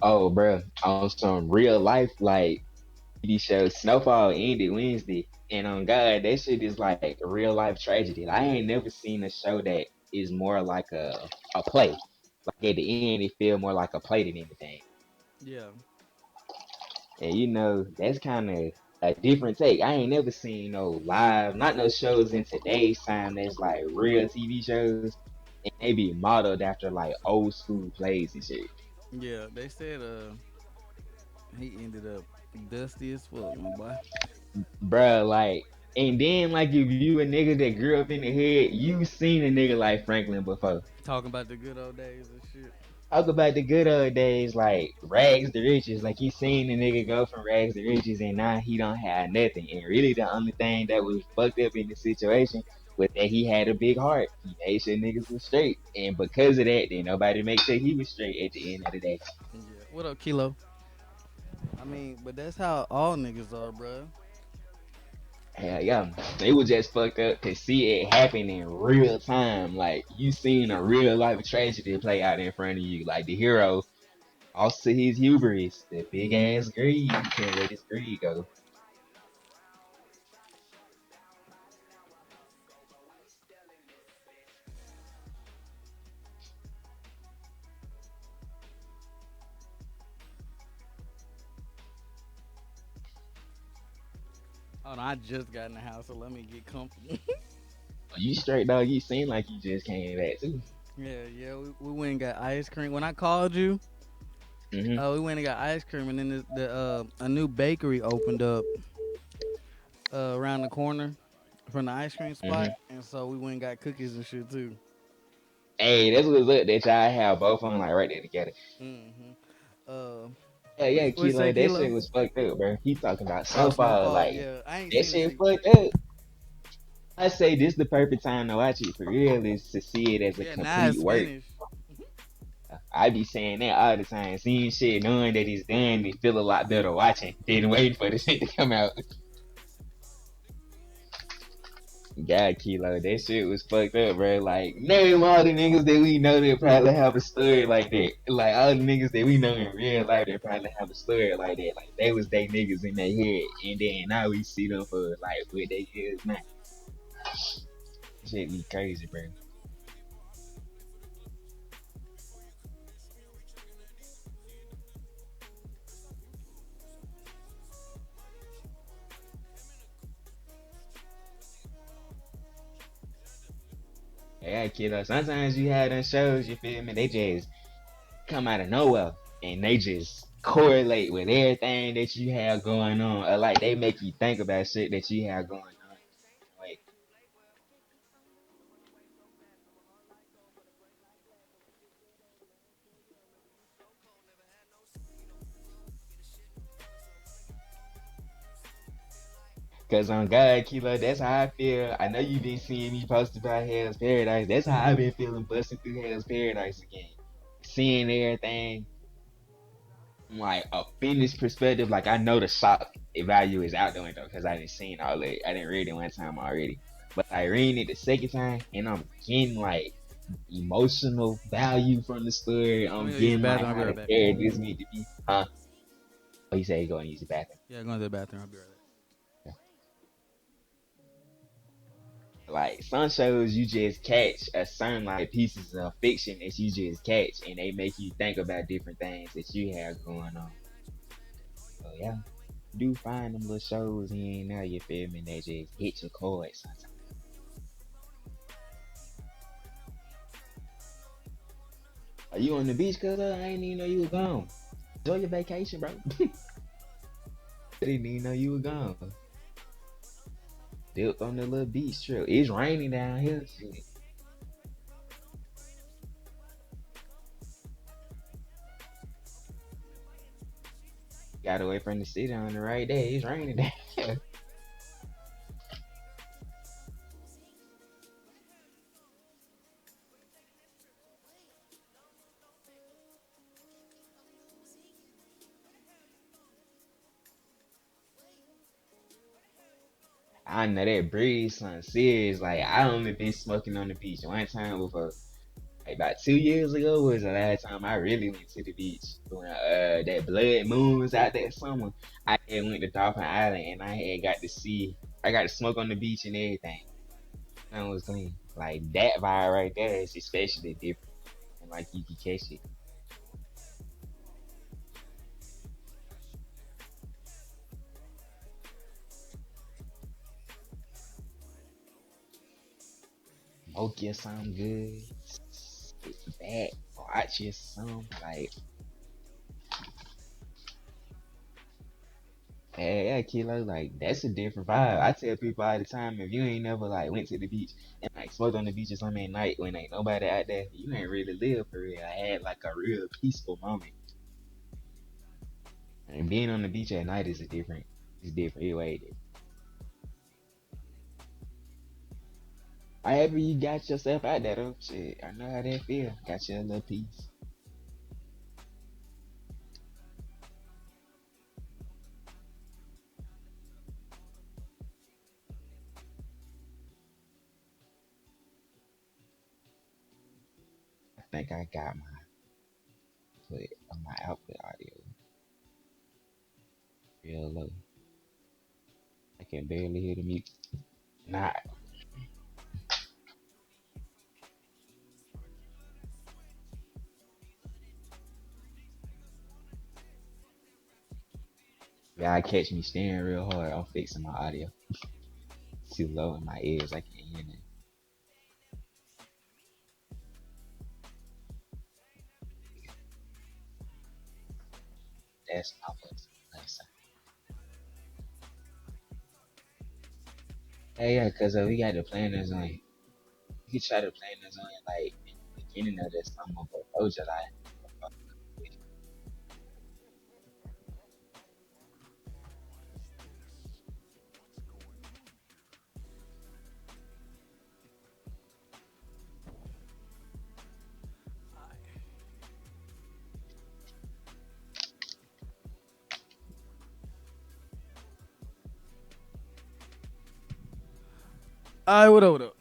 Oh, bro, on some real life like TV show, Snowfall ended Wednesday, and on God, that shit is like a real life tragedy. I ain't never seen a show that is more like a play. Like at the end, it feel more like a play than anything. Yeah. And that's kind of a different take. I ain't never seen no live, not no shows in today's time that's like real TV shows, and they be modeled after like old school plays and shit. Yeah, they said he ended up dusty as fuck, my boy. Bruh, like, and then like if you a nigga that grew up in the hood, you seen a nigga like Franklin before. Talking about the good old days and shit. Talk about the good old days, like rags to riches. Like he seen the nigga go from rags to riches, and now he don't have nothing. And really, the only thing that was fucked up in the situation was that he had a big heart. He made sure niggas was straight, and because of that, then nobody make sure he was straight at the end of the day. Yeah. What up, Kilo? I mean, but that's how all niggas are, bro. Hell yeah, it was just fucked up to see it happen in real time. Like you seen a real life tragedy play out in front of you. Like the hero, also his hubris, the big ass greed. You can't let his greed go. Hold on, I just got in the house, so let me get comfortable. You straight dog. You seem like you just came back too. Yeah, yeah, we went and got ice cream. When I called you, Hmm. we went and got ice cream, and then a new bakery opened up around the corner from the ice cream spot, Hmm. and so we went and got cookies and shit too. Hey, that's what's up that y'all have both of them like right there together. Mm-hmm. Uh, Yeah, yeah, what you say, Kilo. That Kilo? shit was fucked up, bro. He talking about Oh, Snowfall, Snowfall. like Yeah, I ain't that seen it. shit See, fucked up. I say this the perfect time to watch it for real is to see it as a yeah, now complete it's work. finished. I be saying that all the time. Seeing shit, knowing that it's done, it feel a lot better watching than waiting for the shit to come out. God, Kilo, that shit was fucked up, bro. Like, name all the niggas that we know that probably have a story like that. Like, all the niggas that we know in real life that probably have a story like that. Like, they was they niggas in their head. And then now we see them for, like, what they is now. Shit be crazy, bro. Yeah, Kilo, sometimes you have them shows, you feel me? They just come out of nowhere and they just correlate with everything that you have going on. Or like they make you think about shit that you have going on. Like, cause on God, Kilo, that's how I feel. I know you been seeing me post about Hell's Paradise. That's how I've been feeling busting through Hell's Paradise again. Seeing everything from like a finished perspective, like I know the shock value is out the window because I didn't seen all that. I didn't read it one time already. But I reading it the second time and I'm getting like emotional value from the story. Let I'm me go use the getting like bathroom. I'll be how the right back. characters need to be. Huh? Oh, he said he going to use the bathroom. Yeah, going to the bathroom. I'll be right back. Like some shows, you just catch a certain like pieces of fiction that you just catch, and they make you think about different things that you have going on. So yeah, do find them little shows here and there. You feel me? They just hit your chord sometimes. Are you on the beach? Cause I ain't even know you were gone. Enjoy your vacation, bro. I didn't even know you were gone. Dipped on the little beach trip. It's raining down here. Shit. Got away from the city on the right day. It's raining down here. I know that breeze, something serious. Like I only been smoking on the beach one time before. Like about 2 years ago was the last time I really went to the beach. that blood moons out that summer, I had went to Dolphin Island and I had got to see, I got to smoke on the beach and everything. That was clean. Like that vibe right there is especially different. And like you can catch it. Smoke you some good. Sit back, watch you some. Like, yeah, kilo. Like that's a different vibe. I tell people all the time, if you ain't never like went to the beach and like smoked on the beach or something at night when ain't nobody out there, you ain't really live for real. I had like a real peaceful moment. And being on the beach at night is a different. It's different. Anyway, however you got yourself out there though, shit, I know how that feel. Got you a little piece. I think I got my put on my output audio real low. I can barely hear the music. Nah, y'all catch me staring real hard. I'm fixing my audio. It's too low in my ears. I can't hear it. That's my voice. Listen. Hey, yeah, cause we got the planners on. We could try the planners on like in the beginning of the summer, but oh July. All right, what up, what up?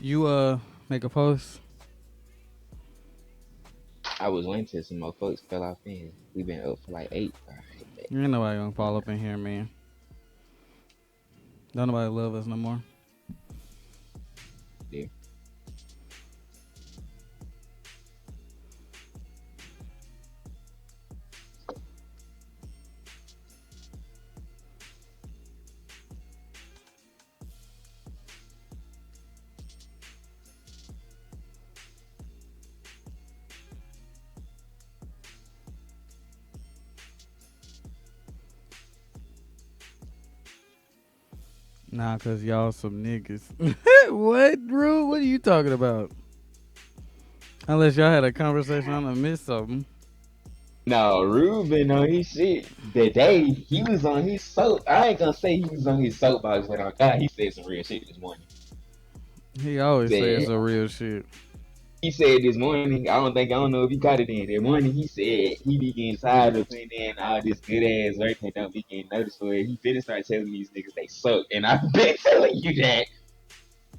You make a post. I was waiting till some more folks fell off in. We been up for like 8. All right, bet. Ain't nobody gonna fall up in here, man. Don't nobody love us no more. Yeah. Nah, cause y'all some niggas. What, bro? What are you talking about? Unless y'all had a conversation, I'm gonna miss something. No, Ruben on his shit. The day he was on his soap. I ain't gonna say he was on his soapbox, but on God, he said some real shit this morning. He always says Said some real shit. he said this morning. I don't know if he caught it in. That morning he said he be getting tired of putting in all this good ass work and don't be getting noticed for it. He finna start telling these niggas they suck, and I've been telling you that.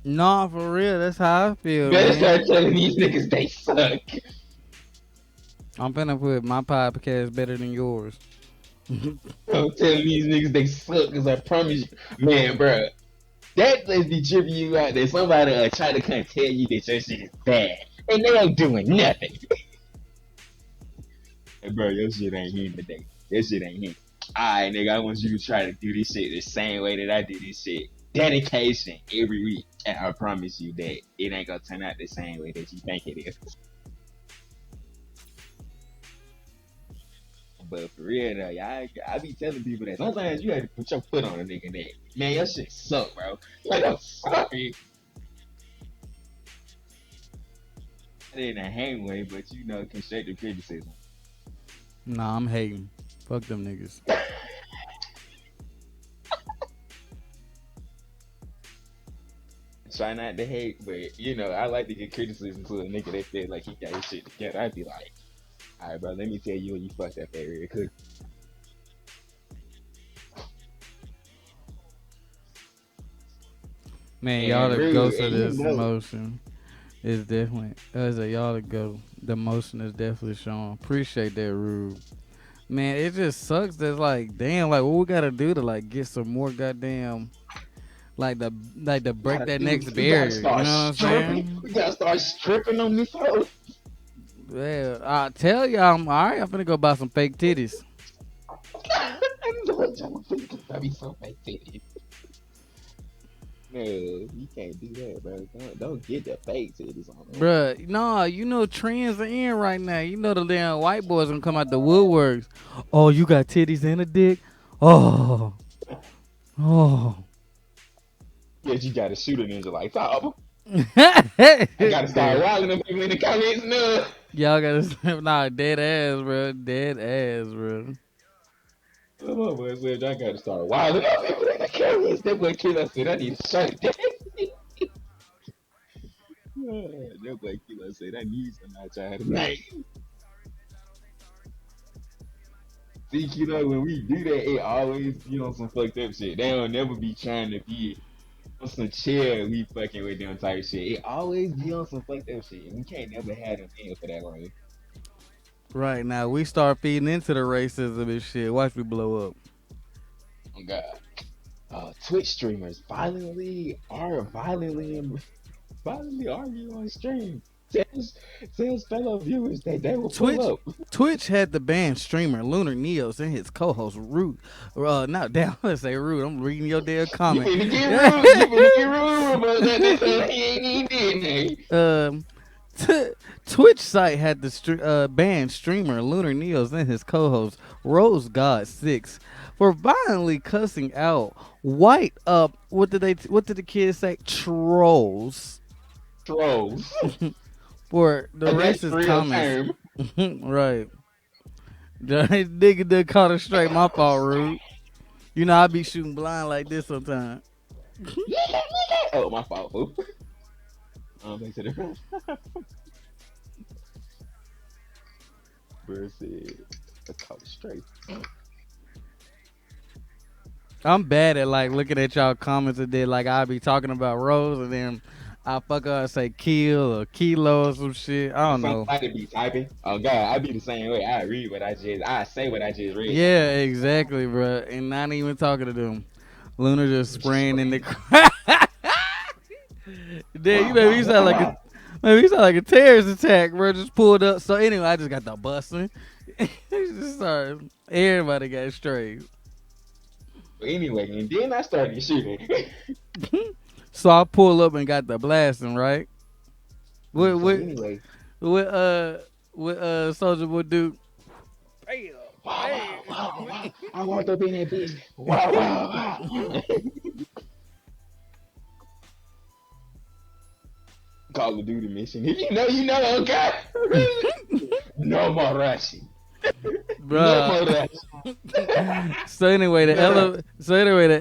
Nah, for real. That's how I feel, Better man. start telling these niggas they suck. I'm finna put my podcast better than yours. I'm telling these niggas they suck, cause I promise you, man, bro. That just be tripping you out that somebody try to come tell you that your shit is bad, and they ain't doing nothing. Hey, bro, your shit ain't hitting today. Your shit ain't hitting. Alright, nigga, I want you to try to do this shit the same way that I do this shit. Dedication every week, and I promise you that it ain't gonna turn out the same way that you think it is. But for real though, I be telling people that sometimes you have to put your foot on a nigga neck. Man, your shit suck, bro. Like, I'm sorry. In a hang way, but you know, constructive criticism. Nah, I'm hating. Fuck them niggas. Try not to hate, but you know, I like to get criticism to a nigga that feel like he got his shit together. I'd be like, Alright, bro, let me tell you when you fucked up that real quick. Man, y'all And the real, ghost of and you this know, motion is definitely as a y'all the go. The motion is definitely showing. Appreciate that, Rude. Man, it just sucks that like, damn, like what we gotta do to like get some more goddamn like to break that next we gotta barrier. You start know what I'm stripping. saying? We gotta start stripping on this hoe. Yeah, I tell y'all, I'm alright. I'm finna go buy some fake titties. I know what y'all think. I be so fake titties. No, you can't do that, bro. Don't get the fake titties on there. Bruh, nah, you know trends are in right now. You know the damn white boys gonna come out the woodworks. Oh, you got titties and a dick? Oh, oh. Yes, you gotta shoot a ninja like top. I gotta start Damn. wilding them people in the comments now. Y'all gotta nah, dead ass, bro. Dead ass, bro. Come on, boy, said I gotta start wilding them people in the comments. That boy Kilo said I need a shirt. That boy Kilo said I need some outside tonight. See, Kilo, when we do that, it always be on some fucked up shit. They don't never be trying to be on some chill, we fucking with them type shit. It always be on some fucked up shit. We can't never have them in for that long. Right now, we start feeding into the racism and shit. Watch me blow up. Oh God. Twitch streamers violently argue on stream. Tells fellow viewers that they will pull Twitch up. Twitch had the band streamer Lunar Neos and his co-host Root. Not down. Let's say Root. I'm reading your damn You comment. finna get rude. You finna get rude about that. That's he ain't even did um, Twitch site had the band streamer Lunar Neos and his co-host Rose God 6 for violently cussing out white up. What did they? What did the kids say? Trolls trolls. for the That's racist real comments. term. Right. Nigga done caught it straight. My fault, Rude. You know I be shooting blind like this sometimes. Oh, my fault, fool. Back to the bird said, I caught it straight. I'm bad at like looking at y'all comments and then like I be talking about Rose and then I fuck up and say kill or kilo or some shit. I don't know. Somebody be typing. Oh God, I be the same way. I say what I just read Yeah, sometimes. exactly, bro. And not even talking to them. Luna just I'm just spraying in the spraying. crowd. Damn, you Wow, made wow, me wow, sound like a wow. maybe you sound like a terrorist attack, bro. Just pulled up. So anyway, I just got the busting. Just started. Everybody got straight. But anyway, and then I started shooting. So I pull up and got the blasting, right? With So with anyway, with Soldier Boy Duke. wow, wow, wow, Bam. wow. I walked up in that bitch. Wow, wow, wow. Call of Duty mission. You know, okay. No more rushing. No Bruh. more rushing. So anyway, the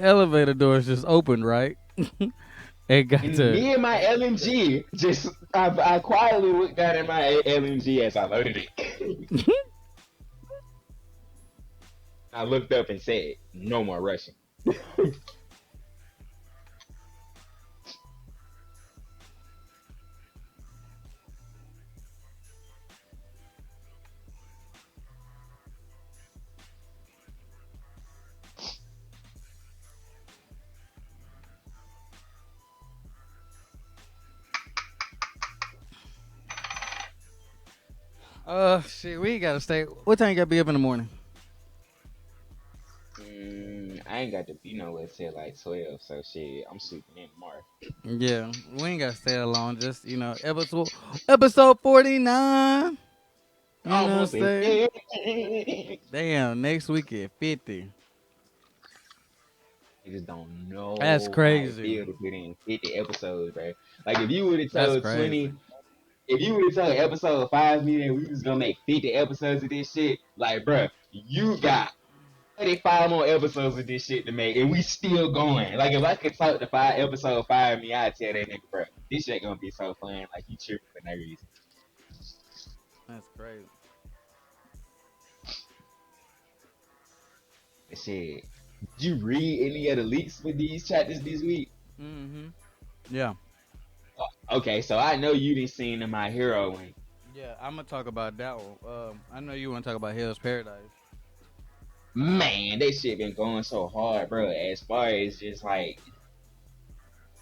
elevator doors just opened, right? It got And to me and my LMG I quietly looked down at my LMG as I loaded it. I looked up and said, "No more rushing." shit, we gotta stay. What time you gotta be up in the morning? I ain't got to be nowhere till like 12, so shit, I'm sleeping in tomorrow. Yeah, we ain't gotta stay that long. Just episode 49. You know what I'm Almost at saying? 50. Damn, next week at 50. I just don't That's know how it crazy. feel to put in 50 episodes, bro. Like if you would have That's told crazy. 20, if you would have told episode 5 me that we was gonna make 50 episodes of this shit, like, bro, you got 35 more episodes of this shit to make, and we still going. Like, if I could talk to episode 5 me, I'd tell that nigga, bro, this shit gonna be so fun. Like, you tripping for no reason. That's crazy. Shit. Did you read any of the leaks with these chapters this week? Mm-hmm. Yeah. Okay, so I know you didn't seen the My Hero one. Yeah, I'm gonna talk about that one. I know you want to talk about Hell's Paradise. Man, that shit been going so hard, bro. As far as just like,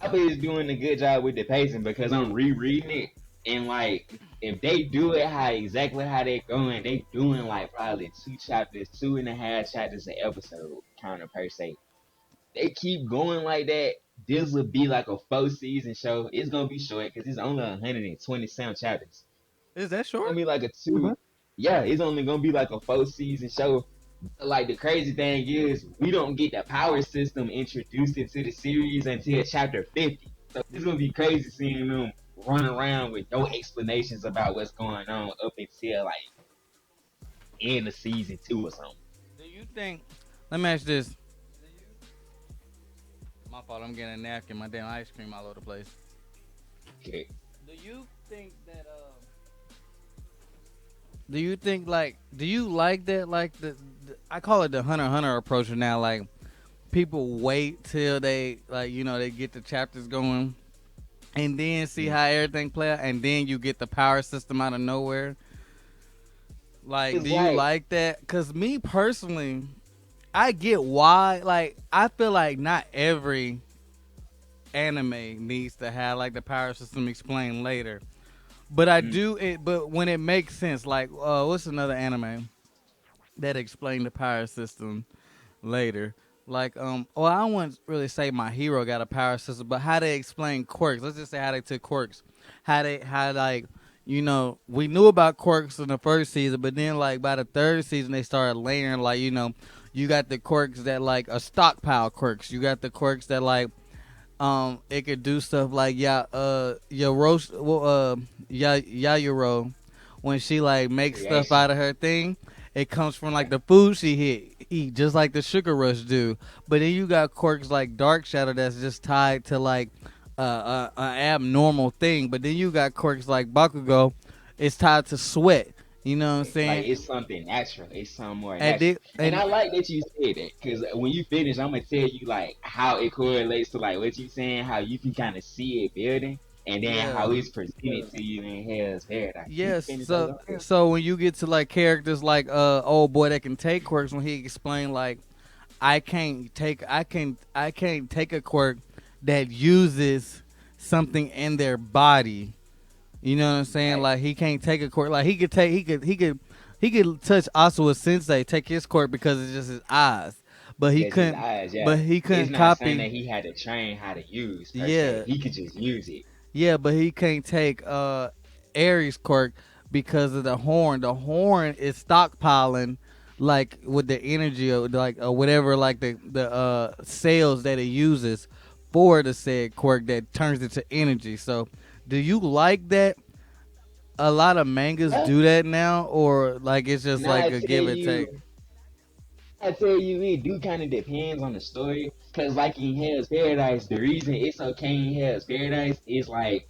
I is doing a good job with the pacing because I'm rereading it, and like, if they do it how exactly how they going, they doing like probably 2 chapters, 2.5 chapters an episode, kind of per se. They keep going like that. This will be like a 4 season show. It's gonna be short because it's only 127 chapters. Is that It's gonna short? be like a two. Yeah, it's only gonna be like a 4 season show. Like the crazy thing is, we don't get the power system introduced into the series until chapter 50. So it's gonna be crazy seeing them run around with no explanations about what's going on up until like end of season 2 or something. Do you think? Let me ask this. My fault. I'm getting a napkin. My damn ice cream all over the place. Okay. Do you think that? Do you think like? Do you like that? Like the I call it the Hunter x Hunter approach now. Like people wait till they like they get the chapters going, and then see how everything play out, and then you get the power system out of nowhere. Like, do It's you like, like that? Cause me personally, I get why. Like, I feel like not every anime needs to have like the power system explained later. But I mm, do it. But when it makes sense, like what's another anime that explained the power system later? Like well, I wouldn't really say My Hero got a power system, but how they explain quirks. Let's just say how they took quirks, how like we knew about quirks in the first season, but then like by the third season they started layering like you got the quirks that like a stockpile quirks. You got the quirks that like it could do stuff like your roast Yayuro when she like makes stuff reaction. out of her thing. It comes from like the food she eat, just like the Sugar Rush do. But then you got quirks like Dark Shadow that's just tied to like an abnormal thing. But then you got quirks like Bakugo, it's tied to sweat. You know what I'm Like saying? it's something natural. It's something more And natural. And and I like that you said that because when you finish, I'm gonna tell you like how it correlates to like what you saying, how you can kind of see it building, and then how yeah. it's presented to you in Hell's Paradise. You can Yes, finish so though. so when you get to like characters like old boy that can take quirks, when he explained like I can't take a quirk that uses something in their body. You know what I'm saying? Right. Like he can't take a quirk. Like he could touch Asuwa Sensei, take his quirk because it's just his eyes, but he Because his couldn't. eyes, yeah. But he It's couldn't not saying copy. that he had to train how to use per se. Yeah, He could just use it. yeah, but he can't take Aries quirk because of the horn. The horn is stockpiling like with the energy of like whatever like the cells that it uses for the said quirk that turns into energy. So do you like that a lot of mangas Yeah. do that now, or like it's just And like a give or take? I tell you, it do kind of depends on the story. Cause like in Hell's Paradise, the reason it's okay in Hell's Paradise is like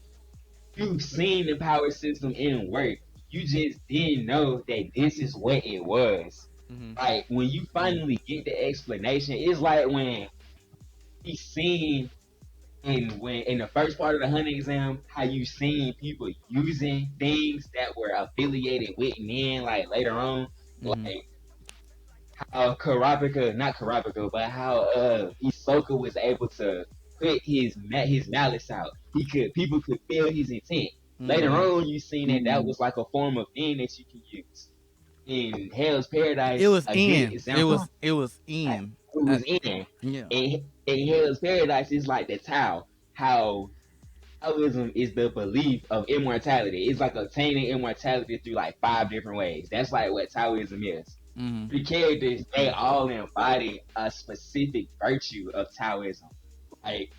you've seen the power system in work. You just didn't know that this is what it was. Hmm. Like when you finally get the explanation, it's like when we seen in the first part of the hunting exam, how you seen people using things that were affiliated with men, like later on, Hmm. like how Karapika, not Karapika, but how Hisoka was able to put his malice out. He could people could feel his intent. Later Hmm. on, you seen that that was like a form of thing that you can use. In Hell's It Paradise, was a good in. example, It was like, in. it was in. Yeah. In Hell's Paradise, it's like the Tao. How Taoism is the belief of immortality. It's like obtaining immortality through like 5 different ways. That's like what Taoism is. Hmm. The characters, they all embody a specific virtue of Taoism. Like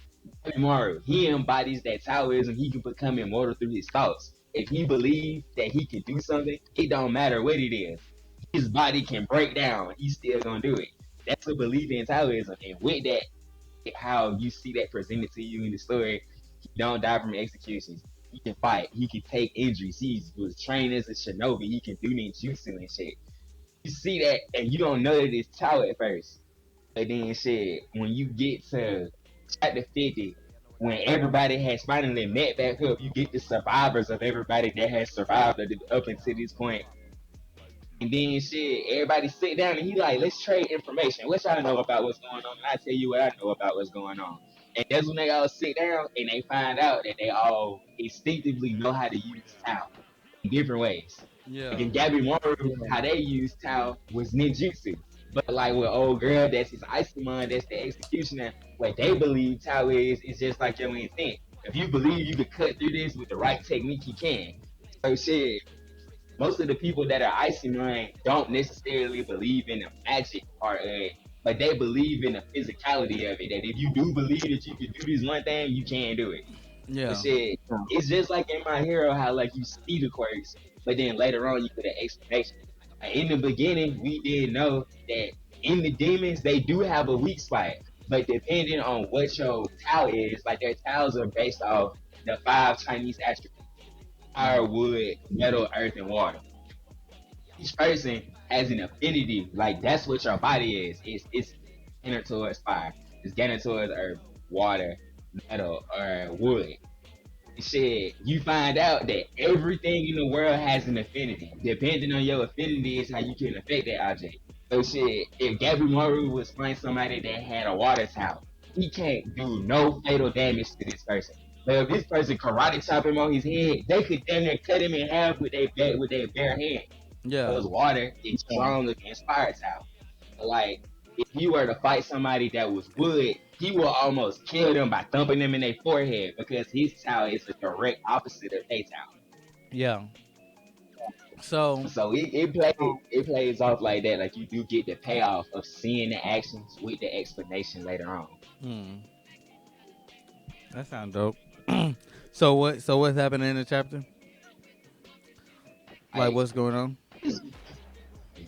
Mario, he embodies that Taoism. He can become immortal through his thoughts. If he believes that he can do something, it don't matter what it is. His body can break down. He's still gonna do it. That's a belief in Taoism. And with that, how you see that presented to you in the story, he don't die from executions. He can fight. He can take injuries. He was trained as a shinobi. He can do ninjutsu and shit. You see that, and you don't know that it's Tao at first. But then shit, when you get to chapter 50, when everybody has finally met back up, you get the survivors of everybody that has survived up until this point. And then shit, everybody sit down and he like, let's trade information. What y'all know about what's going on? And I tell you what I know about what's going on. And that's when they all sit down and they find out that they all instinctively know how to use Tao in different ways. Like Yeah. in Gabby Maru, how they use Tao was ninjutsu. But like with old girl, that's his Iceman, that's the executioner. What they believe Tao is just like your intent. If you believe you could cut through this with the right technique, you can. So shit, most of the people that are icy mind don't necessarily believe in the magic part of it, but they believe in the physicality of it. That if you do believe that you can do this one thing, you can do it. But Yeah. shit, it's just like in My Hero, how like you see the quirks, but then later on you get an explanation. Like, in the beginning, we didn't know that in the demons they do have a weak spot, but depending on what your Tao is, like their Taos are based off the five Chinese attributes: fire, wood, metal, earth, and water. Each person has an affinity. Like that's what your body is. It's geared towards fire. It's geared towards earth, water, metal, or wood. Shit, you find out that everything in the world has an affinity. Depending on your affinity is how you can affect that object. So shit, if Gabby Maru was find somebody that had a water tower, he can't do no fatal damage to this person. But if this person karate chop him on his head, they could damn near cut him in half with their bare hand. Yeah. Because water is strong against fire tower. Like if you were to fight somebody that was wood, he will almost kill them by thumping them in their forehead because his tower is the direct opposite of their tower. Yeah. So, So it plays off like that. Like you do get the payoff of seeing the actions with the explanation later on. hmm, that sounds dope. So what? So what's happening in the chapter? Like Like what's going on?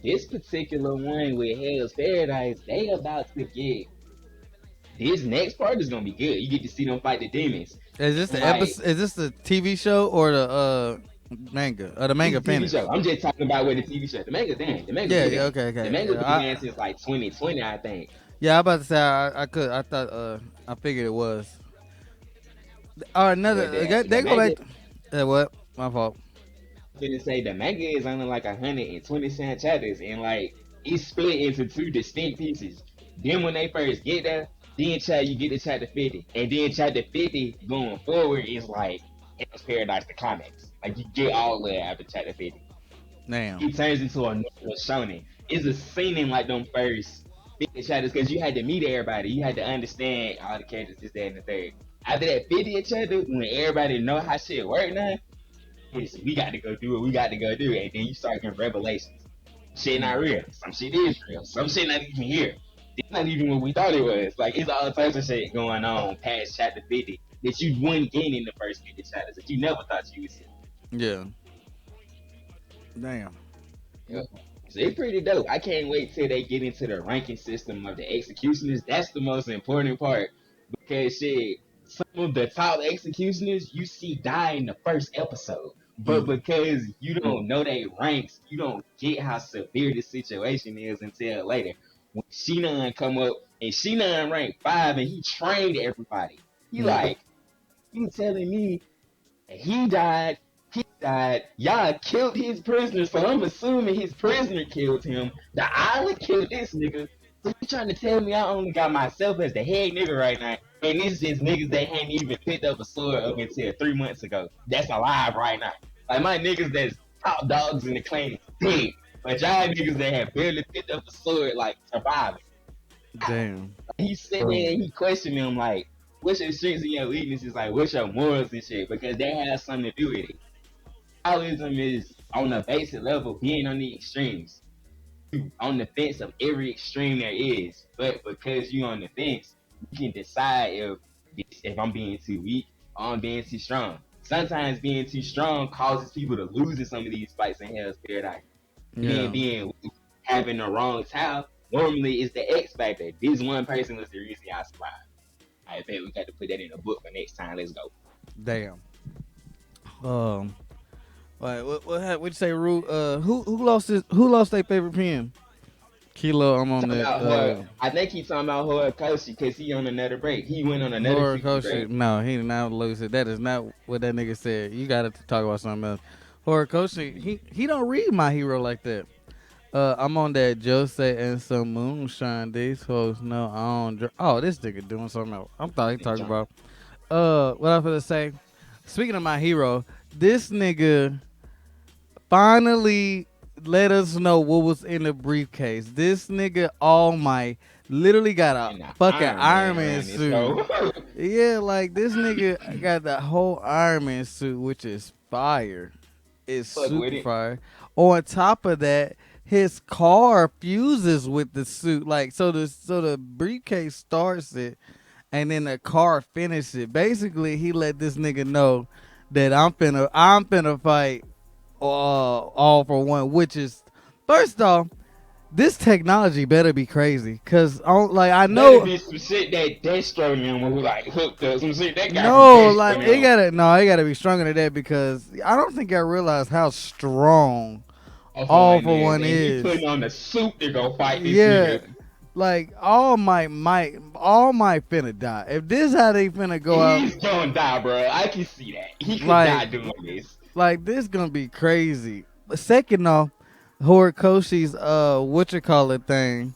this particular one with Hell's Paradise, they about to get this next part is gonna be good. You get to see them fight the demons. Is this And the like episode? Is this the TV show or the manga? Or the this is manga a TV finished? show. I'm just talking about where the TV show. The manga done. The manga Yeah. been Yeah. done. Okay. The Okay. manga Yeah. been done since like 2020, I think. Yeah. I about to say I could. I thought. I figured it was. But Another. the They go manga, back. What? My fault. I'm gonna say the manga is only like 127 chapters, and like it's split into two distinct pieces. Then when they first get there, then you get to chapter 50, and then chapter 50 going forward is like Hell's Paradise, the climax. Like you get all of it after chapter 50. Damn. It turns into a normal shonen. It's a scene in like them first 50 chapters because you had to meet everybody. You had to understand all the characters, this, that, and the third. After that 50th chapter, when everybody know how shit work now, it's, we got to go do it. We got to go do it. And then you start getting revelations. Shit not real. Some shit is real. Some shit not even here. It's not even what we thought it was. Like it's all types of shit going on past chapter 50 that you wouldn't get in the first 50 chapters that you never thought you would see. Yeah. Damn. Yeah. So it's pretty dope. I can't wait till they get into the ranking system of the executioners. That's the most important part because shit, some of the top executioners you see die in the first episode, but Mm. because you don't know their ranks, you don't get how severe the situation is until later. When Shinan come up and Shinan ranked 5 and he trained everybody, he Mm. like, you telling me he died. He died. Y'all killed his prisoner, so I'm assuming his prisoner killed him. The island killed this nigga. So you trying to tell me I only got myself as the head nigga right now, and this is niggas that hadn't even picked up a sword up until 3 months ago. That's alive right now. Like my niggas that's top dogs in the clan is dead. But y'all niggas that have barely picked up a sword, like surviving. Damn. He sitting there and he questioning him like, what's your strengths and your weaknesses? Like, what's your morals and shit? Because they have something to do with it. Alcoholism is on the basic level being on the extremes, on the fence of every extreme there is. But because you're on the fence, you can decide if I'm being too weak or I'm being too strong. Sometimes being too strong causes people to lose in some of these fights in Hell's Paradise. And then Yeah. being weak, having the wrong tile normally is the X factor. This one person was the reason I survived. I bet we got to put that in a book for next time. Let's go. Damn. Um. What you say, Ru? Who lost their favorite pen? Kilo, I'm on Talking that about I think he talking about Horikoshi because he on another break. He went on another 50 Horikoshi. break. No, he did not lose it. That is not what that nigga said. You got to talk about something else. Horikoshi, he don't read My Hero like that. I'm on that Jose and some moonshine. These folks know I don't. Oh, this nigga doing something else. I thought he talking about. What I was gonna say. Speaking of My Hero, this nigga finally let us know what was in the briefcase. This nigga All Might literally got And the a fucking Iron Iron Man Man around this suit. hoe. Yeah, like this nigga got the whole Iron Man suit, which is fire. It's Fuck with super it. fire. On top of that, his car fuses with the suit. Like so the briefcase starts it and then the car finishes it. Basically, he let this nigga know that I'm finna fight all for one, which is first off, this technology better be crazy. Cause like I Better know be some shit that Destro and them who like hooked up. Some shit that guy from no, Destro like and them. it gotta be stronger than that because I don't think I realized how strong All for All one for is. One And he is. putting on the suit to go fight this Yeah, nigga. like all might finna die. If this how they finna go out, He's gonna die, bro. I can see that. He could die like doing this. this gonna be crazy. Second off, Horikoshi's what you call it thing.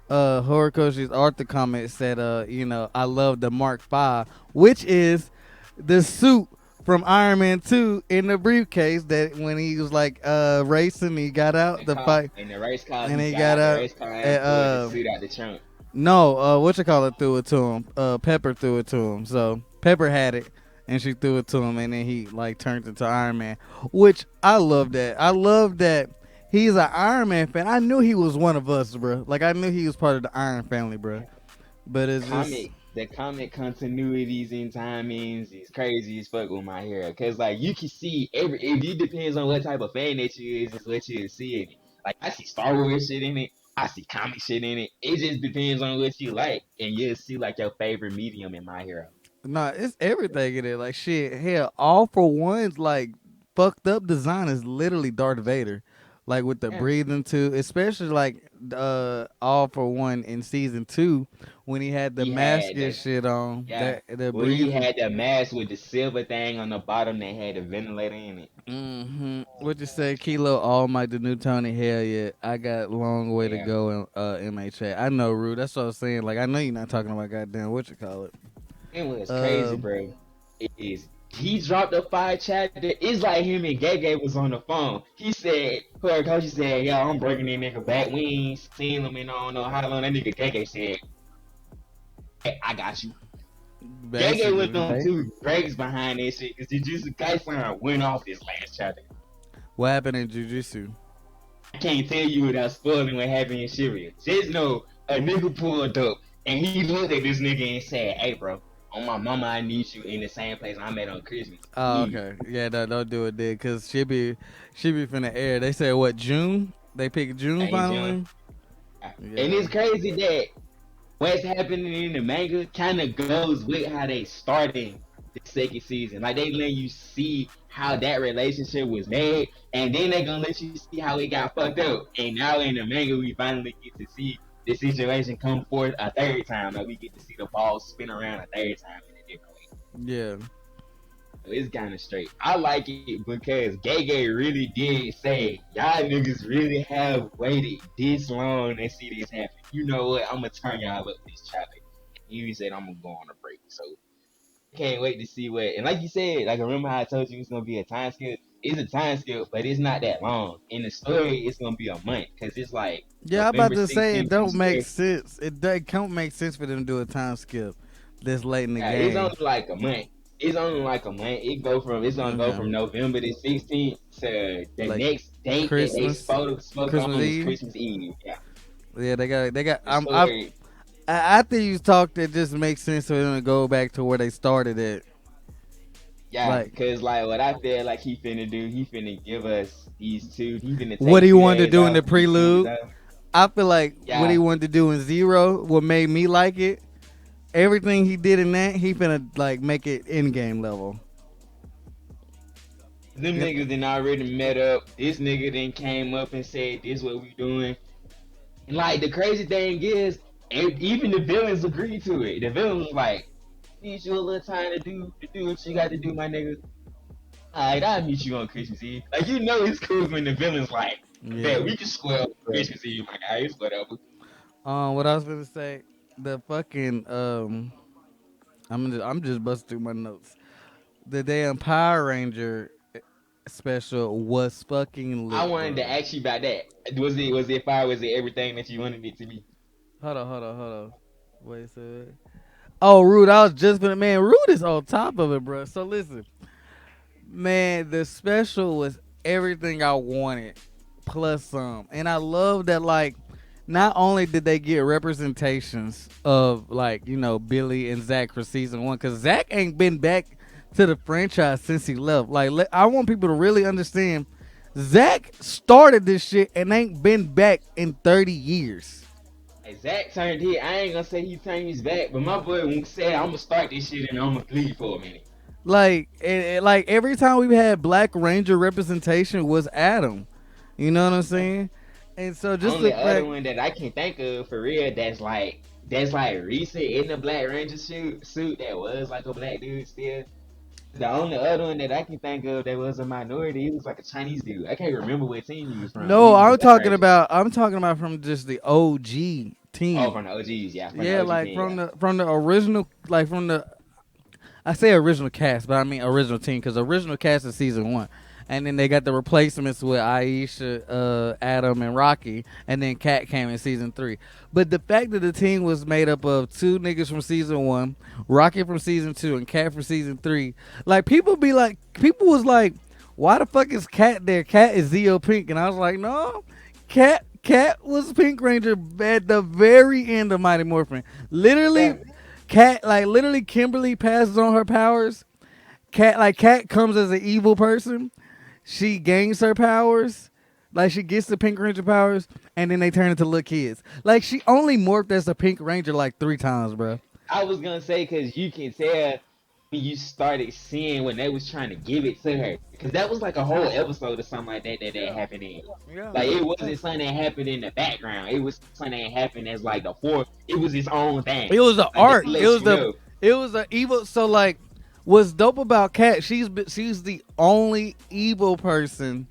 Horikoshi's Arthur comment said, I love the Mark V, which is the suit from Iron Man 2 in the briefcase that when he was like racing, he got out the fight In the race car, and he he got got out the out. race car and And, pulled the suit out the trunk. no, what you call it threw it to him. Pepper threw it to him. So Pepper had it and she threw it to him and then he like turned into Iron Man. Which I love that. I love that he's an Iron Man fan. I knew he was one of us, bro. Like I knew he was part of the Iron family, bro. But it's just The comic continuities and timings is crazy as fuck with My Hero. Cause like you can see it depends on what type of fan that you is what you see in it. Like I see Star Wars shit in it, I see comic shit in it. It just depends on what you like, and you'll see like your favorite medium in My Hero. nah, it's everything in it. Like shit, hell, All for One's like fucked up design is literally Darth Vader. Like with the Yeah, breathing too, especially like All for One in season 2 when he had the he mask had and the shit on. yeah. That the When he breathing. had the mask with the silver thing on the bottom that had the ventilator in it. What you say, Kilo? All Might the new Tony? Hell yeah! I got a long way to Yeah. go in MHA. I know, Rude. That's what I was saying. Like I know you're not talking about goddamn what you call it. It was crazy, Um, bro. It is. He dropped a 5 chapter. It's like him and Gege was on the phone. He said, her coach said, yo, I'm breaking that nigga back. We ain't seen him in I don't know how long. That nigga Gege said, hey, I got you. Gege with basically, them two breaks behind that shit because Jujutsu Kaisen went off this last chapter. what happened in Jujutsu? I can't tell you without spoiling what happened in Syria. Just know a nigga pulled up and he looked at this nigga and said, hey, bro, on my mama, I need you in the same place I met on Christmas. Oh, Leave. okay. Yeah, no, don't do it, then, cause she be finna air. They said what June? They picked June Hey, Jim. finally. And Yeah. it's crazy that what's happening in the manga kind of goes with how they started the second season. Like they let you see how that relationship was made, and then they gonna let you see how it got fucked up. And now in the manga, we finally get to see the situation come forth a third time. Like we get to see the ball spin around a third time in a different way. Yeah. It's kind of straight. I like it because Gege really did say, y'all niggas really have waited this long to see this happen. You know what? I'm gonna turn y'all up this chapter. He said I'm gonna go on a break. So can't wait to see what. And like you said, like remember how I told you it's gonna be a time skip. It's a time skip, but it's not that long. In the story, it's gonna be a month because it's like Yeah, I'm about November to say it 16th through don't make January. sense. It don't make sense for them to do a time skip this late in the Yeah, it's game. only like a month. It's only like a month. It's gonna go Okay. from November the 16th to the Like next date that they Christmas, spoke Christmas on is Eve. Christmas Eve. Yeah, Yeah, they got. the story. After you talked, it just makes sense for them to go back to where they started at. Yeah, Like cause like what I feel like he finna do, he finna give us these two. He finna what take he two wanted to days do in off, the take 2 weeks prelude. off. I feel like what he Yeah, wanted to do in Zero, what made me like it, everything he did in that, he finna like make it in game level. them Yep. niggas then already met up. This nigga then came up and said, "This what we doing." And like the crazy thing is, even the villains agreed to it. The villains was like, "Need you a little time to do what you got to do, my nigga. Alright, I'll meet you on Christmas Eve." Like it's cool when the villains like, "Bet Yeah. we can square up Christmas Eve." Like, alright, it's whatever. What I was gonna say, the fucking I'm just busting through my notes. The damn Power Ranger special was fucking I lit, wanted to bro. ask you about that. Was it fire? Was it everything that you wanted it to be? Hold on. Wait a second. Oh, Rude, I was just gonna man. Rude is on top of it, bro. So listen, man, the special was everything I wanted plus some, and I love that. Like, not only did they get representations of like Billy and Zach for season one, because Zach ain't been back to the franchise since he left. Like, I want people to really understand. Zach started this shit and ain't been back in 30 years. Like, Zach turned his. I ain't gonna say he turned his back, but my boy said, "I'm gonna start this shit and I'm gonna leave for a minute." Like, like every time we've had Black Ranger representation was Adam. You know what I'm saying? And so just the Only other fact, one that I can think of for real that's like recent in the Black Ranger suit that was like a black dude still. The only other one that I can think of that was a minority, he was like a Chinese dude. I can't remember what team he was from, but no, he was a I'm Black talking Ranger. about I'm talking about from just the OG Oh, team. from the OGs, yeah, from the Yeah, OG like team, yeah. from the original, like from the I say original cast, but I mean original team because original cast is season one, and then they got the replacements with Aisha, Adam, and Rocky, and then Kat came in season three. But the fact that the team was made up of two niggas from season one, Rocky from season two, and Kat from season three, like people was like, why the fuck is Kat there? Kat is Zeo Pink, and I was like, no, Kat was Pink Ranger at the very end of Mighty Morphin. Literally, Yeah, Kat, like literally, Kimberly passes on her powers. Kat comes as an evil person. She gains her powers. Like she gets the Pink Ranger powers, and then they turn into little kids. Like she only morphed as a Pink Ranger like 3 times, bro. I was gonna say because you can tell when you started seeing when they was trying to give it to her, because that was like a whole episode or something like that happened in. Yeah. Like it wasn't something that happened in the background. It was something that happened as like the fourth. It was its own thing. It was the Like that art. lets you know It was the evil. So like, what's dope about Kat? She's the only evil person.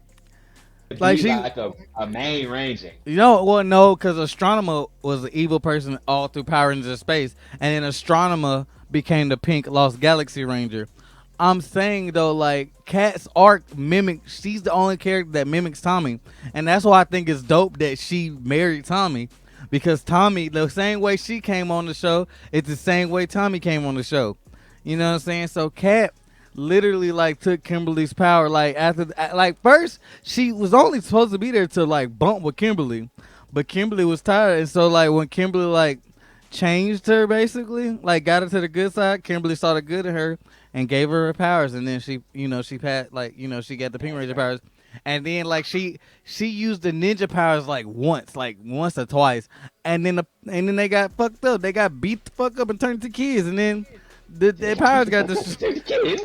to Like be she like a main ranger. Well, no, because Astronomer was the evil person all through Power Rangers Space, and then Astronomer became the Pink Lost Galaxy Ranger. I'm saying though, like Kat's arc mimics. She's the only character that mimics Tommy, and that's why I think it's dope that she married Tommy, because Tommy, the same way she came on the show, it's the same way Tommy came on the show. You know what I'm saying? So Kat literally like took Kimberly's power. Like after, like first she was only supposed to be there to like bump with Kimberly, but Kimberly was tired, and so like when Kimberly like changed her basically, like got her to the good side, Kimberly saw the good in her and gave her powers, and then she had like she got the Pink Ranger powers. And then like she used the ninja powers like once or twice, and then they got fucked up. They got beat the fuck up and turned to kids, and then their powers got this.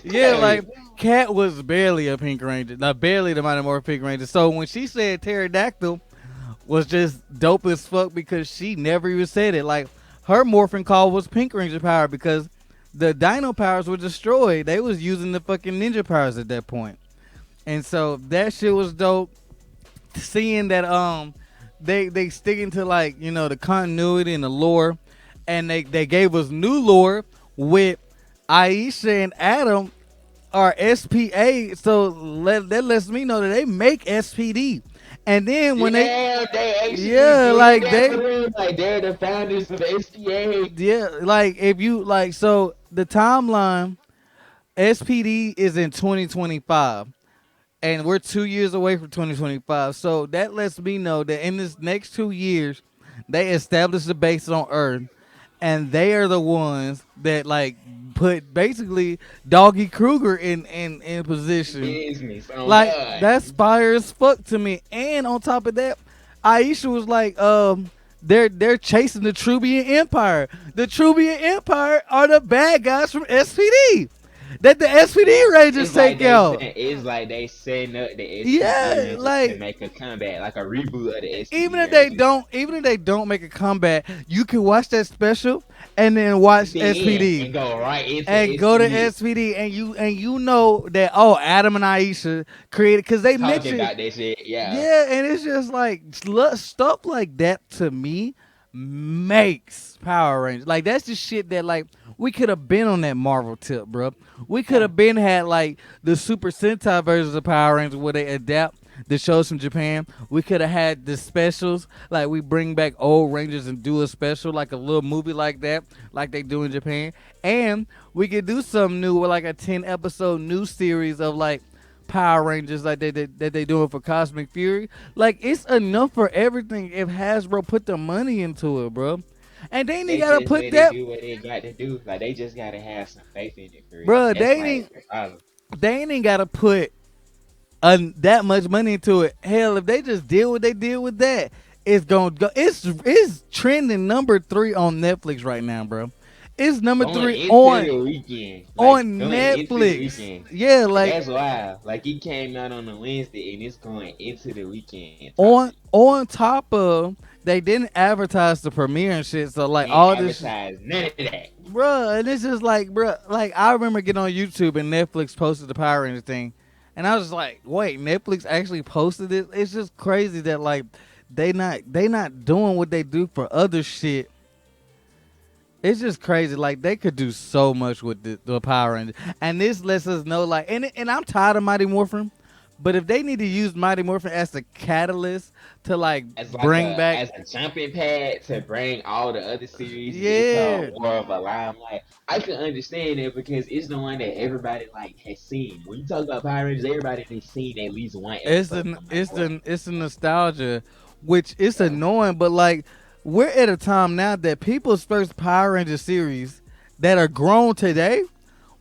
Yeah, like Kat was barely a Pink Ranger, not barely the Mighty Morphin Pink Ranger. So when she said pterodactyl was just dope as fuck because she never even said it. Like her morphin call was Pink Ranger power because the Dino powers were destroyed. They was using the fucking ninja powers at that point, and so that shit was dope. Seeing that they sticking to like the continuity and the lore, and they gave us new lore with Aisha and Adam are SPA, so that lets me know that they make SPD. And then when Yeah, they actually yeah, did like that for real. Like they're the founders of the SPA. yeah, like if you like, so the timeline, SPD is in 2025, and we're 2 years away from 2025. So that lets me know that in this next 2 years, they established the base on Earth, and they are the ones that like put basically Doggy Kruger in position. Business. Oh Like God. that's fire as fuck to me. And on top of that, Aisha was like, they're chasing the Trubian Empire. The Trubian Empire are the bad guys from SPD. that the SPD Rangers It's like take they out. set. It's like they setting up the SPD Yeah, Rangers to like make a comeback, like a reboot of the even SPD if they Rangers. don't, even if they don't make a comeback, you can watch that special and then watch Then SPD and go right into and go to SPD SPD and you know that Adam and Aisha created because they talking mentioned. about that shit. Yeah, Yeah, and it's just like stuff like that to me makes Power Rangers. Like that's the shit that like we could have been on that Marvel tip, bro. We could yeah. have been had like the Super Sentai versions of Power Rangers where they adapt the shows from Japan. We could have had the specials, like we bring back old Rangers and do a special, like a little movie like that, like they do in Japan. And we could do something new with like a 10 episode new series of like Power Rangers like they doing for Cosmic Fury. Like it's enough for everything if Hasbro put the money into it, bro. And they ain't They gotta just put let it that, do what they got to do. Like they just gotta have some faith in it for real. bro. That's like the problem. They ain't gotta put that much money into it. Hell, if they just did what they did with that, it's gonna go. It's trending number 3 on Netflix right now, bro. It's number Going 3 into the weekend, like on going into the Netflix. weekend. Yeah, like That's wild. Like it came out on a Wednesday and it's going into the weekend on topic. top of they didn't advertise the premiere and shit. So like Ain't all this, advertised none of that. bruh, and it's just like, bruh, like I remember getting on YouTube and Netflix posted the Power Rangers thing, and I was like, wait, Netflix actually posted it. It's just crazy that like they not doing what they do for other shit. It's just crazy. Like they could do so much with the Power Rangers, and this lets us know. Like, and I'm tired of Mighty Morphin, but if they need to use Mighty Morphin as a catalyst to like As like bring a back, as a jumping pad to bring all the other series into yeah, more of a limelight. I can understand it because it's the one that everybody like has seen. When you talk about Power Rangers, everybody has seen at least one episode, no matter what. it's the nostalgia, which it's annoying, but like we're at a time now that people's first Power Ranger series that are grown today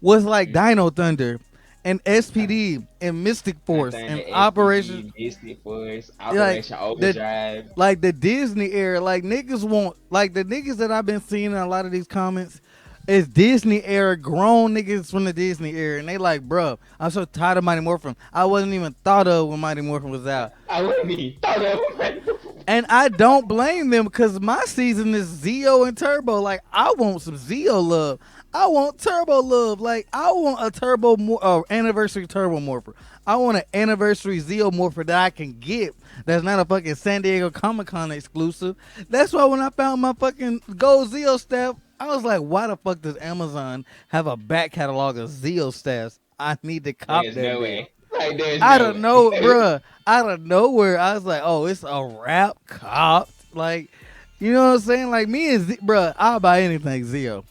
was like Mm. Dino Thunder and SPD and Mystic I Force think and the Operation, SPD, Mystic Force, like Operation the Overdrive. like the Disney era, like niggas want like the niggas that I've been seeing in a lot of these comments is Disney era grown niggas from the Disney era, and they like, bruh, I'm so tired of Mighty Morphin. I wasn't even thought of when Mighty Morphin was out, I wouldn't even thought of it. and I don't blame them because my season is Zeo and Turbo. Like I want some Zeo love. I want Turbo love. Like I want a anniversary Turbo Morpher. I want an anniversary Zeo Morpher that I can get. That's not a fucking San Diego Comic Con exclusive. That's why when I found my fucking Gold Zeo staff, I was like, why the fuck does Amazon have a back catalog of Zeo staffs? I need to cop There's that no bitch. way. Like there's I no don't know, way. bruh. Out of nowhere, I was like, oh, it's a rap cop. Like, you know what I'm saying? Like, me and bruh, I'll buy anything Zeo.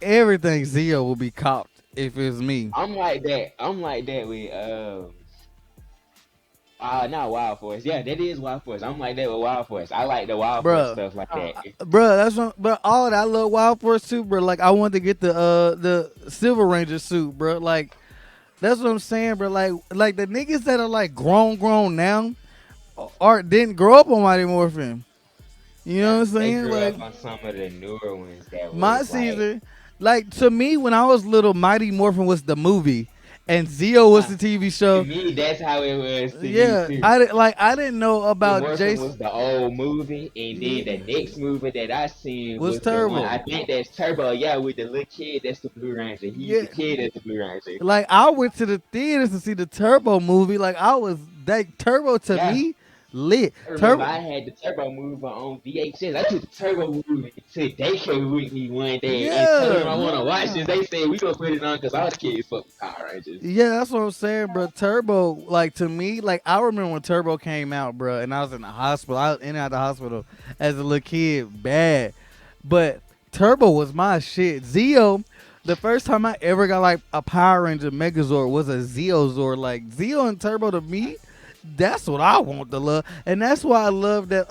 Everything Zeo will be copped if it's me. I'm like that. I'm like that with not Wild Force. Yeah, that is Wild Force. I'm like that with Wild Force. I like the Wild Force Bruh. stuff like that. Bruh, that's what, but all that I love Wild Force too, bruh. Like, I wanted to get the Silver Ranger suit, bruh. Like, that's what I'm saying, bro. Like the niggas that are like grown now, or didn't grow up on Mighty Morphin. You know what Yeah, I'm they saying? grew Like up on some of the newer ones that my was like, season, like to me when I was little, Mighty Morphin was the movie, and Zeo was uh, the TV to show. me, that's how it was to me Yeah, too. I didn't know The about Morphin Jason. was the old movie, and then Yeah, the next movie that I seen was was the one I terrible. think that's Turbo. Yeah, with the little kid, that's the Blue Ranger. He's Yeah, the kid that's the Blue Ranger. like I went to the theaters to see the Turbo movie. Like I was that Turbo to Yeah, me lit. I remember Turbo. I had the Turbo movie on VHS. I took the Turbo movie to daycare with me one day and told them Yeah, I want to watch this. nah. They said we gonna put it on because all the kids fuck with Power Rangers. Yeah, that's what I'm saying, bro. Turbo, like to me, like I remember when Turbo came out, bro, and I was in the hospital. I was in and out of the hospital as a little kid, bad. But Turbo was my shit. Zeo, the first time I ever got like a Power Ranger Megazord was a Zeo Zord. Like Zeo and Turbo to me, that's what I want to love, and that's why I love that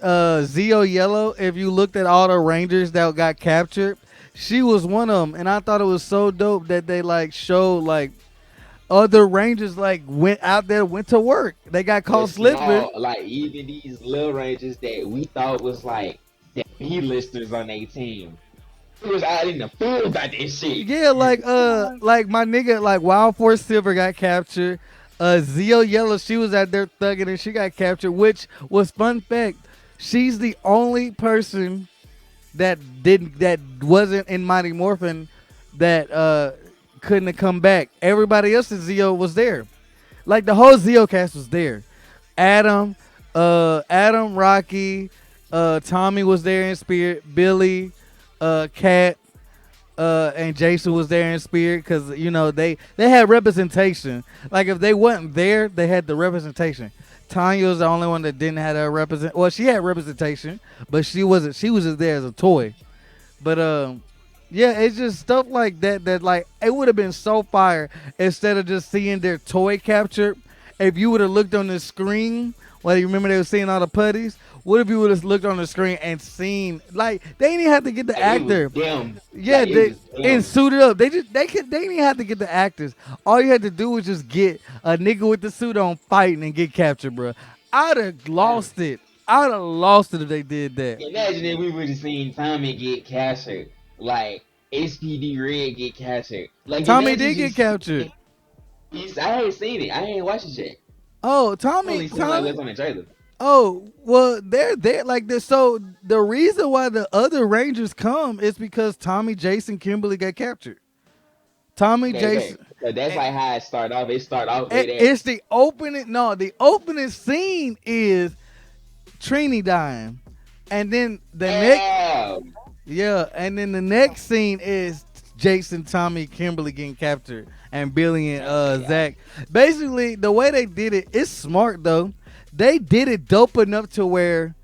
Zeo Yellow. If you looked at all the Rangers that got captured, she was one of them, and I thought it was so dope that they like showed like other Rangers like went out there, went to work. They got The caught slipping. small, like even these little Rangers that we thought was like the B-listers on their team. He was out in the field about this shit. Yeah, like my nigga, like Wild Force Silver got captured. Zio Yellow, she was out there thugging and she got captured, which was fun fact. She's the only person that wasn't in Mighty Morphin that couldn't have come back. Everybody else in Zio was there. Like the whole Zio cast was there. Adam, Adam, Rocky, Tommy was there in spirit. Billy, Kat, and Jason was there in spirit because they had representation. Like if they wasn't there, they had the representation. Tanya was the only one that didn't have a represent. Well, she had representation, but she wasn't. She was just there as a toy. But yeah, it's just stuff like that. That like it would have been so fire instead of just seeing their toy captured. If you would have looked on the screen, well, you remember they were seeing all the putties. What if you would have looked on the screen and seen like they didn't even have to get the actor? Yeah, Like, they and suited up. They didn't even have to get the actors. All you had to do was just get a nigga with the suit on fighting and get captured, bro. I'd have lost it. I'd have lost it if they did that. Imagine if we would have seen Tommy get captured, like SPD Red get captured. Like Tommy imagine did get just captured. I ain't seen it. I ain't watched it yet. Oh, I only seen like what's on the trailer. Oh, well, they're there like this. So the reason why the other Rangers come is because Tommy, Jason, Kimberly got captured. Tommy, Okay, okay. Jason. So that's like how it start off. It start off with that. It's the opening. No, the opening scene is Trini dying, and then the next, Damn. yeah, and then the next scene is Jason, Tommy, Kimberly getting captured, and Billy and Zach. Basically, the way they did it, it's smart though. They did it dope enough to where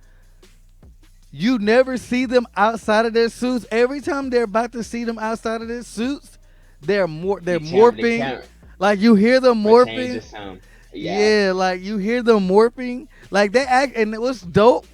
you never see them outside of their suits. Every time they're about to see them outside of their suits, they're morphing. Like you hear them morphing. Yeah, like you hear them morphing. Like they act, and what's dope,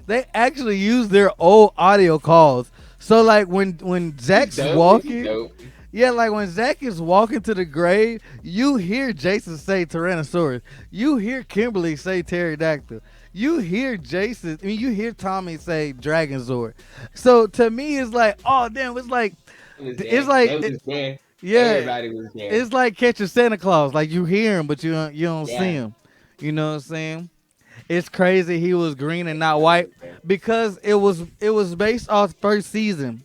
they actually use their old audio calls. So like when Zach's walking, yeah, like when Zach is walking to the grave, you hear Jason say Tyrannosaurus. You hear Kimberly say pterodactyl. You hear Jason, I mean, you hear Tommy say Dragonzord. So to me, it's like, oh damn, it's like, yeah, everybody was there. it's like catching Santa Claus. Like you hear him, but you don't see him. You know what I'm saying? It's crazy. He was green and not white because it was based off first season.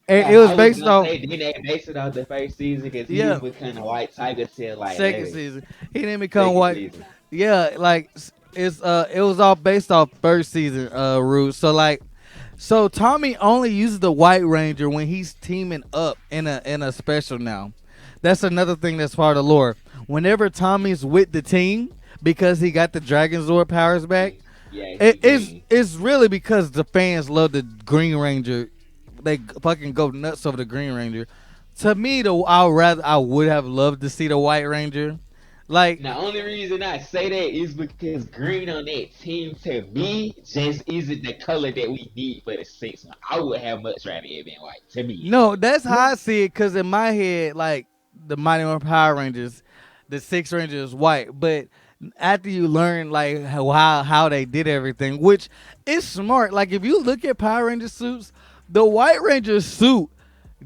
It was based off. Didn't they base it off the first season? Because he was becoming a white tiger till like second season. He didn't become white. Season. Yeah, like it was all based off first season rules. So Tommy only uses the White Ranger when he's teaming up in a special now. That's another thing that's part of the lore. Whenever Tommy's with the team because he got the Dragonzord powers back, it's really because the fans love the Green Ranger. They fucking go nuts over the Green Ranger. To me, I would have loved to see the White Ranger. Like the only reason I say that is because green on that team to me just isn't the color that we need for the six. I would have much rather it been white to me. No, that's how I see it. Cause in my head, like the Mighty Morphin Power Rangers, the Six Rangers is white, but after you learn like how they did everything, which is smart. Like if you look at Power Ranger suits, the White Ranger suit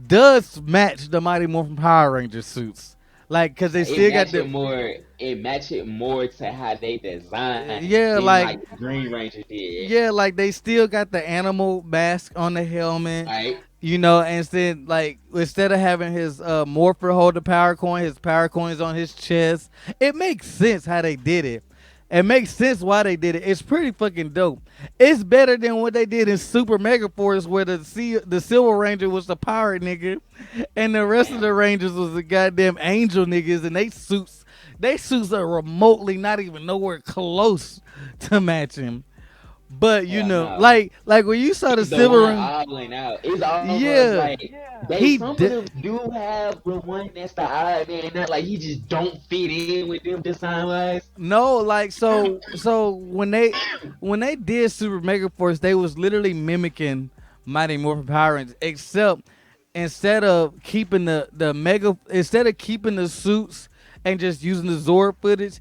does match the Mighty Morphin Power Ranger suits. Like, cause they still got the it match it more to how they designed. Yeah, like Green Ranger did. Yeah, like they still got the animal mask on the helmet. Right. You know, instead of having his morpher hold the power coin, his power coin's on his chest. It makes sense how they did it. It makes sense why they did it. It's pretty fucking dope. It's better than what they did in Super Mega Force, where the Silver Ranger was the pirate nigga, and the rest of the Rangers was the goddamn angel niggas, and they suits are remotely not even nowhere close to match him. But you know, like when you saw the Silver Ranger, it's almost some of them do have the one that's the odd man, not like he just don't fit in with them design wise. No, like so when they did Super Mega Force, they was literally mimicking Mighty Morphin Power Rangers, except instead of keeping the suits and just using the Zord footage,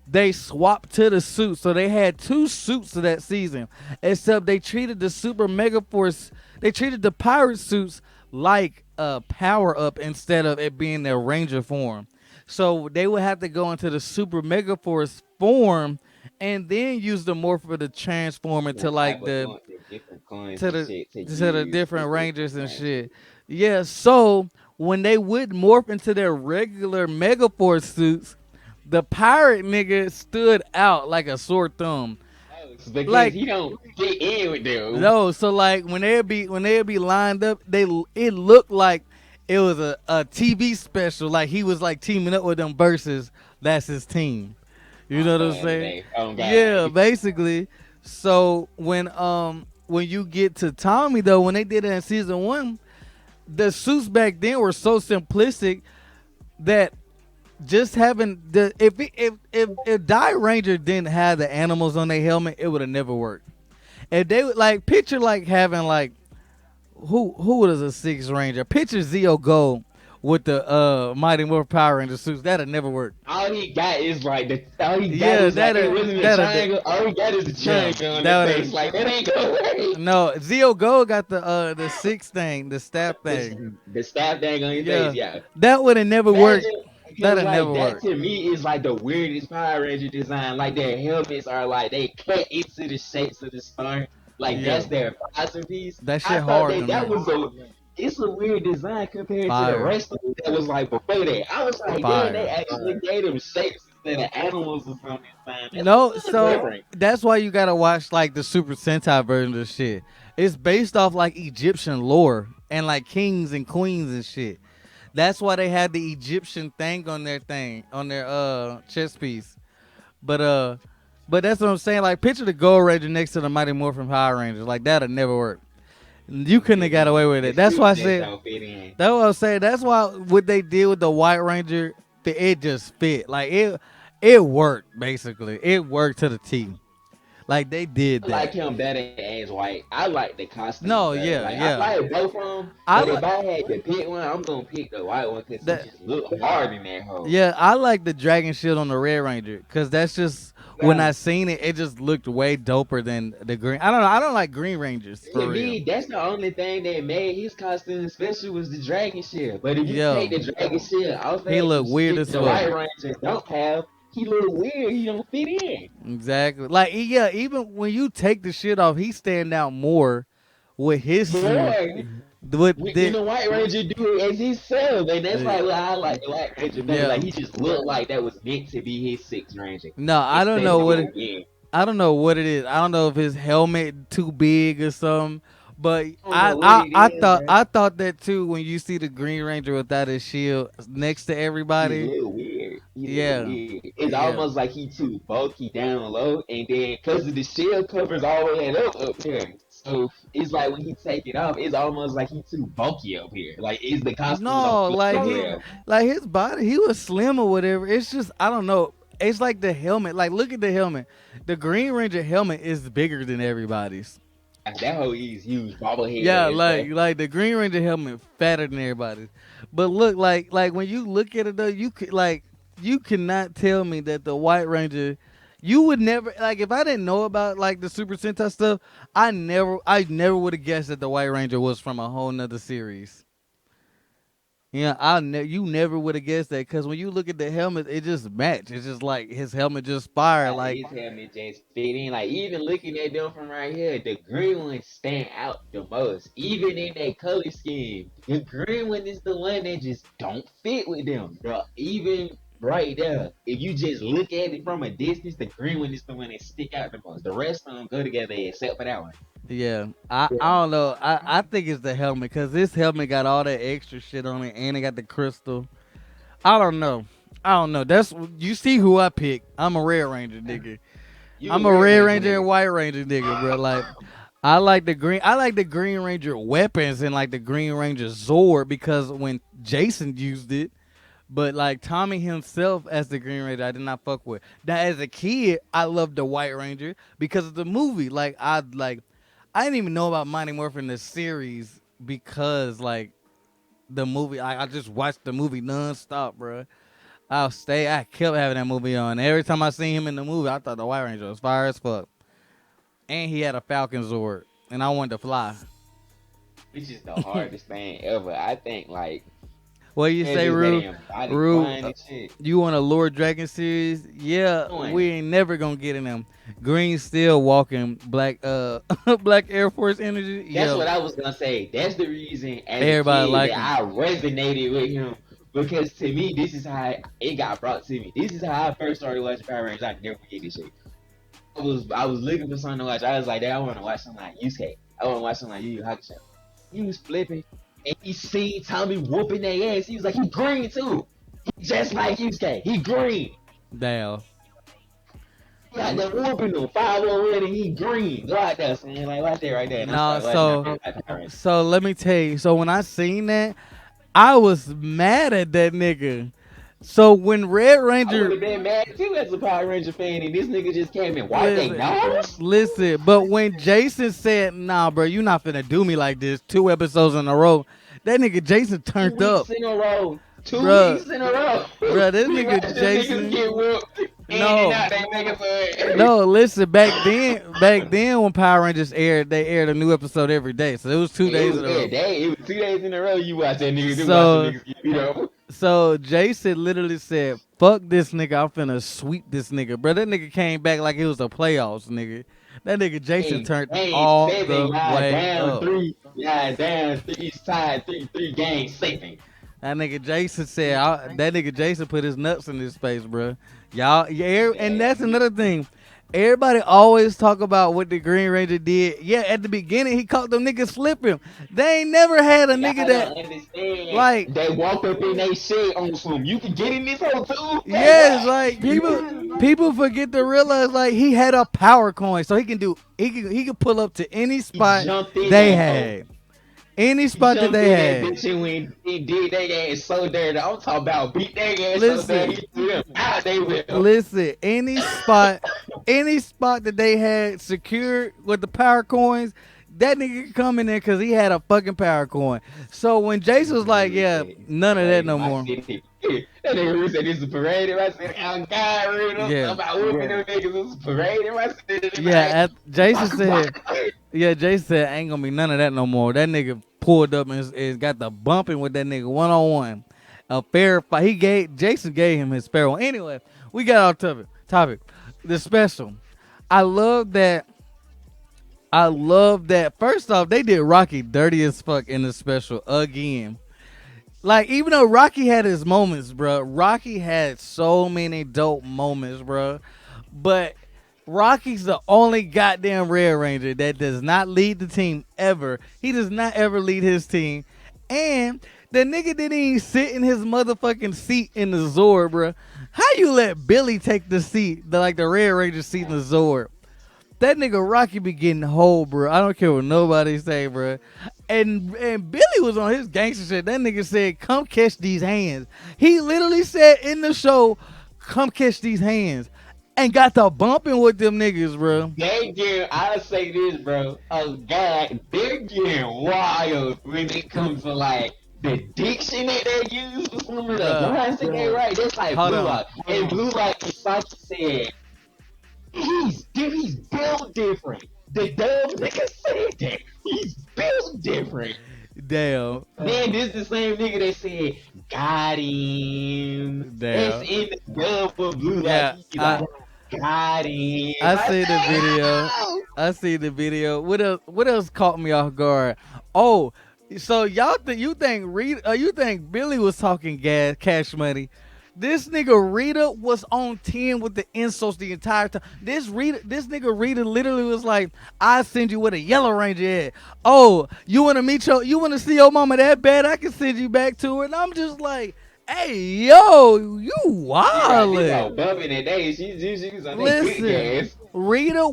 they swapped to the suit. So they had two suits of that season. Except they treated the Super Mega Force, they treated the pirate suits like a power up instead of it being their Ranger form. So they would have to go into the Super Mega Force form and then use the Morpher to transform into Different like type of the coin, the different coins to and the shit to to the use for different different rangers and things. shit. Yeah, so when they would morph into their regular Megaforce suits, the pirate nigga stood out like a sore thumb. Oh, it's because Like he don't fit in with them. no, so like when they'd be lined up, it looked like it was a TV special. Like he was like teaming up with them versus that's his team. You I'm know what I'm done saying? today. Oh God. Yeah, basically. So when you get to Tommy though, when they did it in season one, the suits back then were so simplistic that just having the if Die Ranger didn't have the animals on their helmet, it would have never worked. If they would like picture like having like who was a Six Ranger? Picture Zeo Gold with the Mighty Morphin Power Ranger suits. That'd never work. All he got is like the. All he got Yeah, is like it wasn't a that triangle. All he got is a yeah, triangle on his that face. would Like that ain't gonna work. no Zeo Gold got the six thing, the staff thing. The staff thing on his face. Yeah, Yeah. that would have never worked. Imagine because That'd never like that work. to me is like the weirdest Power Ranger design. Like their helmets are like they cut into the shapes of the star. Like Yeah, that's their masterpiece. that I shit thought hard to that that me. was a it's a weird design compared to the Fire, rest of it that was like before that. I was like, damn, they fire. actually gave them shapes instead of animals or something this time. That's a No, little so different. that's why you gotta watch like the Super Sentai version of the shit. It's based off like Egyptian lore and like kings and queens and shit. That's why they had the Egyptian thing on their chest piece. But but that's what I'm saying. Like picture the Gold Ranger next to the Mighty Morphin Power Rangers. Like that'd never work. You couldn't have got away with The it. That's why suits I just said don't fit in. that's what I'm saying. That's why what they did with the White Ranger, it just fit. Like it worked basically. It worked to the T. Like they did I that. like him better as white. I like the costumes No, better. yeah, Like I yeah. like both of them, I but if like I had to pick one, I'm gonna pick the white one because he that. just look hard in that hole. Yeah, I like the Dragon Shield on the Red Ranger because that's just when Yeah. I seen it, it just looked way doper than the green. I don't know. I don't like Green Rangers To for real. me, that's the only thing that made his costume special was the dragon shield. But if you take Yo, the dragon shield off he that look and weird shit as the fuck. white ranger don't have, he look weird. He don't fit in. Exactly. Like yeah, even when you take the shit off, he stand out more with his suit. Boy, With when the the white ranger do it as himself, and that's uh, like what I like the white ranger better. yeah. Like he just looked like that was meant to be his sixth ranger No, I don't instead know of what him being. I don't know what it is. I don't know if his helmet too big or something. But I don't know what it is, bro. I thought that too when you see the Green Ranger without his shield next to He everybody. look weird. He look Yeah, weird. It's yeah. almost like he too bulky down low, and then because of the shield covers all the way up here. So it's like when he take it off, it's almost like he too bulky up here. Like is the costume don't No, fit well. like his body, he was slim or whatever. It's just I don't know. It's like the helmet. Like look at the helmet. The Green Ranger helmet is bigger than everybody's. That whole is huge bobblehead Yeah, ass, bro. like the Green Ranger helmet fatter than everybody's. But look, like when you look at it though, you could like you cannot tell me that the White Ranger. You would never like if I didn't know about like the Super Sentai stuff. I never would have guessed that the White Ranger was from a whole nother series. Yeah, you never would have guessed that because when you look at the helmet, it just match. It's just like his helmet just fire. Like Like his helmet just fit in. Like even looking at them from right here, the green one stand out the most. Even in that color scheme, the green one is the one that just don't fit with them, bro. Even right there, if you just look at it from a distance, the green one is the one that stick out the most. The rest of them go together except for that one. yeah, I don't know. I think it's the helmet because this helmet got all that extra shit on it and it got the crystal. I don't know. I don't know. That's you see who I pick. I'm a Red Ranger nigga. You I'm a a red Red ranger Ranger and nigga. White Ranger nigga, bro. Like I like the green. I like the Green Ranger weapons and like the Green Ranger Zord because when Jason used it, but like Tommy himself as the Green Ranger, I did not fuck with. Now as a kid, I loved the White Ranger because of the movie. I didn't even know about Mighty Morphin the series because like the movie. I just watched the movie nonstop, bro. I kept having that movie on. Every time I seen him in the movie, I thought the White Ranger was fire as fuck. And he had a Falcon Zord, and I wanted to fly. which is the hardest thing ever. I think like What you it's say, just that Rue? embodied Rue, flying and shit. you want a Lord Dragon series? Yeah, we Doing ain't never gonna get in them. Green still walking black black Air Force energy. that's Yeah, what I was gonna say. That's the reason as a everybody kid like that him. I resonated with him. Because to me, this is how it got brought to me. This is how I first started watching Power Rangers. I can never forget this shit. I was looking for something to watch. I was like, I want to watch something like Yusuke. I want to watch something like Yu Yu Hakusho. He was flipping, and he seen Tommy whooping their ass. He was like, he green too. He just like Yusuke. He green. Damn. He got that whooping them 501 and he green. Go out there, son. Like watch that right there. And I No, started watching. I so feel like Power Rangers. so let me tell you. So when I seen that, I was mad at that nigga. So when Red I would Ranger have been mad too as a Power Ranger fan, and this nigga just came and wiped their listen, nose. listen, but when Jason said, "Nah, bro, you not finna do me like this," 2 episodes in a row, that nigga Jason two turned up, weeks in a row. Two bruh. weeks in a row. Bruh, this We nigga watched them niggas Jason. get whooped in and No, out. They niggas. no, listen. Back then when Power Rangers aired, they aired a new episode every day, so it was two It days was in a yeah, row. day. It was 2 days in a row. You watch that niggas. You watch them So niggas get beat up. So Jason literally said, "Fuck this nigga, I'm finna sweep this nigga." Bro, that nigga came back like it was the playoffs, nigga. That nigga Jason Hey, turned game all 7, the y'all way down up. 3. Y'all down 3. It's tied 3 games saving. That nigga Jason said, that nigga Jason put his nuts in his face, bro. Y'all, yeah, and that's Man, another thing. Everybody always talk about what the Green Ranger did. Yeah, at the beginning he caught them niggas slipping. They ain't never had a y'all nigga that don't understand. like. They walk up in they shit on some. You can get in this hole too. Say Yes, what? like You people forget to realize like he had a power coin, so he could pull up to any he spot jumped in they that hole. had, any He spot that jumped they in that had. bitch and when he did that ass so dirty. I'm talking about beat that ass so Listen, dirty. He threw them out they will. listen, any spot that they had secured with the power coins, that nigga could come in there because he had a fucking power coin. So when Jason was like, He "Yeah, said, it's a none of that parade in no my more," city. That nigga Rudy said this is a parade in my city. Oh God, Rudy, I'm talking yeah, about whooping them niggas. It's a parade in my city. yeah. Like, Jason fuck, said, fuck. Yeah, Jay said ain't gonna be none of that no more. That nigga pulled up and got the bumping with that nigga 1-on-1. A fair fight. Jason gave him his fair one. Anyway, we got our topic. The special. I love that. I love that. First off, they did Rocky dirty as fuck in the special again. Like, even though Rocky had his moments, bro, Rocky had so many dope moments, bro. But Rocky's the only goddamn Red Ranger that does not lead the team ever. He does not ever lead his team. And the nigga didn't even sit in his motherfucking seat in the Zord, bro. How you let Billy take the seat, the Red Ranger seat in the Zord? That nigga Rocky be getting whole, bro. I don't care what nobody say, bro. And Billy was on his gangster shit. That nigga said, "Come catch these hands." He literally said in the show, "Come catch these hands," and got the bumping with them niggas, bro. They get, I say this, bro. Oh God, they're getting wild when it comes to like the diction that they use for some of the Bruh, lines that they write. That's like hold Blue on. Lock. And Blue Lock, Sasha said, he's built different. The dub nigga said that. He's built different. Damn, Man, this the same nigga that said, got him. That's damn. in the dub for Blue Lock. Yeah, He like, got him. I I see the video. said, I see the video. What else? What else caught me off guard? Oh, so you think Billy was talking cash money? This nigga Rita was on 10 with the insults the entire time. This nigga Rita literally was like, "I send you with a Yellow Ranger at. Oh, you wanna see your mama that bad? I can send you back to her." And I'm just like, "Hey, yo, you she right this all wildin'." bumping today. She's on that good Listen, gas. Rita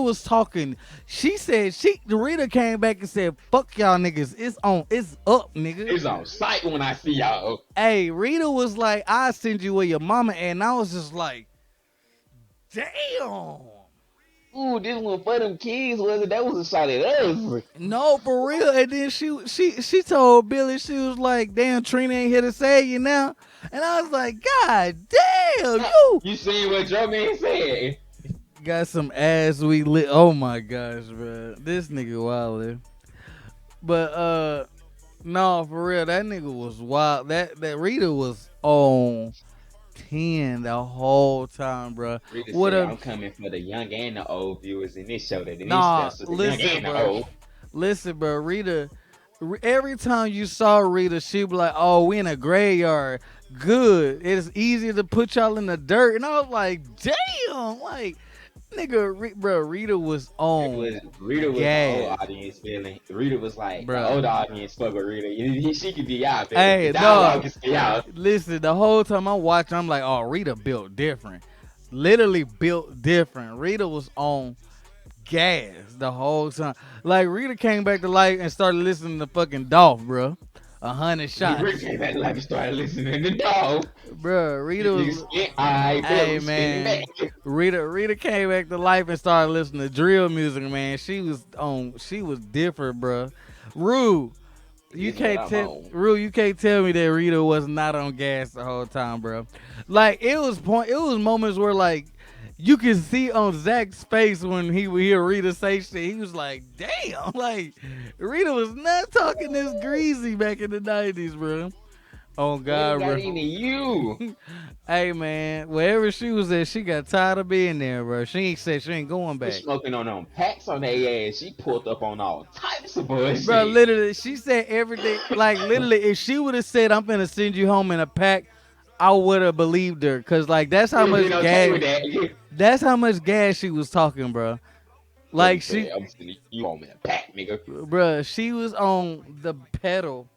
was talking. She said Rita came back and said, "Fuck y'all niggas. It's up, nigga." It's on sight when I see y'all. Hey, Rita was like, "I send you where your mama," and I was just like, "Damn." Ooh, this one for them kids, was it? That was a shot at us. No, for real. And then she told Billy, she was like, "Damn, Trina ain't here to save you now." And I was like, "God damn, you You seen what your man said? got some ass we lit." Oh my gosh, bro, this nigga wilder. But no, for real, that nigga was wild. That Rita was on 10 the whole time, bro. Rita What said, a I'm coming for the young and the old viewers in this show, that in this nah. special, the young Listen, and the bro. old. Listen, bro. Rita. Every time you saw Rita, she be like, "Oh, we in a graveyard. Good. It's easier to put y'all in the dirt." And I was like, "Damn!" Like, nigga, bro. Rita was on Rita was the old gas, audience feeling. Rita was like the bro. old audience fuck with Rita. She could be out there. The Hey, dialogue no. can stay out. Listen, the whole time I'm watching, I'm like, "Oh, Rita built different. Literally built different." Rita was on gas the whole time. Like Rita came back to life and started listening to fucking Dolph, bro. 100 Rita shots, came back to life and started listening to dog. bro. Rita was. I Hey feel spinning man, back. Rita came back to life and started listening to drill music. Man, she was different, bro. Rue, you This is what can't I'm tell on. Rue, you can't tell me that Rita was not on gas the whole time, bro. Like it was moments where like you can see on Zach's face when he would hear Rita say shit. He was like, "Damn!" Like Rita was not talking this greasy back in the '90s, bro. Oh What it God, got bro. into you? Hey man, wherever she was at, she got tired of being there, bro. She ain't said she ain't going Was back, smoking on them packs on their ass. She pulled up on all types of bro. bullshit. Literally, she said everything. Like literally, if she would have said, "I'm gonna send you home in a pack," I would have believed her, cause like that's We how would have much been okay gas. with that. That's how much gas she was talking, bro. Buddy Like said, she, I'm sending you home in a pack, nigga. bro, she was on the pedal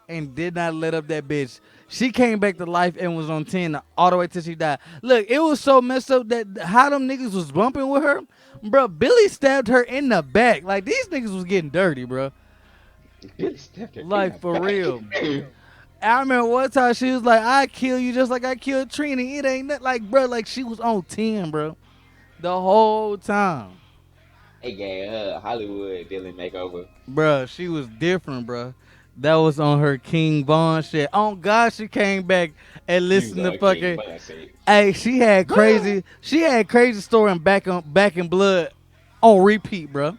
and did not let up that bitch. She came back to life and was on 10 all the way till she died. Look, it was so messed up that how them niggas was bumping with her. Bro, Billy stabbed her in the back. Like, these niggas was getting dirty, bro. Billy stepped her in Like, the for real. back. I remember one time she was like, "I kill you just like I killed Trina." It ain't that, like, bro, like, she was on 10, bro. The whole time. They gave her Hollywood Dylan makeover. Bruh, she was different, bruh. That was on her King Von shit. Oh God, she came back and She was listened to on King fucking. Bunsey. Hey, she had crazy story and back in blood on repeat, bruh.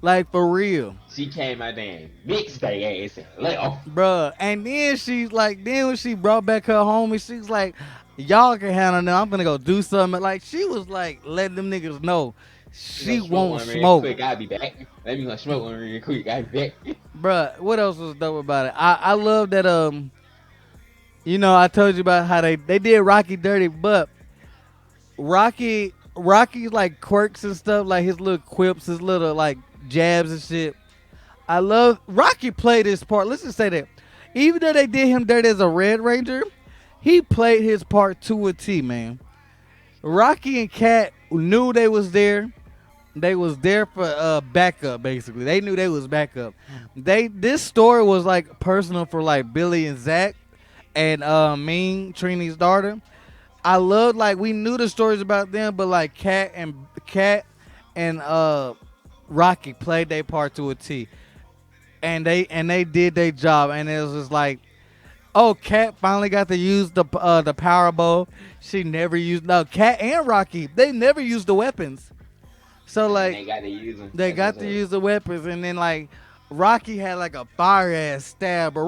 Like for real, She came out there and mixed their ass and left. bruh. And then she's like, then when she brought back her homie, she's like, "Y'all can handle them. I'm gonna go do something." Like she was like letting them niggas know You she gonna smoke won't one real smoke. quick, I'll be back. Let me go smoke one real quick, I'll be back. Bruh, what else was dope about it? I love that you know, I told you about how they did Rocky dirty, but Rocky's like quirks and stuff, like his little quips, his little like jabs and shit. I love Rocky played his part. Let's just say that. Even though they did him dirty as a Red Ranger, he played his part to a T, man. Rocky and Cat knew they was there. They was there for backup, basically. They knew they was backup. This story was like personal for like Billy and Zach and Ming, Trini's daughter. I loved like we knew the stories about them, but like Cat and Rocky played their part to a T, and they did their job, and it was just like, oh, Cat finally got to use the Powerball. She never used Cat and Rocky. They never used the weapons, so And like they got to use them. they That's got what's to up. use the weapons, and then like Rocky had like a fire ass stab, but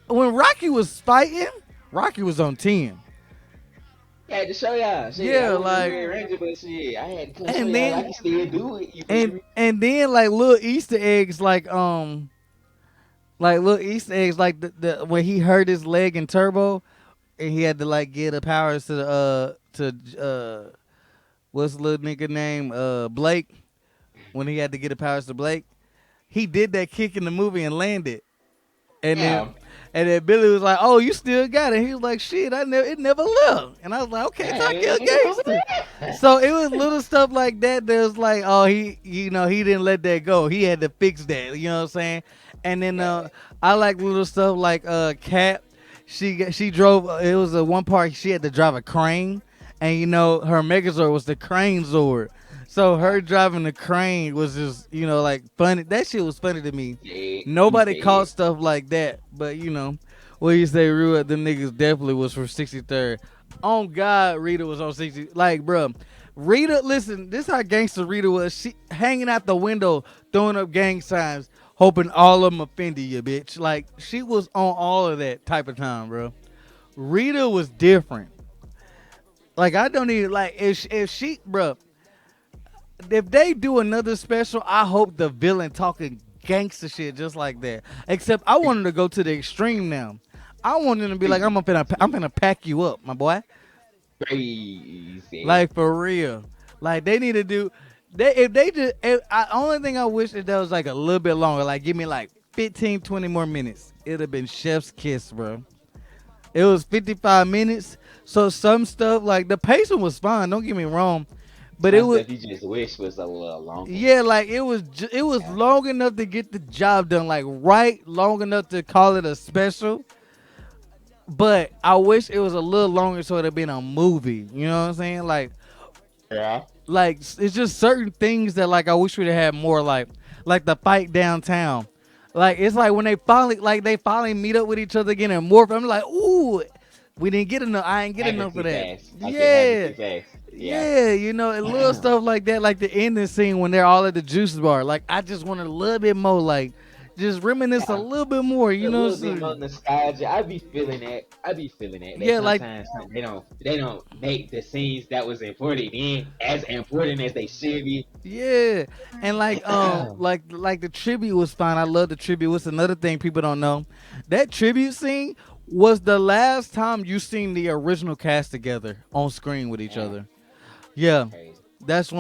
when Rocky was fighting, Rocky was on 10. I had to show y'all. Shit, I Yeah, wasn't a like, Red Ranger, but shit, I had to come show and y'all I then can still do it. You feel me? and then like little Easter eggs, like little Easter eggs, like the when he hurt his leg in Turbo, and he had to like get the powers to what's the little nigga name Blake, when he had to get the powers to Blake, he did that kick in the movie and landed. And Yeah. then Billy was like, "Oh, you still got it." He was like, "Shit, it never left." And I was like, "Okay, talk your gangster." So it was little stuff like that. That was like, oh, he didn't let that go. He had to fix that. You know what I'm saying? And then I like little stuff like Cat. She drove. It was one part she had to drive a crane, and her Megazord was the crane Zord. So her driving the crane was just, like funny. That shit was funny to me. Yeah, he Nobody caught said, stuff like that, but what you say, Rua? Them niggas definitely was from 63rd. On God, Rita was on 60. Like, bruh, Rita, listen, this how gangster Rita was. She hanging out the window, throwing up gang signs, hoping all of them offended you, bitch. Like, she was on all of that type of time, bro. Rita was different. Like, I don't even like if she, bruh, if they do another special, I hope the villain talking gangster shit just like that. Except I want him to go to the extreme now. I want him to be like, I'm gonna pack you up, my boy. crazy. Like for real. Like they need to do. They if they just. Only thing I wish is that was like a little bit longer. Like give me like 15, 20 more minutes. It'd have been Chef's Kiss, bro. It was 55 minutes. So some stuff like the pacing was fine. Don't get me wrong, but it Some was. stuff you just wish was a little longer. Yeah, like it was Yeah. long enough to get the job done, like right long enough to call it a special. But I wish it was a little longer so it'd been a movie. You know what I'm saying? Yeah. Like it's just certain things that like I wish we'd have had more like the fight downtown. Like it's like when they finally meet up with each other again and morph. I'm like, ooh, we didn't get enough. I ain't get Happened enough of too that. fast. Like it happened Yeah. too fast. Yeah. Yeah, and little stuff like that, like the ending scene when they're all at the juice bar. Like I just wanted a little bit more, like just reminisce a Yeah. little bit more, A what little I'm bit more saying? nostalgia. I be feeling that. I be feeling that. That Yeah, like sometimes they don't make the scenes that was important then as important as they should be. yeah, and like the tribute was fine. I love the tribute. What's another thing people don't know? That tribute scene was the last time you seen the original cast together on screen with each Yeah, other. Yeah, crazy. that's the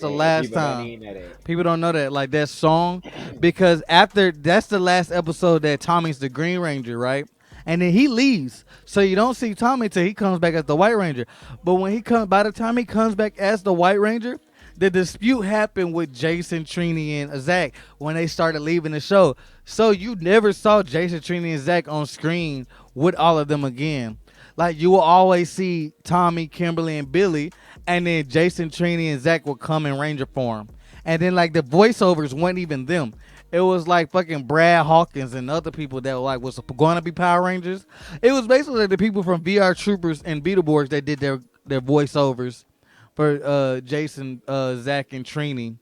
And last people don't time. even know that. People don't know that like that song because after that's the last episode that Tommy's the Green Ranger, right? And then he leaves, so you don't see Tommy till he comes back as the White Ranger. But when he comes, by the time he comes back as the White Ranger, the dispute happened with Jason, Trini, and Zach when they started leaving the show. So you never saw Jason, Trini, and Zach on screen with all of them again. Like you will always see Tommy, Kimberly, and Billy, and then Jason, Trini, and Zach will come in Ranger form. And then like the voiceovers weren't even them. It was like fucking Brad Hawkins and other people that like was going to be Power Rangers. It was basically the people from VR Troopers and Beetleborgs that did their voiceovers for Jason, Zach, and Trini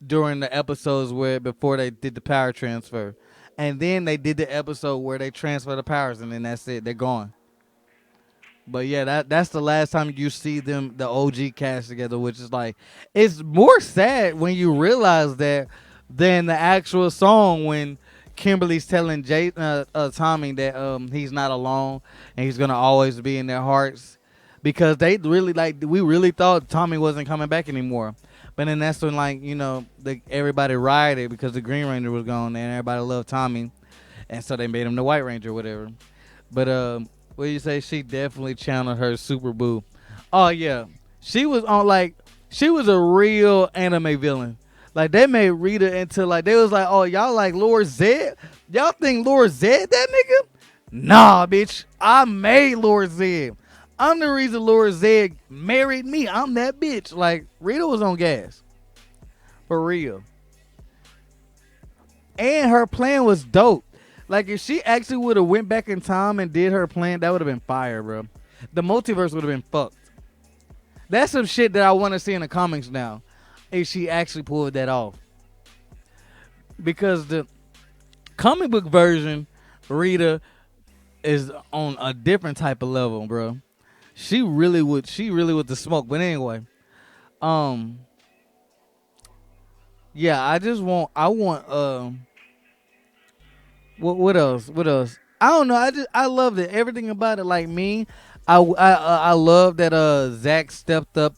during the episodes where before they did the power transfer, and then they did the episode where they transfer the powers, and then that's it. They're gone. But yeah, that's the last time you see them, the OG cast together, which is like, it's more sad when you realize that than the actual song when Kimberly's telling Tommy that he's not alone and he's gonna always be in their hearts because they really we really thought Tommy wasn't coming back anymore. But then that's when everybody rioted because the Green Ranger was gone and everybody loved Tommy, and so they made him the White Ranger, or whatever. But what do you say? She definitely channeled her Super Boo. Oh yeah, she was on she was a real anime villain. Like they made Rita into like they was like, oh y'all like Lord Zed? Y'all think Lord Zed that nigga? Nah, bitch. I made Lord Zed. I'm the reason Lord Zed married me. I'm that bitch. Like Rita was on gas for real, and her plan was dope. Like if she actually would have went back in time and did her plan, that would have been fire, bro. The multiverse would have been fucked. That's some shit that I want to see in the comics now. If she actually pulled that off, because the comic book version, Rita is on a different type of level, bro. She really would the smoke. But anyway, um, yeah, I want what else? What else? I don't know. I loved it. Everything about it. Like me, I love that Zach stepped up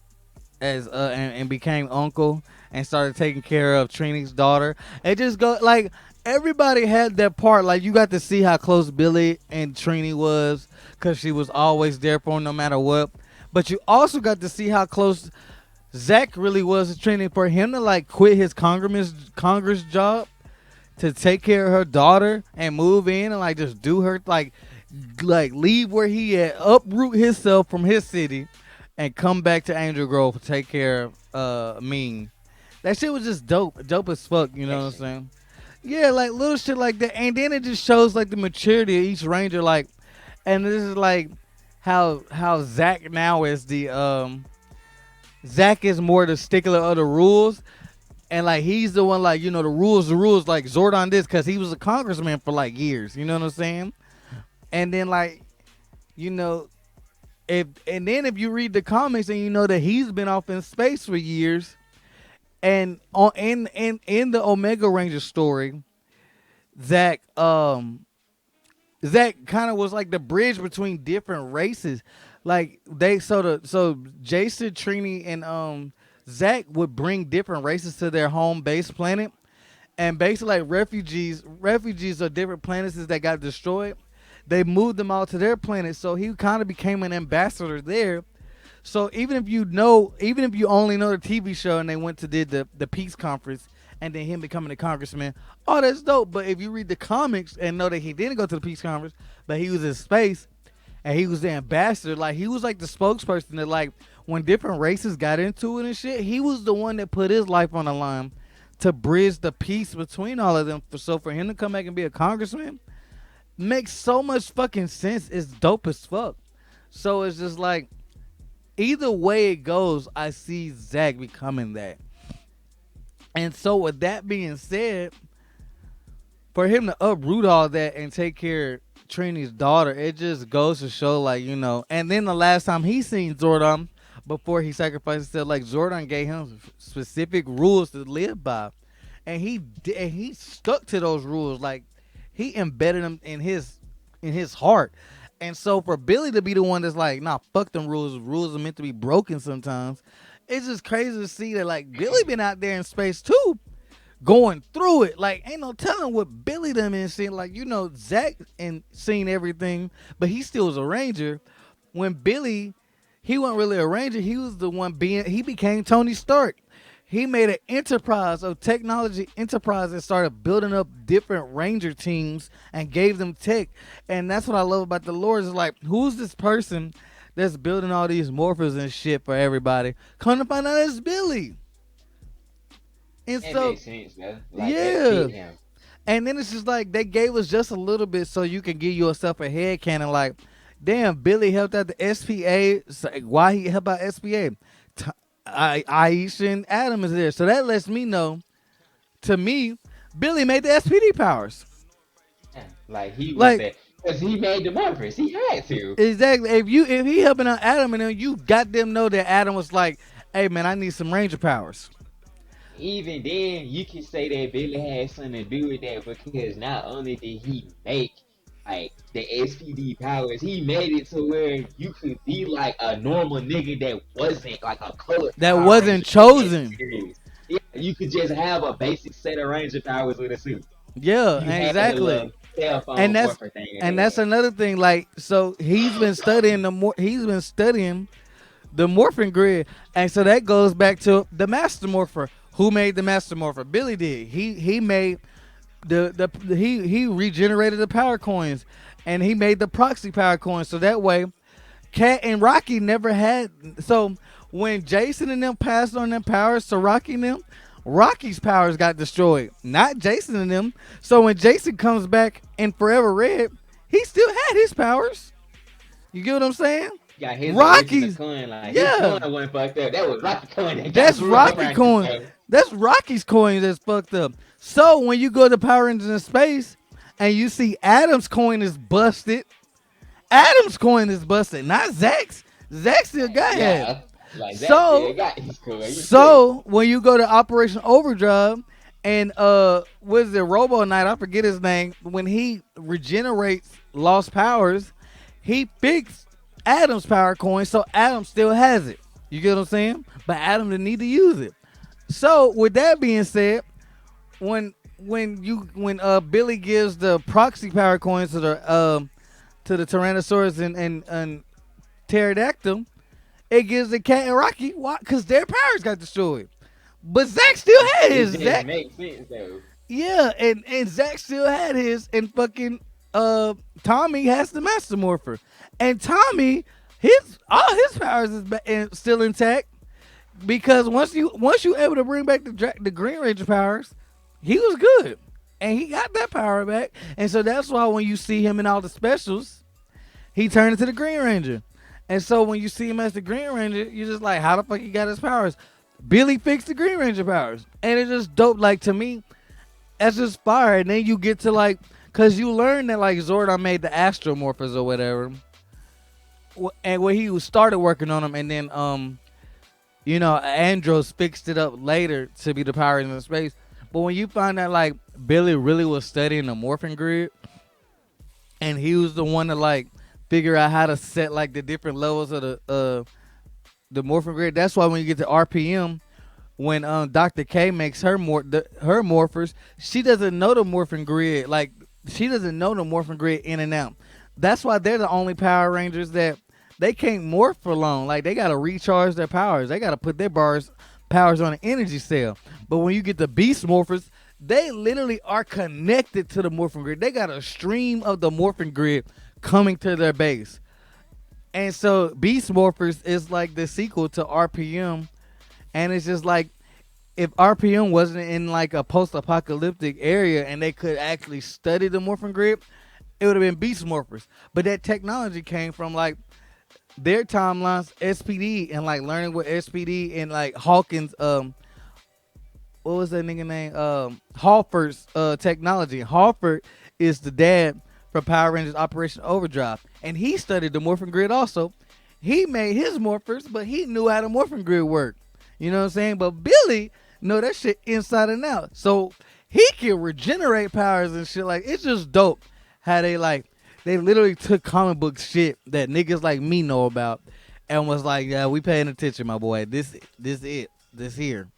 as and became uncle and started taking care of Trini's daughter. It just go like everybody had their part. Like you got to see how close Billy and Trini was because she was always there for him no matter what. But you also got to see how close Zach really was to Trini for him to like quit his Congress job to take care of her daughter and move in and like just do her like leave where he at, uproot himself from his city and come back to Angel Grove to take care of meme. That shit was just dope as fuck. You know what I'm Action. saying? Yeah, like little shit like that, and then it just shows like the maturity of each ranger. Like, and this is like how Zach now is the Zach is more the stickler of the rules, and like he's the one like the rules like Zordon this because he was a congressman for like years. You know what I'm saying? And then like you know if you read the comics and you know that he's been off in space for years, and on in the Omega Ranger story, Zach Zach kind of was like the bridge between different races. Like so Jason, Trini, and Zach would bring different races to their home base planet, and basically like refugees of different planets that got destroyed. They moved them all to their planet, so he kind of became an ambassador there. So even if you only know the TV show and they went to did the peace conference and then him becoming a congressman, oh that's dope. But if you read the comics and know that he didn't go to the peace conference, but he was in space and he was the ambassador, like he was like the spokesperson that like when different races got into it and shit, he was the one that put his life on the line to bridge the peace between all of them. So for him to come back and be a congressman makes so much fucking sense. It's dope as fuck. So it's just like either way it goes, I see Zach becoming that. And so with that being said, for him to uproot all that and take care of Trini's daughter, it just goes to show like, and then the last time he seen Zordon before he sacrificed himself, like Zordon gave him specific rules to live by. And he stuck to those rules. Like he embedded them in his heart. And so for Billy to be the one that's like, nah, fuck them rules. Rules are meant to be broken sometimes. It's just crazy to see that like Billy been out there in space too, going through it. Like ain't no telling what Billy done been seeing. Like Zach and seen everything, but he still was a ranger. When Billy, he wasn't really a ranger. He was the one he became Tony Stark. He made an enterprise of technology enterprise and started building up different ranger teams and gave them tech. And that's what I love about the Lord is like, who's this person that's building all these morphers and shit for everybody? Come to find out it's Billy. And That so, makes sense, though. Like that yeah. fit him. And then it's just like they gave us just a little bit so you can give yourself a head canon. Like, damn, Billy helped out the SPA. So why he helped out SPA? Aisha and Adam is there. So that lets me know, to me, Billy made the SPD powers. Yeah. Like he was Like, that because he made the Morphers. He had to. exactly. If he helping out Adam and then you got them know that Adam was like, hey man, I need some Ranger powers. Even then, you can say that Billy had something to do with that because not only did he make like the SPD powers, he made it to where you could be like a normal nigga that wasn't like a colored That Power wasn't Ranger in that chosen. series. Yeah, you could just have a basic set of Ranger powers with a suit. Yeah, You had the exactly. little cell And phone that's morpher thing that and they that's had. another thing. Like, so he's been studying the morphing grid, and so that goes back to the Master Morpher. Who made the Master Morpher? Billy did. He made he regenerated the power coins, and he made the proxy power coins. So that way, Cat and Rocky never had. So when Jason and them passed on their powers to Rocky and them, Rocky's powers got destroyed, not Jason and them. So when Jason comes back in Forever Red, he still had his powers. You get what I'm saying? Got his original Rocky's, coin, like his yeah, coin wasn't fucked up. That was Rocky coin that got that's screwed up Rocky around his coin. nose. That's Rocky's coin that's fucked up. So when you go to Power Rangers in space and you see Adam's coin is busted, Adam's coin is busted, not Zach's. Zach still got it. Yeah, like that still So, got his coin. You tripping. so when you go to Operation Overdrive and what is it, Robo Knight? I forget his name. When he regenerates lost powers, he fixed Adam's power coin, so Adam still has it. You get what I'm saying? But Adam didn't need to use it. So with that being said, when Billy gives the proxy power coins to the Tyrannosaurus and Pterodactyl, it gives the Cat and Rocky. Why? Because their powers got destroyed. But Zach still had It his. just Zach, makes sense though. yeah, and Zach still had his, and fucking Tommy has the Master Morpher, and Tommy all his powers is still intact. because once you able to bring back the Green Ranger powers, he was good, and he got that power back, and so that's why when you see him in all the specials, he turned into the Green Ranger, and so when you see him as the Green Ranger, you're just like, how the fuck he got his powers? Billy fixed the Green Ranger powers, and it's just dope. Like to me, that's just fire. And then you get to like, cause you learn that like Zordon made the Astromorphers or whatever, and when he started working on them, and then Andros fixed it up later to be the Power Rangers in space. But when you find out like Billy really was studying the morphing grid, and he was the one to like figure out how to set like the different levels of the morphing grid. That's why when you get to RPM, when Dr. K makes her morphers, she doesn't know the morphing grid. Like she doesn't know the morphing grid in and out. That's why they're the only Power Rangers that they can't morph for long. Like they gotta recharge their powers. They gotta put their powers on an energy cell. But when you get the Beast Morphers, they literally are connected to the morphing grid. They got a stream of the morphing grid coming to their base. And so Beast Morphers is like the sequel to RPM. And it's just like if RPM wasn't in like a post-apocalyptic area and they could actually study the morphing grid, it would have been Beast Morphers. But that technology came from like their timelines, SPD, and like learning what SPD and like Hawkins, what was that nigga name? Halford's technology. Halford is the dad for Power Rangers Operation Overdrive, and he studied the morphing grid also. He made his morphers, but he knew how the morphing grid worked. You know what I'm saying? But Billy know that shit inside and out, so he can regenerate powers and shit. Like it's just dope how they literally took comic book shit that niggas like me know about and was like, yeah, we paying attention, my boy. This here.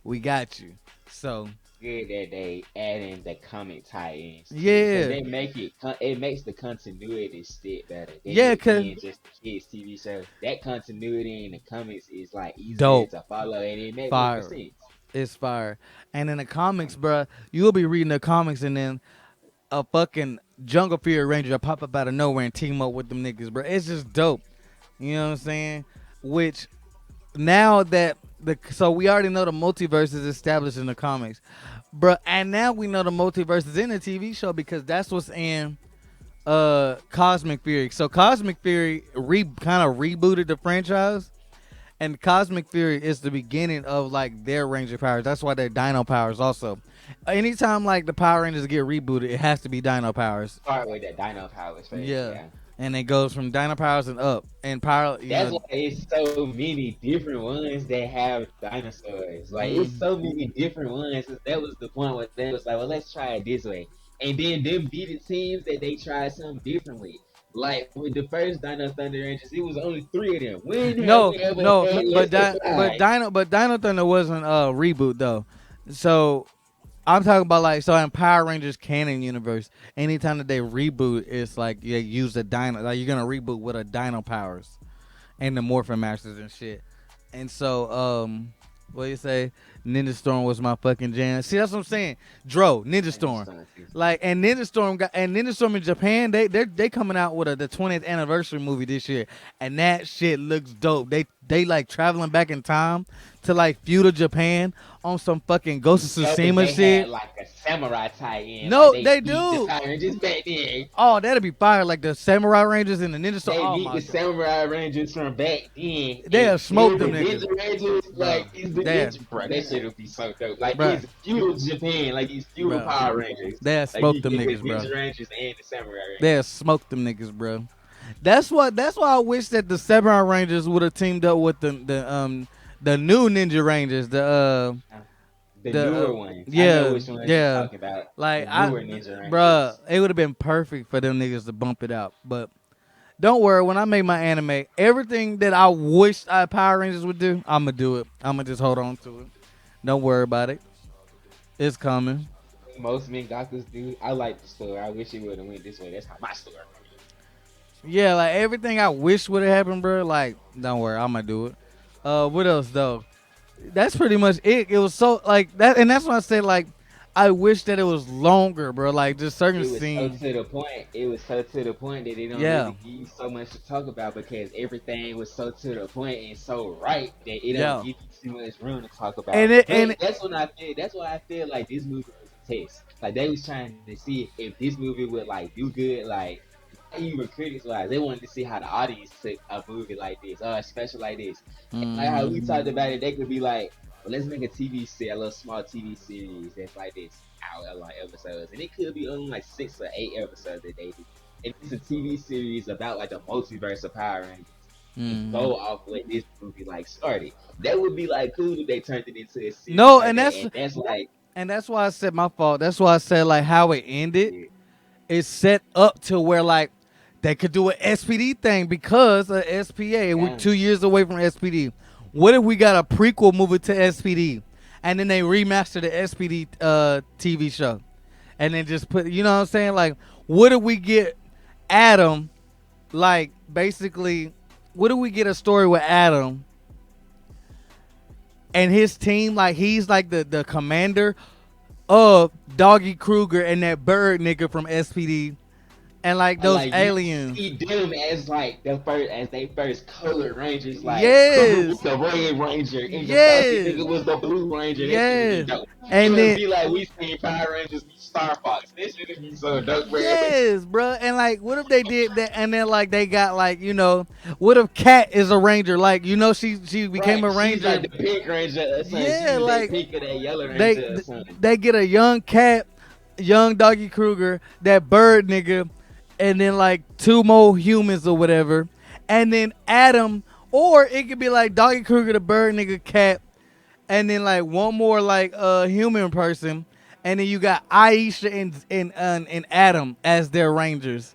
We got you. So Good that they add in the comic tie-ins. yeah, They make it makes the continuity stick better. Than yeah, it cause being just the kids TV show. That continuity in the comics is like easier dope, to follow, and it makes more fire. sense. It's fire. And in the comics, bruh, you'll be reading the comics and then a fucking Jungle Fury Ranger will pop up out of nowhere and team up with them niggas, bruh. It's just dope. You know what I'm saying? Which now that so we already know the multiverse is established in the comics, bruh, and now we know the multiverse is in the TV show because that's what's in Cosmic Fury. So Cosmic Fury kind of rebooted the franchise, and Cosmic Fury is the beginning of like their Ranger powers. That's why they're Dino powers also. Anytime like the Power Rangers get rebooted, it has to be Dino powers. Start with that Dino powers first, Yeah. yeah. And it goes from Dino powers and up. And power, That's why it's so many different ones that have dinosaurs. Like it's so many different ones. That was the point where they was like, well, let's try it this way. And then them be the teams that they tried something differently. Like with the first Dino Thunder Rangers, it was only three of them. When have no, we ever no, had but less than five? Dino Thunder wasn't a reboot though. So I'm talking about like so in Power Rangers canon universe, anytime that they reboot, it's like you use a dino. Like you're gonna reboot with a dino powers and the Morphin Masters and shit. And so what do you say? Ninja Storm was my fucking jam. See, that's what I'm saying. Dro, Ninja Storm. Like and Ninja Storm in Japan, they coming out with the 20th anniversary movie this year, and that shit looks dope. They like traveling back in time to like feudal Japan on some fucking Ghost of Tsushima shit. Had like a samurai tie-in. No, like they beat do. The Power Rangers back then. Oh, that'd be fire! Like the Samurai Rangers and the Ninja Storm. They Oh beat my the god, Samurai Rangers from back then. they have smoked them the niggas. Ninja Rangers, like it's the Damn. Ninja, bro. That shit would be so dope. Like Bruh. it's feudal Japan, like these feudal Bruh. Power Rangers. They have Like smoked you them get niggas, the bro. Ninja Rangers and the Samurai Rangers. They have smoked them niggas, bro. That's why I wish that the Samurai Rangers would have teamed up with the new Ninja Rangers. The newer ones. Yeah, I know which ones yeah. you're talking about. Like The newer Ninja Rangers. bruh, it would have been perfect for them niggas to bump it out. But don't worry, when I make my anime, everything that I wish Power Rangers would do, I'ma do it. I'ma just hold on to it. Don't worry about it. It's coming. Most Mengakus do. I like the story. I wish it would have went this way. That's how my story. Yeah, like everything I wish would have happened, bro. Like, don't worry, I'ma do it. What else though? That's pretty much it. It was so like that, and that's why I said like I wish that it was longer, bro. Like just certain It was so scenes. to the point. It was so to the point that they don't Yeah, really give you so much to talk about because everything was so to the point and so right that it don't yeah. give you too much room to talk And about. it But and that's when I feel. That's why I feel like this movie was a test. Like they was trying to see if this movie would like do good. Like not even critics wise, they wanted to see how the audience took a movie like this, or a special like this. And like how we Mhm. talked about it, they could be like, well, let's make a TV series, a little small TV series that's like this hour like episodes, and it could be only like 6 or 8 episodes that they do. And it's a TV series about like the multiverse of Power Rangers. And Mhm. go off what this movie like started. That would be like cool if they turned it into a series No, like that. And that's like, and that's why I said my fault. That's why I said like how it ended yeah, is set up to where like they could do an SPD thing because of SPA. And we're yeah. 2 years away from SPD. What if we got a prequel movie to SPD, and then they remaster the SPD TV show, and then just put, you know what I'm saying? Like, what if we get Adam, like basically, what if we get a story with Adam and his team? Like he's like the commander of Doggy Kruger and that bird nigga from SPD, and like Or those like you aliens. see them as like the first as they first colored rangers, like Kruger was Yes, the Red Ranger and the Falcon yes, nigga was the Blue Ranger. That should be yes, dope. It and would then be like we seen Power Rangers be Star Fox. This should be so dope, man. yes, bro. And like, what if they did that? And then like they got like, what if Cat is a ranger? Like, she became Right, a she's like ranger. the Pink Ranger or something. She Yeah, was that like pink or that Yellow they Ranger or something. they get a young Cat, young Doggy Kruger, that bird nigga, and then like two more humans or whatever, and then Adam, or it could be like Doggy Kruger, the bird nigga, Cat, and then like one more like human person, and then you got Aisha and Adam as their rangers.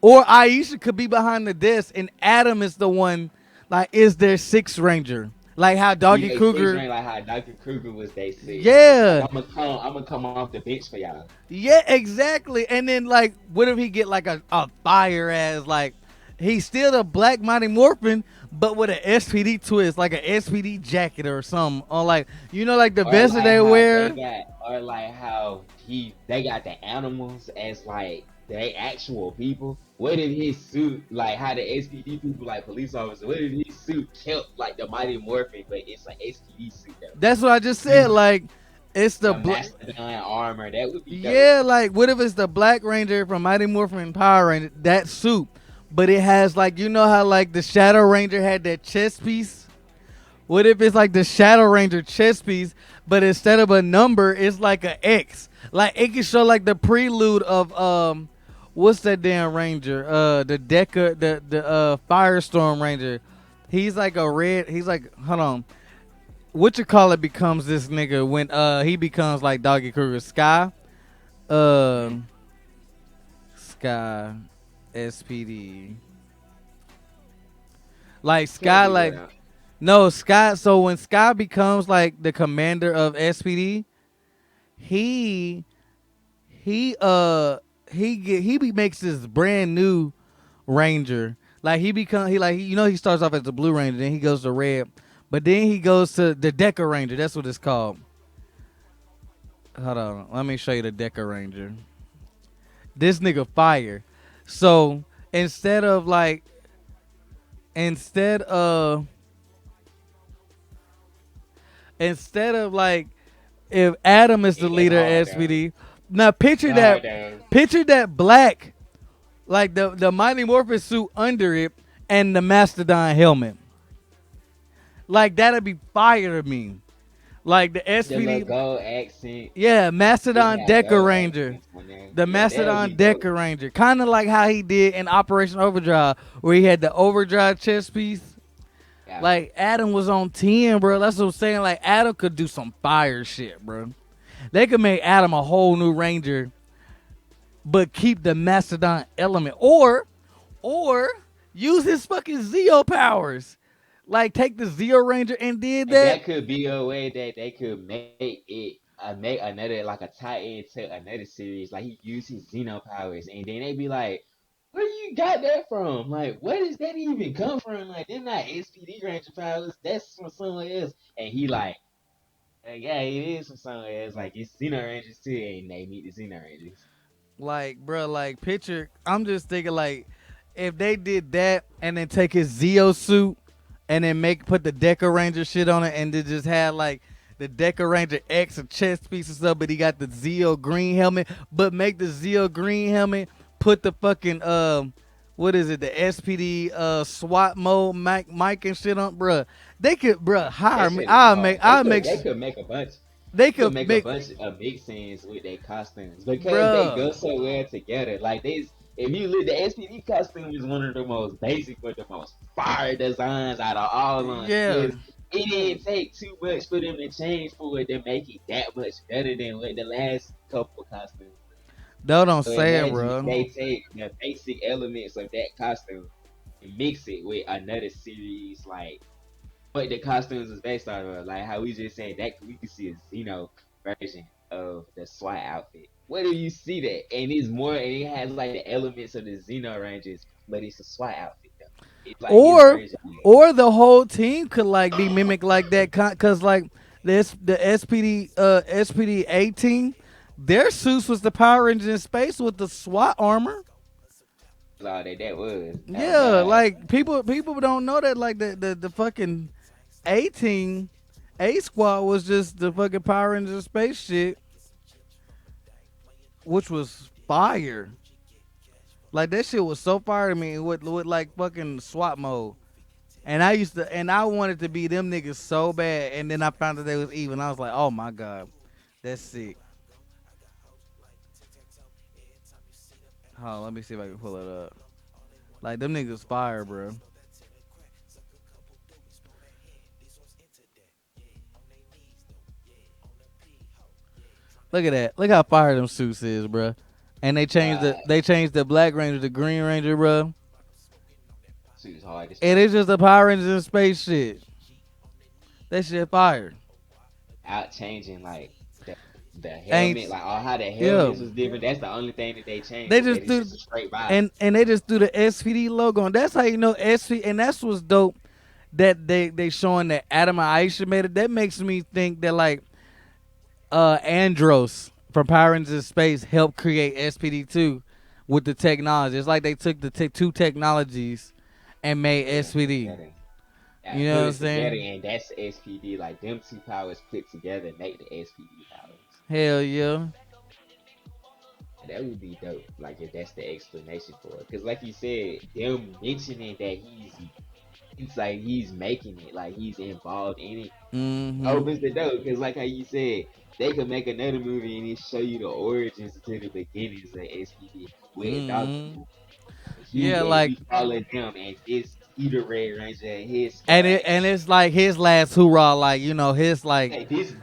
Or Aisha could be behind the desk and Adam is the one like is their sixth ranger. Like how Be Doggy they six Kruger. ring like how Dr. Kruger was they six. It's like Yeah. I'm gonna come off the bench for y'all. Yeah, exactly. And then like what if he get like a fire ass like he's still a black Mighty Morphin, but with an SPD twist, like an SPD jacket or something. Or like like the Or vest that like they how they wear. got, or like how they got the animals as like they actual people. What if his suit, like how the SPD people like police officers, what if his suit kept like the Mighty Morphin, but it's an SPD suit though? That's what I just said. Like it's the The Mastodon armor, that would be dope. yeah, like what if it's the Black Ranger from Mighty Morphin and Power Ranger, that suit, but it has like how like the Shadow Ranger had that chest piece? What if it's like the Shadow Ranger chest piece, but instead of a number, it's like an X? Like it can show like the prelude of what's that damn Ranger? The Deca the Firestorm Ranger. He's like a red. He's like hold on. What you call it becomes this nigga when he becomes like Doggy Kruger Sky. Uh, Hmm. Sky, SPD. Like Can't Sky, figure it like out. no Sky. So when Sky becomes like the commander of SPD, he he uh makes this brand new Ranger. Like he starts off as the Blue Ranger, then he goes to Red, but then he goes to the Deca Ranger. That's what it's called. Hold on, let me show you the Deca Ranger. This nigga fire. So instead of like instead of instead of like if Adam is the Yeah, leader of hard though. SPD, now Hard though. picture that black like the Mighty Morphin suit under it and the Mastodon helmet. Like that'd be fire to me. Like the The little SPD, gold accent. yeah, It Mastodon had Deca gold Ranger. accents on there. The Yeah, that would Mastodon be dope. Deca Ranger. Kind of like how he did in Operation Overdrive, where he had the Overdrive chest piece. Yeah. Like, Adam was on 10, bro. That's what I'm saying. Like, Adam could do some fire shit, bro. They could make Adam a whole new Ranger, but keep the Mastodon element. Or use his fucking Zeo powers. Like, take the Zeo Ranger and did And that. that could be a way that they could make it make another like a tie in to another series. Like he used his Xeno powers, and then they be like, "Where you got that from? Like, where does that even come from? Like, they're not SPD Ranger powers. That's from somewhere else." And he like, Yeah, it is from somewhere. It's like it's Xeno Rangers too, and they meet the Xeno Rangers. Like, bro, like picture. I'm just thinking like, if they did that and then take his Zeo suit and then put the Deca Ranger shit on it and then just had like the Deca Ranger X and chest pieces up, but he got the Zeo green helmet. But make the Zeo green helmet, put the fucking what is it? The SPD SWAT mode mic and shit on, bruh. They could, bruh, hire That me. shit would be hard. I'll make, They could make a bunch. they They could could make a make, bunch of big scenes with their costumes because they bruh. go so well together. Like they, if you look, the SPD costume is one of the most basic but the most fire designs out of all of them. Yeah. Because it didn't take too much for them to change for it to make it that much better than what the last couple costumes. That don't So say it, imagine if bro. they take the basic elements of that costume and mix it with another series like what the costumes is based on, like how we just said that we could see a Xeno version of the SWAT outfit. Where do you see that? And it's more, and it has like the elements of the Xeno Rangers, but it's a SWAT outfit though. It's like his or version of it. or the whole team could like be mimicked like that because like the SPD 18, their suits was the Power Rangers in space with the SWAT armor. That's all that was. Oh Yeah, God, like people don't know that like the fucking 18 A squad was just the fucking Power Rangers in space shit, which was fire. Like that shit was so fire to me with like fucking SWAT mode. And I wanted to be them niggas so bad, and then I found that they was even. I was like, oh my god, that's sick. Hold on, let me see if I can pull it up. Like them niggas fire, bro. Look at that. Look how fire them suits is, bro. And God, they changed the Black Ranger to Green Ranger, bro. she was hard as And fuck. it's just the Power Rangers in space shit. That shit fire. Out changing like the helmet, Ain't like all how the yeah. helmets was different. That's the only thing that they changed. They But just it's do just a straight vibe. and they just do the SPD logo, and that's how you know SPD. And that's what's dope that they showing that Adam and Aisha made it. That makes me think that like Andros from Power Rangers in Space helped create SPD2 with the technology. It's like they took the two technologies and made Yeah, SPD. together. You know Put what I'm it together, saying? and that's SPD. Like them two powers put together make the SPD powers. Hell yeah. And that would be dope. Like if that's the explanation for it, because like you said, them mentioning that it's like he's making it, like he's involved in it, Mm-hmm. opens the door. Because like how you said, they could make another movie and it show you the origins to the beginnings of SPD with Mm-hmm. Doggy. Yeah, And like we follow them, and he the Red Ranger, and his squad. and it's like his last hoorah, like you know his like Like this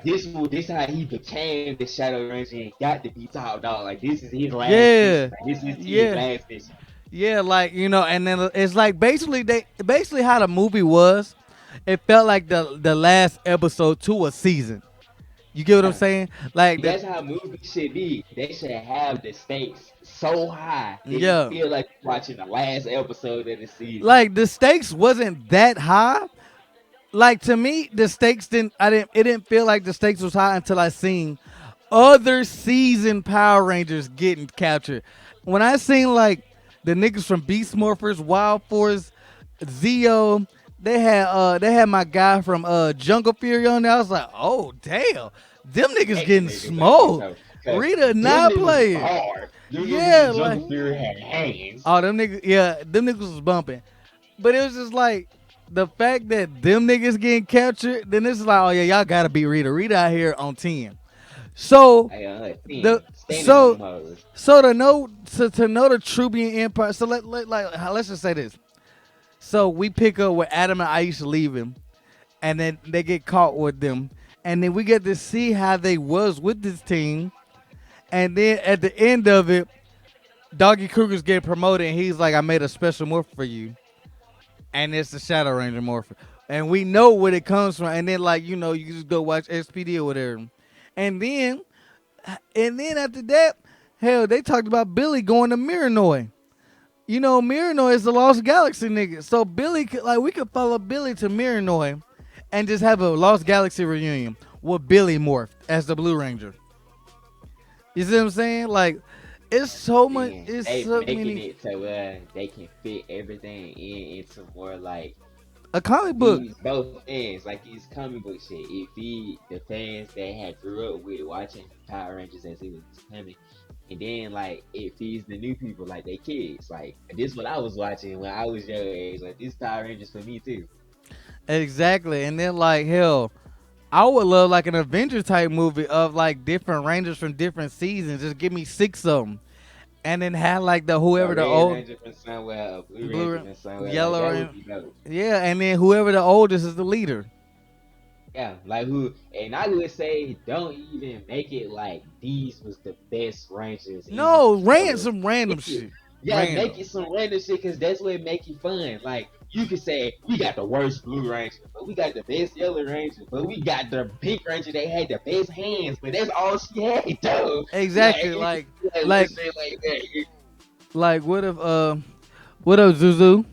how he became the Shadow Ranger and got to be top dog. Like this is his last mission. yeah Like this is his yeah last mission. yeah like you know, and then it's like basically how the movie was. It felt like the last episode to a season. You get what I'm Yeah. saying? Like the That's how movies should be. They should have the stakes so high that you yeah, feel like you're watching the last episode of the season. like the stakes wasn't that high. Like to me, the stakes didn't. I didn't. It didn't feel like the stakes was high until I seen other season Power Rangers getting captured. When I seen like the niggas from Beast Morphers, Wild Force, Zeo, they had my guy from Jungle Fury on there. I was like, oh damn, them niggas X getting niggas on this smoked. hoe. Cause Rita them not niggas was playing. hard. Them niggas Yeah, in like Jungle Fury had hands. oh them niggas, yeah, them niggas was bumping. But it was just like the fact that them niggas getting captured, then it's like, oh yeah, y'all gotta beat Rita. Rita out here on 10. So I the 10, standing on so them hoes. so to know the Trubian Empire. So let's just say this. So we pick up with Adam and Aisha leaving, and then they get caught with them, and then we get to see how they was with this team, and then at the end of it, Doggy Kruger's getting promoted, and he's like, "I made a special morph for you," and it's the Shadow Ranger morph, and we know where it comes from, and then like you know you just go watch SPD or whatever, and then after that, hell, they talked about Billy going to Miranoi. You know, Miranoi is the Lost Galaxy nigga. So Billy, we could follow Billy to Miranoi and just have a Lost Galaxy reunion. with Billy morphed as the Blue Ranger. You see what I'm saying? Like, it's That's so the much. thing. It's They so making many. it to where they can fit everything into more like A comic book. feeds both ends, like these comic book shit. It feed the fans that had grew up with watching Power Rangers as it was coming, and then like it feeds the new people, like they kids. Like this, what I was watching when I was your age. Like this Power Rangers for me too. Exactly. And then like hell, I would love like an Avenger type movie of like different Rangers from different seasons. Just give me six of them, and then have like the A whoever the Red old Ranger from somewhere, a Blue Ranger blue, from somewhere. Like yellow, that would and be dope. yeah, and then whoever the oldest is the leader. Yeah, like who, and I would say don't even make it like these was the best Rangers in No, ran ever. some random Make it, shit. yeah, make Random. it some random shit because that's what make it fun. Like you could say we got the worst Blue Ranger, but we got the best Yellow Ranger, but we got the Pink Ranger that had the best hands, but that's all she had though. Like Exactly. you could Like, do like little like, shit like that. like, what if Zuzu?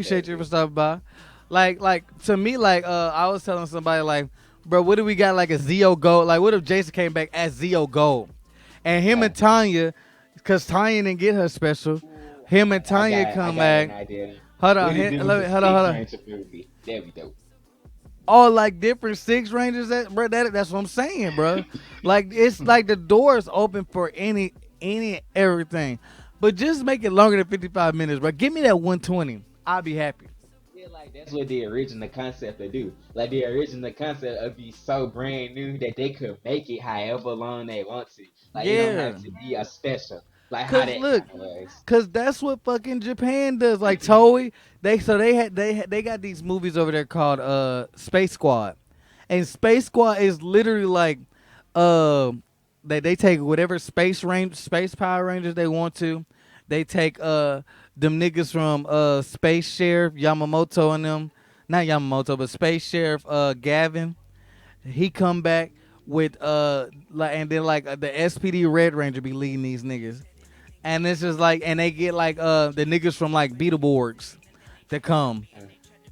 Yeah, Appreciate you for stopping by. Like to me, like I was telling somebody, like, bro, what if we got like a Zeo Gold? Like, what if Jason came back as Zeo Gold, and him yeah. and Tanya, cause Tanya didn't get her special, Ooh, him and Tanya I come got an back. idea. Hold on, What if it was let a me, hold on, Six hold on. Ranger movie? That'd be dope. All like different six rangers, that's what I'm saying, bro. Like it's like the door is open for any everything, but just make it longer than 55 minutes, bro. Give me that 120. I'll be happy. Yeah, like that's what the original concept would do. Like the original concept would be so brand new that they could make it however long they want to. Like it don't have Yeah. to be a special. Like how Cause that look, kind of was. cause that's what fucking Japan does. Like Toei, they got these movies over there called Space Squad, and Space Squad is literally like uh they take whatever space Power Rangers they want to. They take them niggas from Space Sheriff Yamamoto and them, not Yamamoto, but Space Sheriff Gavin. He come back with like, and then like the SPD Red Ranger be leading these niggas. And it's just like, and they get like the niggas from like Beetleborgs to come,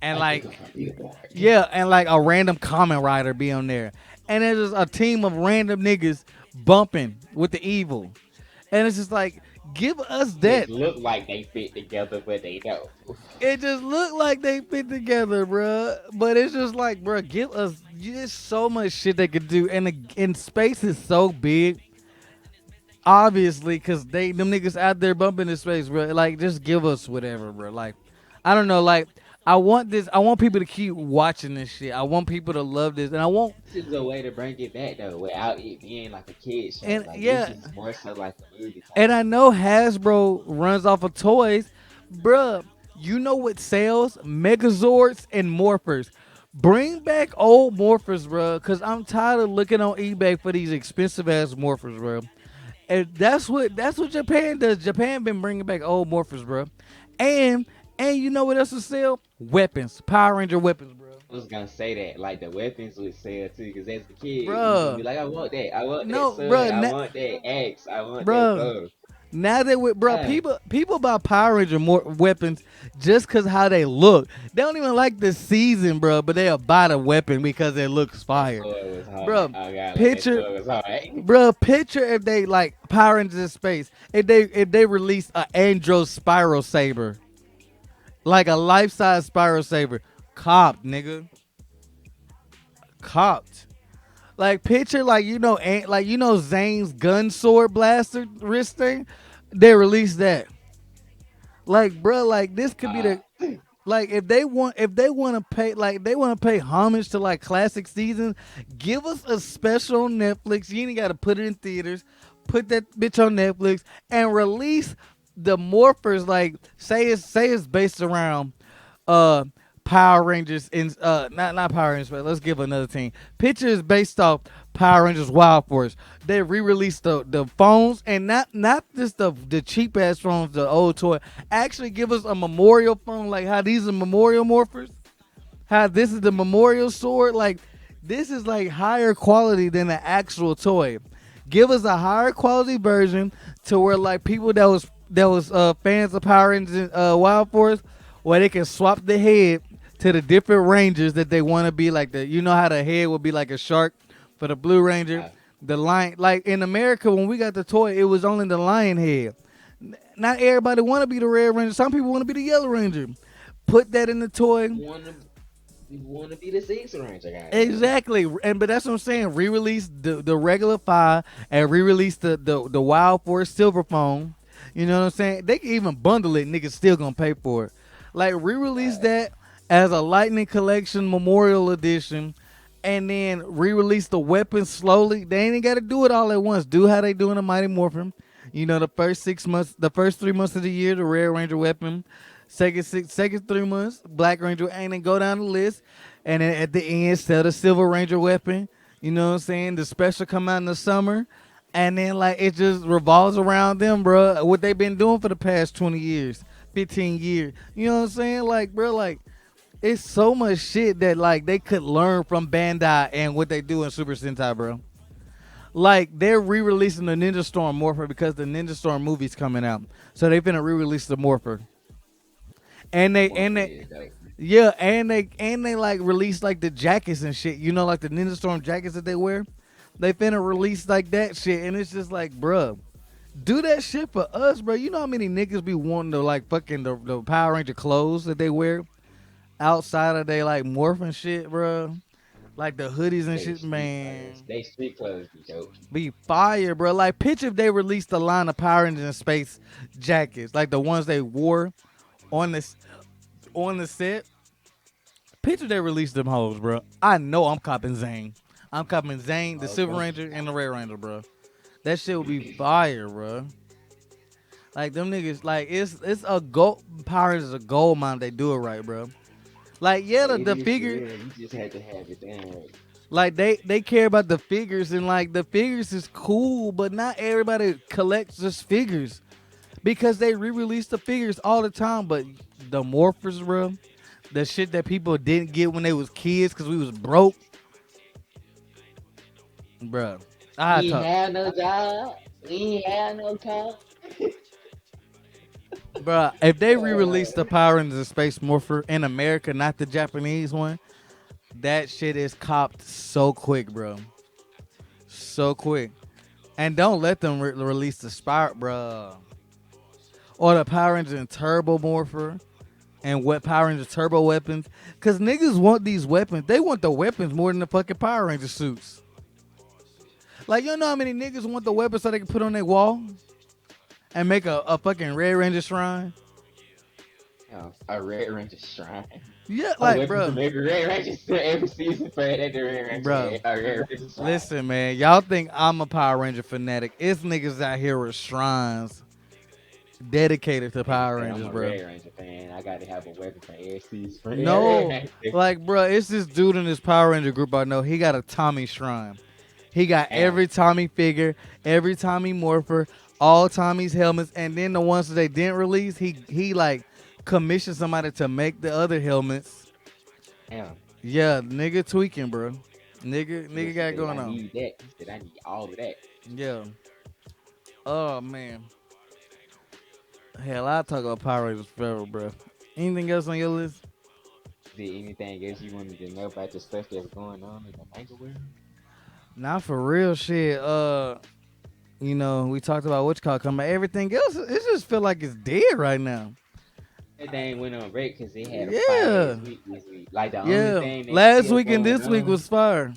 and Like like nigga from Billboard. yeah, and like a random comment writer be on there, and it's just a team of random niggas bumping with the evil, and it's just like give us Just that. look like they fit together, but they don't. It just look like they fit together, bruh. But it's just like, bruh, give us. There's so much shit they could do, and space is so big. Obviously, cause them niggas out there bumping in space, bro. Like, just give us whatever, bro. Like, I don't know. Like, I want this. I want people to keep watching this shit. I want people to love this, and I want This is a way to bring it back though, without it being like a kid show. and Like this yeah, is more so like a movie type and I shit. know Hasbro runs off of toys, bruh. You know what sells? Megazords and Morphers. Bring back old Morphers, bruh, cause I'm tired of looking on eBay for these expensive ass Morphers, bruh. And that's what Japan does. Japan been bringing back old Morphers, bro. And and you know what else will sell? Weapons, Power Ranger weapons, bro. I was gonna say that, like the weapons would sell too, because as a kid, you gonna be Bruh, like, I want that no, sword, bruh, I want that axe, I want that bruh. bow. Now that with bro, Yeah, people buy Power Ranger more weapons just cause how they look. They don't even like the season, bro, but they'll buy the weapon because it looks that fire, sword was hard. bro. Oh god, like that Picture, sword was hard. bro. Picture if they like Power Rangers in space. If they release a Andros Spiral Saber. Like a life size Spiral Saber. Copped, nigga. Copped. Like picture like Zane's gun sword blaster wrist thing. They released that. Like, bro, like this could be uh, the like if they want to pay homage to like classic seasons, give us a special on Netflix. You ain't gotta put it in theaters. Put that bitch on Netflix and release the morphers. Like say it's based around uh Power Rangers in not Power Rangers, but let's give another team. Picture is based off Power Rangers Wild Force. They re-released the phones and not just the cheap ass phones, the old toy. Actually give us a memorial phone, like how these are memorial morphers. How this is the memorial sword, like this is like higher quality than the actual toy. Give us a higher quality version to where like people that was fans of Power Rangers Wild Force, where they can swap the head to the different rangers that they want to be. Like the, you know how the head would be like a shark for the Blue Ranger, Uh, the lion. Like in America, when we got the toy, it was only the lion head. Not everybody want to be the Red Ranger. Some people want to be the Yellow Ranger. Put that in the toy. wanna wanna be the Six Ranger, goddamn. Exactly, and but that's what I'm saying. Re-release the regular five and re-release the Wild Force Silver Phone. You know what I'm saying? They can even bundle it. Niggas still gonna pay for it. Like re-release Right. that as a Lightning Collection Memorial Edition, and then re-release the weapons slowly. They ain't got to do it all at once. Do how they do in the Mighty Morphin. You know, the first 6 months, the first 3 months of the year, the Red Ranger weapon. Second 3 months, Black Ranger, and then go down the list. And then at the end, sell the Silver Ranger weapon. You know what I'm saying? The special come out in the summer. And then like it just revolves around them, bro. What they've been doing for the past 20 years, 15 years. You know what I'm saying? Like, bro, like it's so much shit that like they could learn from Bandai and what they do in Super Sentai, bro. Like they're re-releasing the Ninja Storm Morpher because the Ninja Storm movie's coming out, so they finna re-release the Morpher. And they and Morphin they is dope. yeah, and they like release like the jackets and shit. You know, like the Ninja Storm jackets that they wear. They finna release like that shit, and it's just like, bruh, do that shit for us, bro. You know how many niggas be wanting to like fucking the Power Ranger clothes that they wear outside of they like morphing shit, bro. Like the hoodies and They shit, street clothes. man. They street clothes be dope. Be fire, bro. Like, picture if they released a line of Power Rangers in space jackets, like the ones they wore on this on the set. Picture they released them hoes, bro. I know I'm copping Zane. I'm copping Zane, the Silver Okay. Ranger, and the Red Ranger, bro. That shit would be fire, bro. Like them niggas, like it's a gold. Power Rangers is a gold mine. They do it right, bro. Like yeah, It the is for figure, real. You just have to have it down right. like they care about the figures and like the figures is cool, but not everybody collects just figures because they re-release the figures all the time. But the morphers, bro, the shit that people didn't get when they was kids because we was broke, bro. I We talk, have no job. We have no car. bro. If they re-release Uh, the Power Rangers the Space Morpher in America, not the Japanese one, that shit is copped so quick, bro. So quick. And don't let them release the Spark, bro. Or the Power Rangers and Turbo Morpher and what Power Rangers Turbo weapons. Because niggas want these weapons. They want the weapons more than the fucking Power Ranger suits. Like, you know how many niggas want the weapons so they can put on their wall and make a fucking Red Ranger shrine? a Red Ranger shrine. Yeah, A like, weapon bro. from every Red Ranger every season for that the Red Ranger Bro. had. A Red Ranger shrine. Listen, man. Y'all think I'm a Power Ranger fanatic. It's niggas out here with shrines dedicated to Nigga Power said I'm Rangers, a bro. Red Ranger fan. I got to have a weapon for every season for every No, Ranger. like, bro, it's this dude in this Power Ranger group I know. He got a Tommy shrine. He got Damn. every Tommy figure, every Tommy morpher, all Tommy's helmets, and then the ones that they didn't release, he like commissioned somebody to make the other helmets. Damn. Yeah, nigga tweaking, bro. Nigga Nigga got it said going I on. need that. He said I need all of that. Yeah. Oh man. Hell, I talk about Power Rangers forever, bro. Anything else on your list? Is there anything else you wanted to know about the stuff that's going on in the manga world? Not for real shit. You know, we talked about what's called coming. Everything else, it just feel like it's dead right now. That thing went on break because they had a fire Yeah, ass week this week. Like the only yeah. thing that's Last still week and going this week on was fire.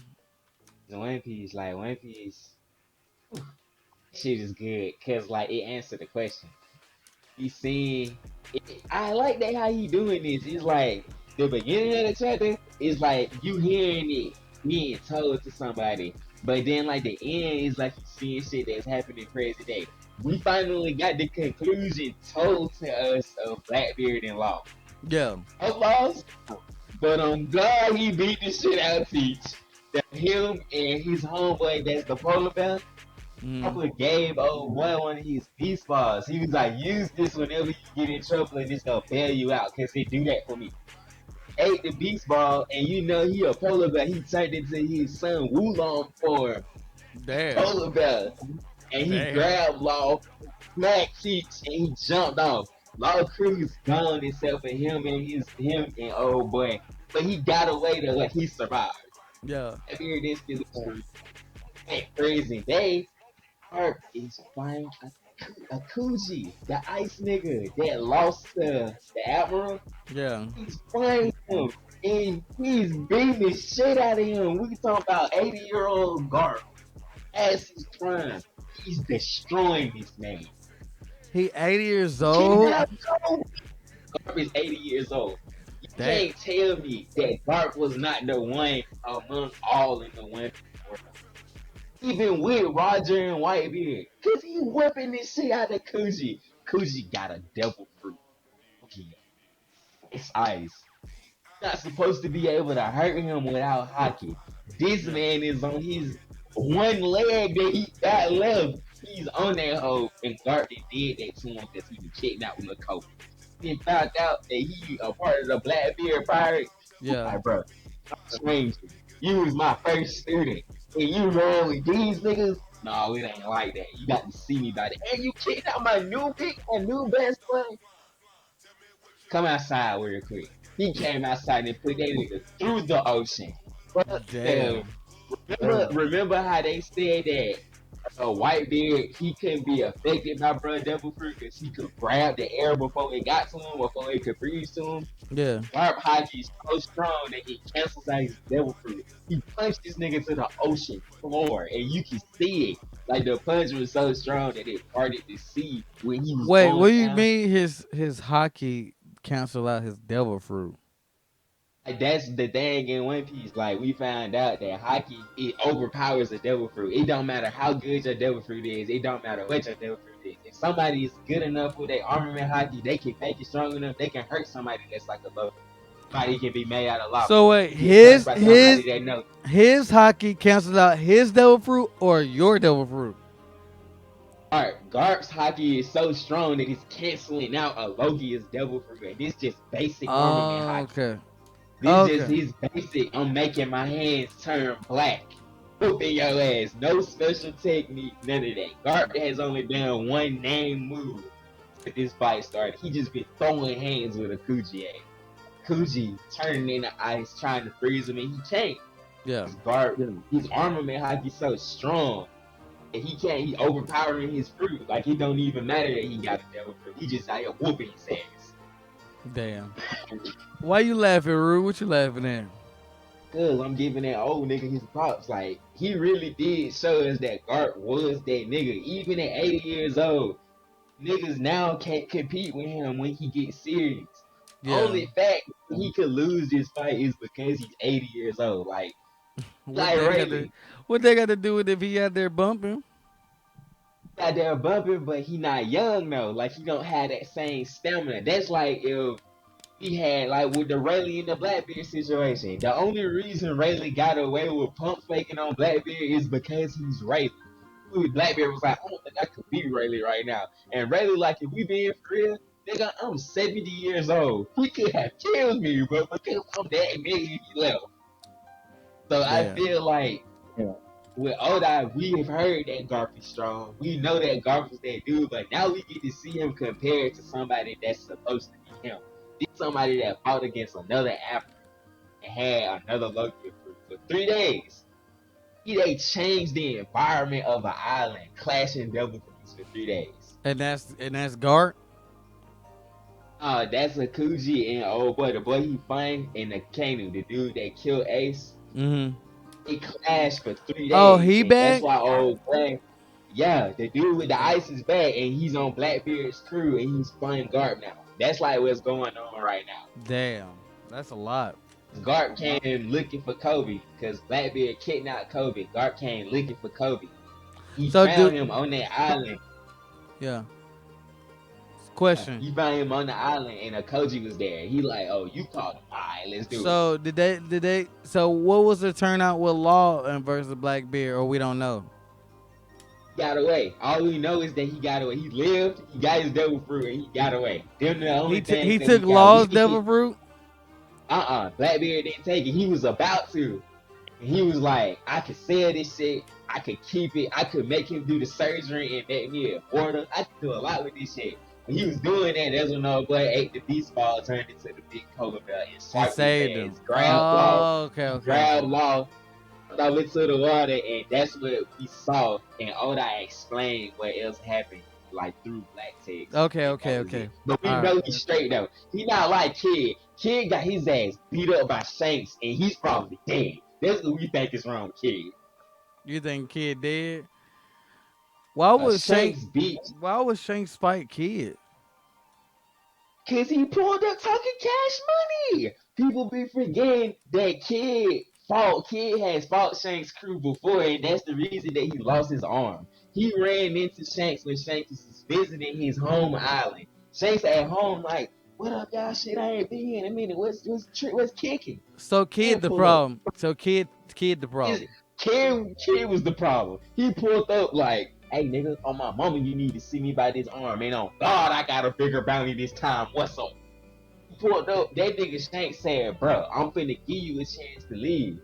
is One Piece. Like One Piece, shit is good because like it answered the question. He's saying, I like that how he doing this. It's like the beginning of the chapter is like you hearing it being told to somebody, but then like the end is like you seeing shit that's happening present day. We finally got the conclusion told to us of Blackbeard and Law. Yeah, I lost, but I'm glad he beat the shit out of Teach. That him and his homeboy that's the polar bear mm, Papa gave old boy one of his beast balls. He was like, use this whenever you get in trouble and it's gonna bail you out, cause they do that for me. Ate the beast ball, and you know he a polar bear. He turned into his son Wulong form, damn, polar bear, and he damn. grabbed Law, smacked Teach, and he jumped off. Law Crew's gone except for him and old boy. But he got away to like he survived. Yeah. Blackbeard is still at prison. They Harp is flying a Kuji, the ice nigga that lost to the Admiral. Yeah. He's flying him and he's beating the shit out of him. We talking about 80-year-old Garp as his prime. He's destroying this man. He 80 years You old. cannot go. Garp is 80 years old. You Damn. can't tell me that Garp was not the one among all in the one. Even with Roger and Whitebeard, cause he whipping this shit out of Kuji. Kuji got a devil fruit. Okay, it's ice. Not supposed to be able to hurt him without hockey. This man is on his one leg that he got left. He's on that hoe, and Garden did that to him because he was kidnapped with a coat. He found out that he a part of the Blackbeard Pirates. Yeah. Like, bro, strange. You was my first student, and you ran with these niggas. No, it ain't like that. You got to see me by that. And you kidnapped my new pick, my new best friend. Come outside real quick. He came outside and put that nigga through the ocean. But Damn. remember how they said that Whitebeard, he couldn't be affected by Blood Devil Fruit because he could grab the air before it got to him, before it could freeze to him. Yeah. Garp Hockey is so strong that he cancels out his Devil Fruit. He punched this nigga to the ocean floor, and you can see it. Like the punch was so strong that it parted the sea when he was Wait, going what do you down. mean his hockey cancel out his devil fruit? Like that's the thing in One Piece. Like we found out that hockey it overpowers the devil fruit. It don't matter how good your devil fruit is. It don't matter what your devil fruit is. If somebody is good enough with their armament hockey, they can make it strong enough. They can hurt somebody that's like a low. Somebody can be made out of lava. So wait, His that knows. his hockey canceled out his devil fruit or your devil fruit? Alright, Garp's hockey is so strong that it's canceling out a Logia's devil fruit. And this just basic armament hockey. Okay. This just his basic. I'm making my hands turn black. Whooping your ass. No special technique. None of that. Garp has only done one name move since this fight started. He just been throwing hands with a Kuji ass. Kuji turning in the ice, trying to freeze him, and he can't. Yeah. His armament hockey so strong. And he can't. He overpowering his fruit. Like it don't even matter that he got a devil fruit. He just out here whooping his ass. Damn. Why you laughing, Rue? What you laughing at? Cause I'm giving that old nigga his props. Like he really did show us that Garp was that nigga. Even at 80 years old, niggas now can't compete with him when he gets serious. Yeah. Only fact he could lose this fight is because he's 80 years old. Like what they got to do with if he out there bumping? Out there bumping, but he not young though. Like he don't have that same stamina. That's like if he had like with the Rayleigh and the Blackbeard situation. The only reason Rayleigh got away with pump faking on Blackbeard is because he's Rayleigh. Blackbeard was like, I don't think I could be Rayleigh right now. And Rayleigh like, if we being for real, nigga, I'm 70 years old. He could have killed me, but because I'm that nigga, he left. So yeah. I feel like with Oda, we have heard that Garp is strong. We know that Garp is that dude, but now we get to see him compared to somebody that's supposed to be him. This somebody that fought against another African and had another Loki for 3 days. They changed the environment of an island, clashing devil fruits for 3 days. And that's Garp? That's a Kuji and old boy, the boy he find in the canoe, the dude that killed Ace. Mm-hmm. He clashed for 3 days. Oh, he back? That's why old boy. Yeah, the dude with the ice is back, and he's on Blackbeard's crew, and he's fighting Garp now. That's like what's going on right now. Damn, that's a lot. Garp came looking for Kobe because Blackbeard kidnapped Kobe. Garp came looking for Kobe. He found him on that island. Yeah. Question. You found him on the island, and Koji was there. He like, oh, you called him. All right, let's do it. So did they? So what was the turnout with Law and versus Blackbeard, or we don't know? He got away. All we know is that he got away. He lived. He got his devil fruit, and he got away. Them the only things he took Law's devil fruit. Blackbeard didn't take it. He was about to. And he was like, I could sell this shit. I could keep it. I could make him do the surgery and make me an order. I could do a lot with this shit. When he was doing that, that's when old boy ate the beast ball, turned into the big polar bear, and And swiped his saved ass, him. grabbed Law, Oh, okay, he okay. grabbed Law, throw into the water, and that's what we saw. And Oda explained what else happened, like through black text, Okay, and that okay, was it. okay. But we All right. know he's straight though. He not like Kid. Kid got his ass beat up by Shanks, and he's probably dead. That's what we think is wrong with Kid. You think Kid dead? Why would Shank? Shanks beat Why would Shank spike Kid? because he pulled up talking cash money. People be forgetting that Kid has fought Shanks' crew before, and that's the reason that he lost his arm. He ran into Shanks when Shanks was visiting his home island. Shanks at home like, what up, y'all? Shit, I ain't been here in a minute. What's kicking? So Kid Kid the pull up. problem. So Kid the His, problem. Kid was the problem. He pulled up like, hey nigga, on my mama, you need to see me by this arm. And on God, I got a bigger bounty this time. What's up? Pulled up, that nigga Shanks said, bro, I'm finna give you a chance to leave.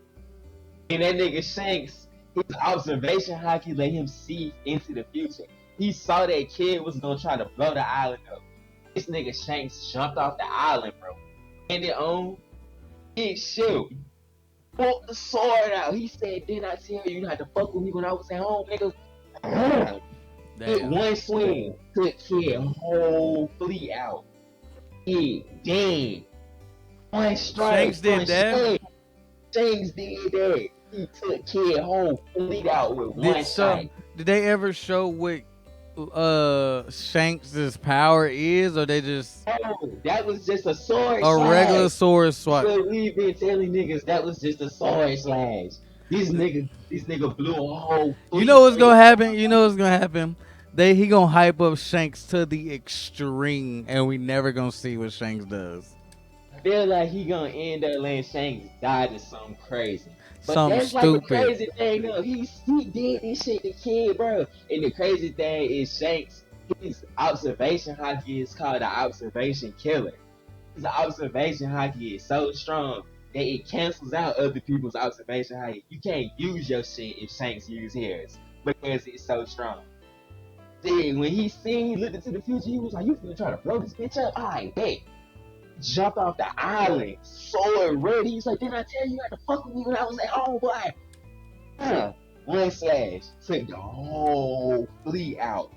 And that nigga Shanks, his observation hockey let him see into the future. He saw that Kid was gonna try to blow the island up. This nigga Shanks jumped off the island, bro. And it on his shield. Pulled the sword out. He said, didn't I tell you not to fuck with me when I was at home, nigga? Hit Damn. one swing, took Kid whole fleet out. He dead. One strike Shanks from did that. Shanks did that. He took Kid whole fleet out with Did one some? strike. Did they ever show what Shanks' power is, or they just Oh, that was just a sword a regular slash. sword That's swipe? what we've been telling niggas. That was just a sword slash. This nigga blew a whole You know fleet what's up. gonna happen? You know what's gonna happen? He gonna hype up Shanks to the extreme, and we never gonna see what Shanks does. I feel like he gonna end up letting Shanks die to something crazy. But Something that's like the stupid. crazy thing though. He did this shit to Kid, bro. And the crazy thing is Shanks, his observation hockey is called the observation killer. His observation hockey is so strong that it cancels out other people's observation hockey. You can't use your shit if Shanks use his because it's so strong. See, when he looked into the future, he was like, you finna try to blow this bitch up? Alright, bet. Jumped off the island, sword ready. He's like, didn't I tell you not to fuck with me when I was at home, boy? One slash, took the whole fleet out.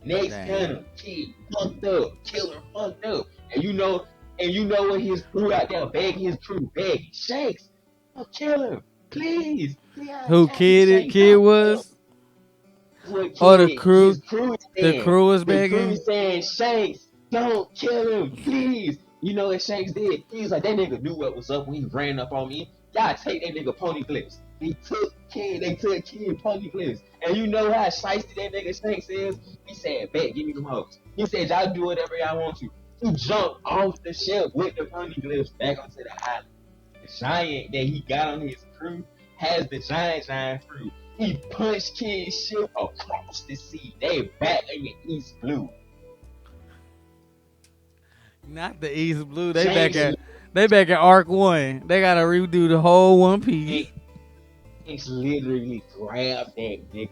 Next Damn. panel, Kid fucked up, killer fucked up. And you know what his crew out there begging, Shanks, oh, kill him, please. Who Kid was? What Oh, the Kid, crew. his crew is The saying. crew was The crew begging. is saying, Shanks, don't kill him, please. You know what Shanks did? He was like, that nigga knew what was up when he ran up on me. Y'all take that nigga pony clips. They took Kid pony clips. And you know how shiesty that nigga Shanks is? He said, bet, give me them hoes. He said, y'all do whatever y'all want to. He jumped off the ship with the pony clips back onto the island. The giant that he got on his crew has the giant fruit. He punched Kid's ship across the sea. They back in the East Blue. Not the East Blue. Shanks, They back at Arc One. They gotta redo the whole One Piece. Shanks literally grabbed that nigga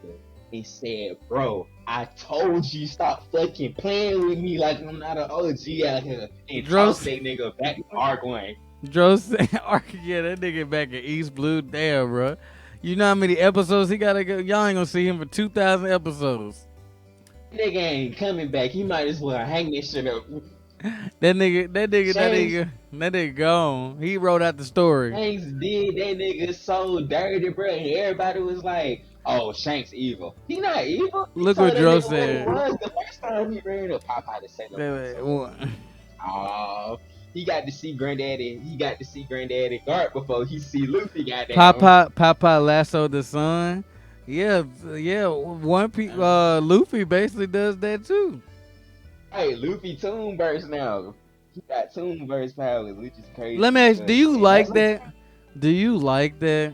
and said, bro, I told you stop fucking playing with me like I'm not an OG out here. And tossed that nigga back to Arc 1. Dro said, yeah, that nigga back at East Blue. Damn, bro. You know how many episodes he gotta go? Y'all ain't gonna see him for 2,000 episodes. That nigga ain't coming back. He might as well hang this shit up. That nigga gone. He wrote out the story. Shanks did that nigga so dirty, bro. And everybody was like, oh, Shanks evil. He not evil. He Look what told that Dro nigga what he said. was the first time he ran up. Popeye to say no. Oh, he got to see Granddaddy. He got to see Granddaddy Garp before he see Luffy got down. Papa Lasso the Sun. Yeah. Luffy basically does that too. Hey, Luffy Toon Burst now. He got Toon Burst powers, which is crazy. Let me ask, do you like that? Do you like that?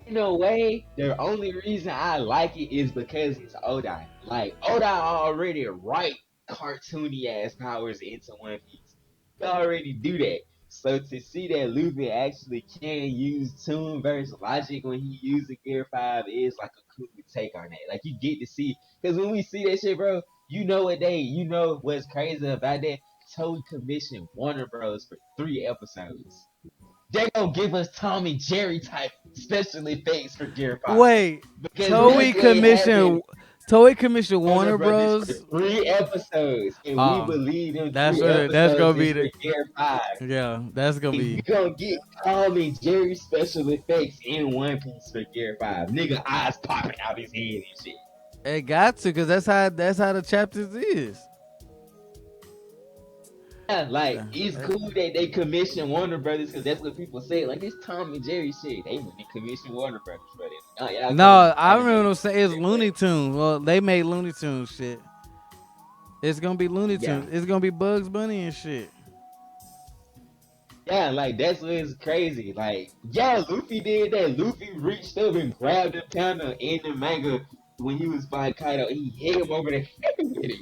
In a way, the only reason I like it is because it's Oda. Like, Oda already write cartoony ass powers into One Piece. He already do that. So to see that Luffy actually can use Toon versus logic when he uses Gear 5 is like a cool take on that. Like, you get to see, because when we see that shit, bro, You know what's crazy about that? Toei commissioned Warner Bros. For 3 episodes. They gonna give us Tom and Jerry type special effects for Gear 5. Wait, Because that's Toei what happened. commission, Toei commission Warner Warner Brothers for Bros. 3 episodes. And we Oh, believe them that's three what that's gonna episodes be is for the Gear 5. yeah. That's gonna And you be. gonna get Tom and Jerry special effects in One Piece for Gear 5. Nigga eyes popping out his head and shit. It got to, cause that's how the chapters is. Yeah, like Yeah. it's cool that they commission Warner Brothers because that's what people say. Like it's Tom and Jerry shit. They wouldn't commission Warner Brothers for it. Oh, y'all come No, I remember animate them saying it's shit, Looney but Tunes. Well, they made Looney Tunes shit. It's gonna be Looney yeah, Tunes. It's gonna be Bugs Bunny and shit. yeah, like that's what's crazy. Like yeah, Luffy did that. Luffy reached up and grabbed the panda in the manga when he was fighting Kaido. He hit him over the head with it.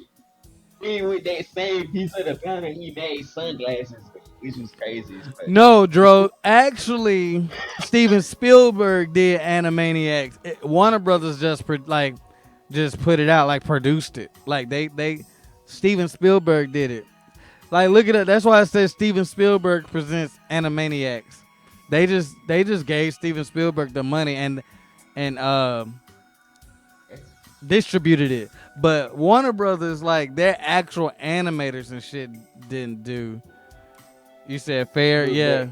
And with that same piece of the panda, he made sunglasses, which was crazy as fuck. No, Dro. Actually, Steven Spielberg did Animaniacs. Warner Brothers just put it out, like produced it. Like they Steven Spielberg did it. Like look at it. That's why I said Steven Spielberg presents Animaniacs. They just gave Steven Spielberg the money and distributed it. But Warner Brothers, like their actual animators and shit, didn't do. You said fair, yeah.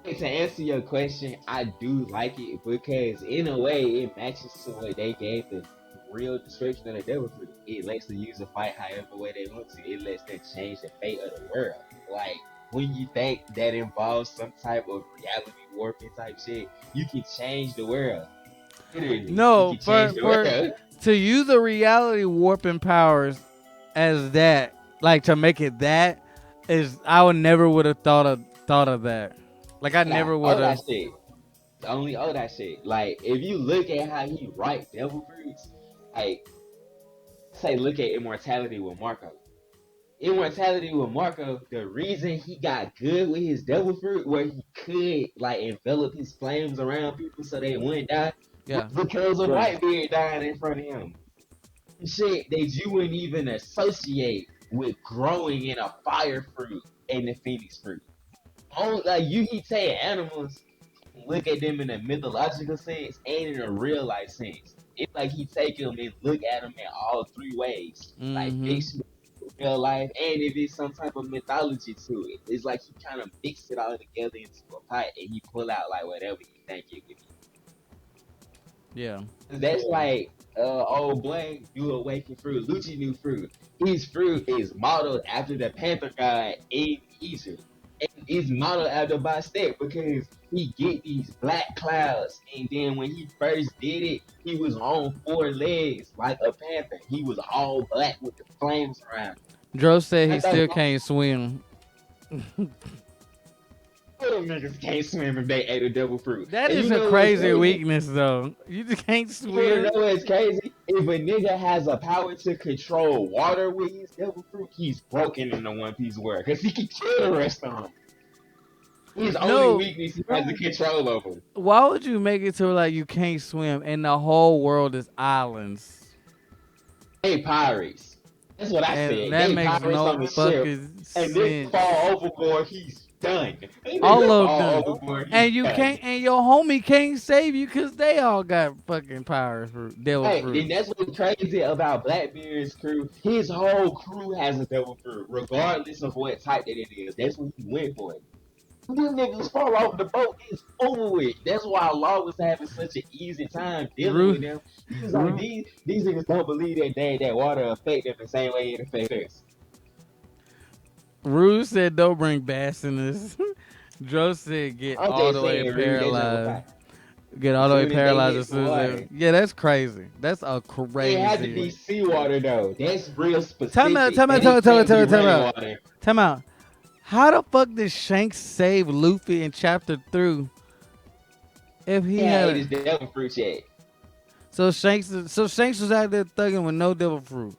To answer your question, I do like it because in a way it matches to what they gave the real description of the devil fruit. It lets the user fight however way they want to. It lets them change the fate of the world. Like when you think that involves some type of reality warping type shit, you can change the world. Literally, you No, can change the world. to use the reality warping powers as that, like to make it that is, I would never would have thought of that. Like I Nah, never would all that have. shit. Only all that shit. Like if you look at how he write devil fruits, like say look at immortality with Marco. Immortality with Marco, the reason he got good with his devil fruit, where he could like envelop his flames around people so they wouldn't die, was Yeah, because of Whitebeard dying in front of him. Shit that you wouldn't even associate with growing in a fire fruit and the phoenix fruit. Like you can take animals, look at them in a mythological sense and in a real life sense. It's like he take them and look at them in all three ways, like mm-hmm. fiction, real life, and if it's some type of mythology to it. It's like he kind of mix it all together into a pot and he pull out like whatever he think it would be. Yeah. That's like old boy, you awaken fruit, Lucci new fruit. His fruit is modeled after the panther god in Egypt. And it's modeled after Bastet because he get these black clouds and then when he first did it, he was on 4 legs like a panther. He was all black with the flames around. Dro said I he thought still can't swim. them niggas can't swim if they ate a devil fruit. That And is you a know what's crazy crazy? weakness though. You just can't You wanna swim. know what's crazy? If a nigga has a power to control water with his devil fruit, he's broken in the One Piece world because he can kill the rest of them. His only No, weakness he has the control over. why would you make it to like you can't swim and the whole world is islands? They pirates. That's what I And said. that They makes pirates no on the ship, fucking and nigga sense. fall overboard, he's done. They All nigga of fall them. overboard, he's And you done. can't, and your homie can't save you because they all got fucking powers for devil Hey, fruit. and that's what's crazy about Blackbeard's crew. His whole crew has a devil fruit, regardless of what type that it is. That's what he went for. These niggas fall off the boat, it's over with. That's why Law was having such an easy time dealing Ru, with them. He was like, these niggas don't believe that water affect them the same way it affects us. Ru said don't bring bass in this. Dro said get I'm all just the way saying, Rude, that joke was paralyzed. fine. Get all As the way soon as they paralyzed hit as the soon as water, they. Yeah, that's crazy. That's a it had to be crazy. seawater though. That's real Time out, specific. time out, And time it out, time out, can't time be out, time out. rainwater. Time out. How the fuck did Shanks save Luffy in chapter 3 if he He had had a, his devil fruit yet. so Shanks was out there thugging with no devil fruit.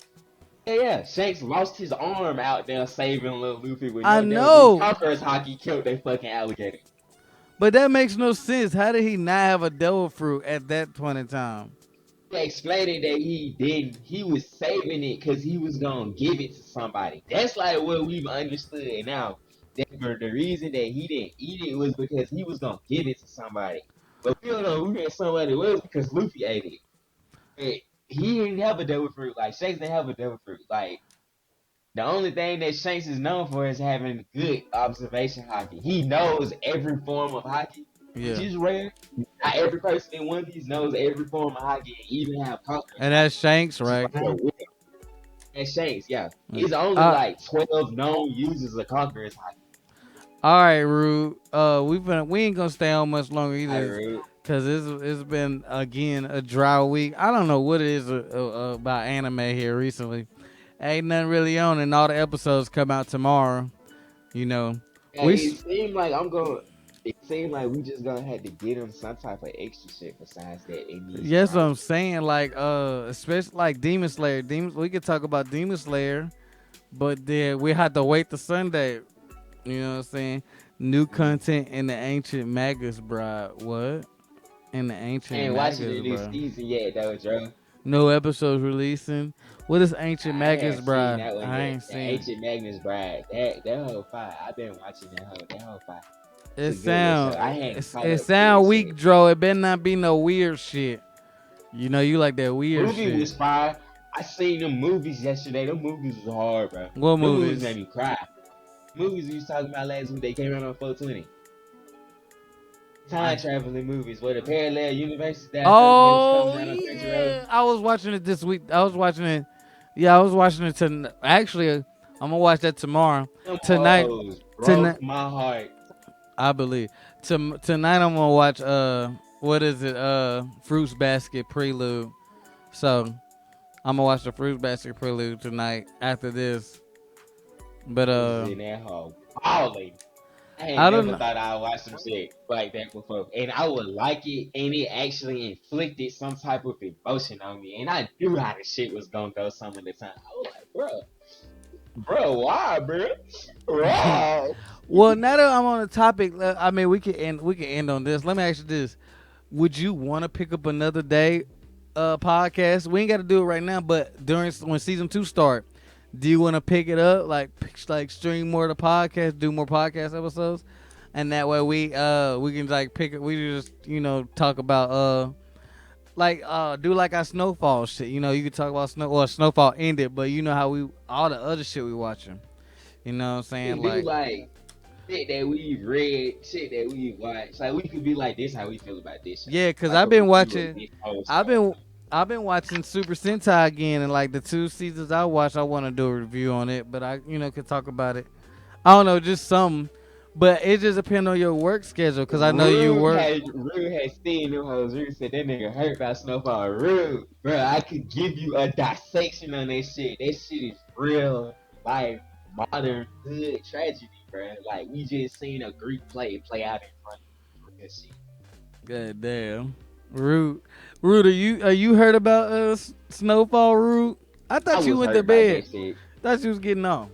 Yeah. Shanks lost his arm out there saving little Luffy with I no devil fruit. know, Conqueror's hockey killed that fucking alligator. but that makes no sense. How did he not have a devil fruit at that point in time? explaining that he didn't. He was saving it because he was gonna give it to somebody. That's like what we've understood now. That for the reason that he didn't eat it was because he was gonna give it to somebody. But we don't know who that somebody was because Luffy ate it. But he didn't have a devil fruit. Like Shanks didn't have a devil fruit. Like the only thing that Shanks is known for is having good observation hockey. He knows every form of hockey, which Yeah. is rare. Not every person in One Piece knows every form of hockey and even have conquerors And hockey, that's Shanks, which is right? like a weird. And Shanks, yeah. Mm. It's only like 12 known users of conquerors hockey. All right, Rude. We ain't gonna stay on much longer I either, read. cause it's been again a dry week. I don't know what it is about anime here recently. Ain't nothing really on, and all the episodes come out tomorrow. You know, Yeah, we it seemed like I'm going. It seemed like we just gonna have to get him some type of extra shit besides that in these yes, what I'm strikes. saying, like especially like Demon Slayer. We could talk about Demon Slayer, but then we have to wait till Sunday. You know what I'm saying? New content in the ancient Magus, bro. What? In the I ancient ain't watching Magus, the new bro. season yet though, Joe. No episodes releasing. What is ancient I Magus, haven't seen bro? that one I yet. ain't The seen. Ancient Magnus Bride. That whole fire. I've been watching that whole fire. It's It a good little show. sound I hadn't it, caught it up to it sound weak, shit. Dro. It better not be no weird shit. You know you like that weird Movie shit. was fire. I seen them movies yesterday. Them movies was hard, bro. What Them movies made movies? me cry. Movies we was talking about last week, they came out on 420. I, Time traveling movies where the parallel universes that was oh coming out on Crunchyroll. yeah, I was watching it this week. I was watching it. Yeah, I was watching it actually. I'm gonna watch that tomorrow. Them Tonight, hoes tonight, broke my heart. I believe. Tonight I'm gonna watch what is it? Fruits Basket Prelude. So I'm gonna watch the Fruits Basket Prelude tonight after this. But I was in that hole balling. I ain't I don't never know. thought I'd watch some shit like that before. And I would like it, and it actually inflicted some type of emotion on me. And I knew how the shit was gonna go some of the time. I was like, why, bro? Why? Well, now that I'm on the topic, I mean we can end on this. Let me ask you this: would you want to pick up another day podcast? We ain't got to do it right now, but during when season 2 start, do you want to pick it up, like stream more of the podcast, do more podcast episodes, and that way we can like pick it. We just talk about do like our Snowfall shit. You could talk about Snowfall ended, but you know how we all the other shit we watching. You know what I'm saying? We do Like, like shit that we've read, shit that we've watched. Like we could be like, this how we feel about this show. yeah, cause Like I've a been review of watching. this whole I've show. been I've been watching Super Sentai again, and like the 2 seasons I watched, I want to do a review on it, but I could talk about it. I don't know, just some, but it just depends on your work schedule, cause I know you work. Rude had seen them hoes. Rude said that nigga hurt by Snowfall. Rude, bro, I could give you a dissection on that shit. That shit is real life, modern hood tragedy, bro. Like we just seen a Greek play out in front of real shit. God damn, Root, Root, are you heard about Snowfall, Root? I I thought you was went to hurt by bed. that shit. Thought you was getting off.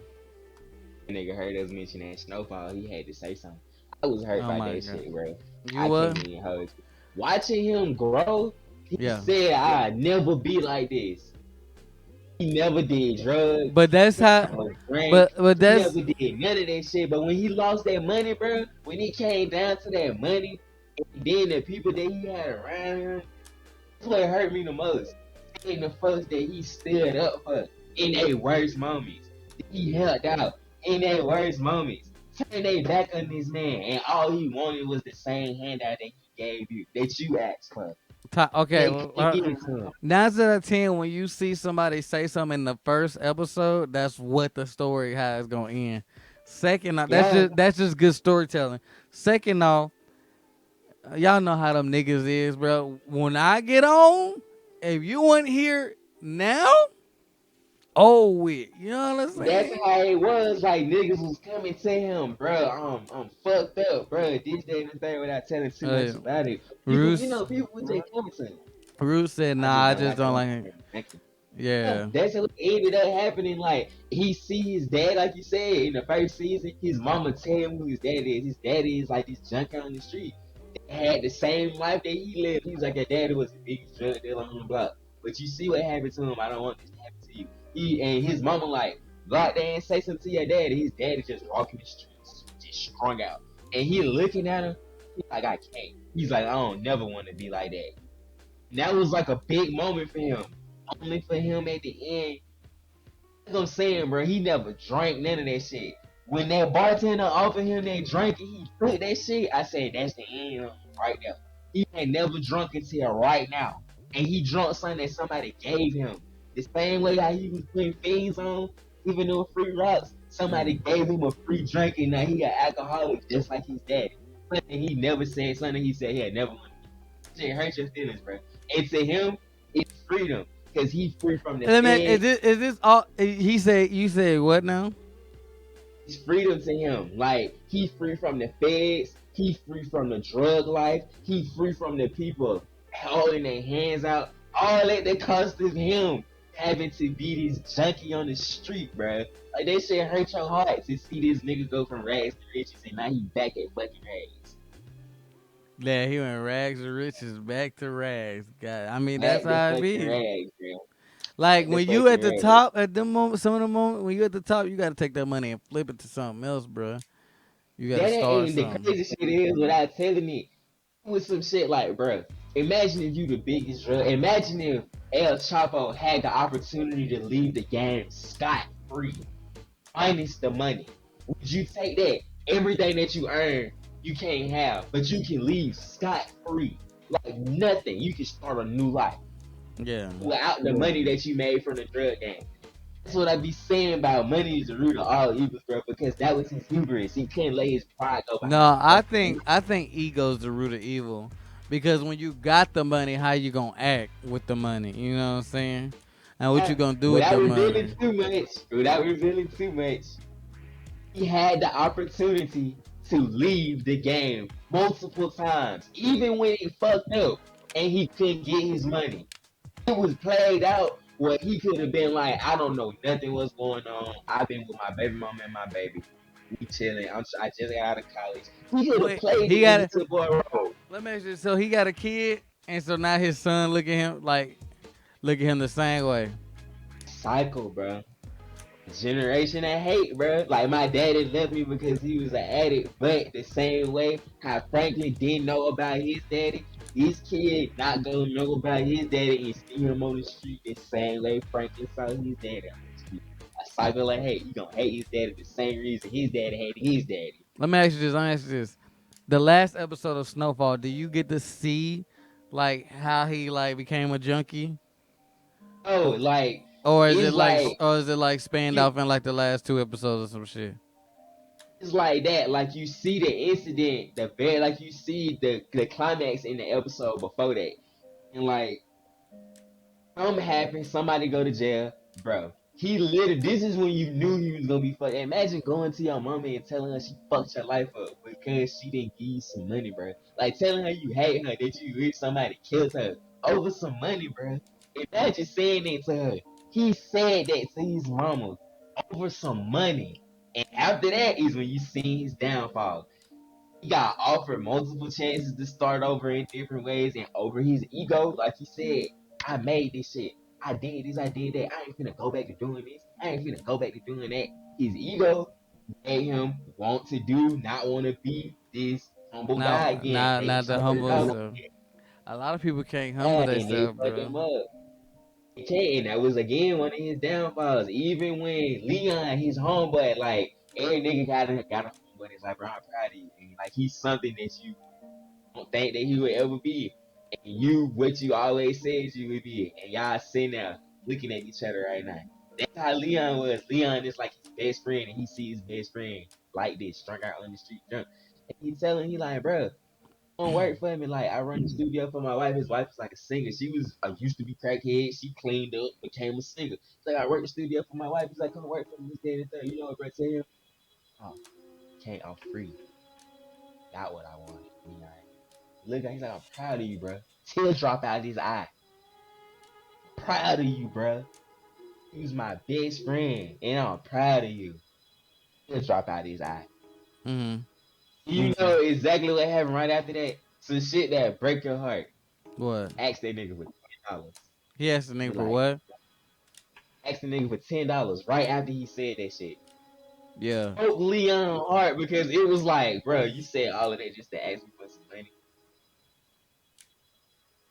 That nigga heard us mention that Snowfall. He had to say something. I was hurt Oh by my that god, shit, bro. you I can't what? even hold you. Watching him grow, he Yeah, said, "I'd never be like this." He never did drugs. but that's how. No drink. But He that's never did none of that shit. But when he lost that money, bro, when he came down to that money, and then the people that he had around him, that's what hurt me the most. Seeing the folks that he stood up for in their worst moments. He held out in their worst moments. Turn their back on this man, and all he wanted was the same handout that he gave you, that you asked for. okay. They Well, couldn't give it to him. 9 out of 10, when you see somebody say something in the first episode, that's what the story has gonna end. Second off, Yeah, that's just good storytelling. Second off, y'all know how them niggas is, bro. When I get on, if you weren't here now, oh wait, you know what I'm that's saying? how it was. Like niggas was coming to him, bro. I'm fucked up, bro. This, that, and the thing without telling too much Uh, about it. People, Roos, people was just coming to him. Roos said, I "Nah, just I don't just like don't him. like it." Yeah, That's what ended up happening. Like he see his dad, like you said in the first season. His mama tell him who his dad is. His daddy is like this junkie on the street. They had the same life that he lived. He was like, your daddy was the biggest drug dealer on the block. but you see what happened to him. I don't want this to happen to you. He and his mama like, go out there and say something to your daddy. His daddy just walking the streets, just strung out. And he looking at him, he's like, I can't. He's like, I don't never want to be like that. And that was like a big moment for him. Only for him at the end, that's what I'm saying, bro. He never drank none of that shit. When that bartender offered him that drink and he took that shit, I said, that's the end right there. He ain't never drunk until right now. And he drunk something that somebody gave him. The same way how he was putting fiends on, even though free rocks, somebody gave him a free drink and now he an alcoholic just like his daddy. Something he never said, something he said he had never wanted. Shit hurt your feelings, bro. And to him, it's freedom. Because he's free from the Hey, man, feds. is this all? He said. You said what now? It's freedom to him. Like he's free from the feds. He's free from the drug life. He's free from the people holding their hands out. All that cost of him having to be this junkie on the street, bro. Like that shit hurt your heart to see this nigga go from rags to riches and now he back at fucking rags. Yeah, he went rags to riches, back to rags. God, I mean that's Back to how it fucking be. rags, bro. Like Back to when you fucking at the rags. top, at the moment, some of the moment when you at the top, you got to take that money and flip it to something else, bro. You got to That start ain't the something. crazy shit is without telling it. With some shit like, bro, imagine if you the biggest drug. Imagine if El Chapo had the opportunity to leave the game scot free, minus the money. Would you take that? Everything that you earn, you can't have, but you can leave scot free, like nothing. You can start a new life Yeah. without the money that you made from the drug game. That's what I be saying about money is the root of all evil, bro. Because that was his hubris. He couldn't let his pride go behind No, the fucking money. I think ego's the root of evil, because when you got the money, how you gonna act with the money? You know what I'm saying? And what you gonna do with Without the revealing money? too much, without revealing too much, he had the opportunity to leave the game multiple times, even when he fucked up and he couldn't get his money. It was played out where he could have been like, I don't know nothing what's going on. I've been with my baby mama and my baby. We chilling. I just got out of college. He could have Wait, played he the got it. innocent boy role. Let me ask you. So he got a kid, and so now his son look at him the same way. Cycle, bro. Generation of hate, bro. Like my daddy left me because he was an addict, but the same way how Franklin didn't know about his daddy, this kid not gonna know about his daddy and see him on the street the same way Franklin saw his daddy on the street. A cycle of hate. You gonna hate his daddy the same reason his daddy hated his daddy. Let me ask you this. Let me ask you this. The last episode of Snowfall, do you get to see like how he like became a junkie? Oh, Or, like or is it it's like like spanned you off in like the last two episodes or some shit? it's like that. Like you see the incident, the very like you see the climax in the episode before that. And like something happened, somebody go to jail, bro. He literally, this is when you knew he was gonna be fucked. Imagine going to your mama and telling her she fucked your life up because she didn't give you some money, bro. Like telling her you hate her, that you wish somebody killed her over some money, bro. Imagine saying that to her. He said that to his mama over some money. And after that is when you see his downfall. He got offered multiple chances to start over in different ways, and over his ego, like he said, I made this shit. I did this, I did that. I ain't finna go back to doing this. I ain't finna go back to doing that. His ego made him want to do, not want to be this humble guy Now, again. They not the turned it humble out stuff. A lot of people can't humble and they themselves, fucked bro. him up. They can't, and that was again one of his downfalls. Even when Leon, his homeboy, like every nigga got a homeboy that's like, bro, I'm proud of you. And like he's something that you don't think that he would ever be. And you, what you always said you would be. And y'all sitting there looking at each other right now. That's how Leon was. Leon is like his best friend, and he sees his best friend like this, strung out on the street drunk. And he telling he like, bro, don't work for me. Like I run the studio for my wife. His wife is like a singer. She was used to be crackhead. She cleaned up, became a singer. So I work the studio for my wife. He's like, come work for me this day and third. You know what, bro? Tell him, oh, can't. I'm free. Got what I want. Leon. Look, he's like, I'm proud of you, bro. Tears drop out of his eye. Proud of you, bro. He was my best friend, and I'm proud of you. Tears drop out of his eye. Mm-hmm. You know exactly what happened right after that. Some shit that break your heart. What? Ask that nigga for $20. He asked the He nigga was for like, what? asked the nigga for $10 right after he said that shit. Yeah. Broke Leon heart because it was like, bro, you said all of that just to ask me for some money.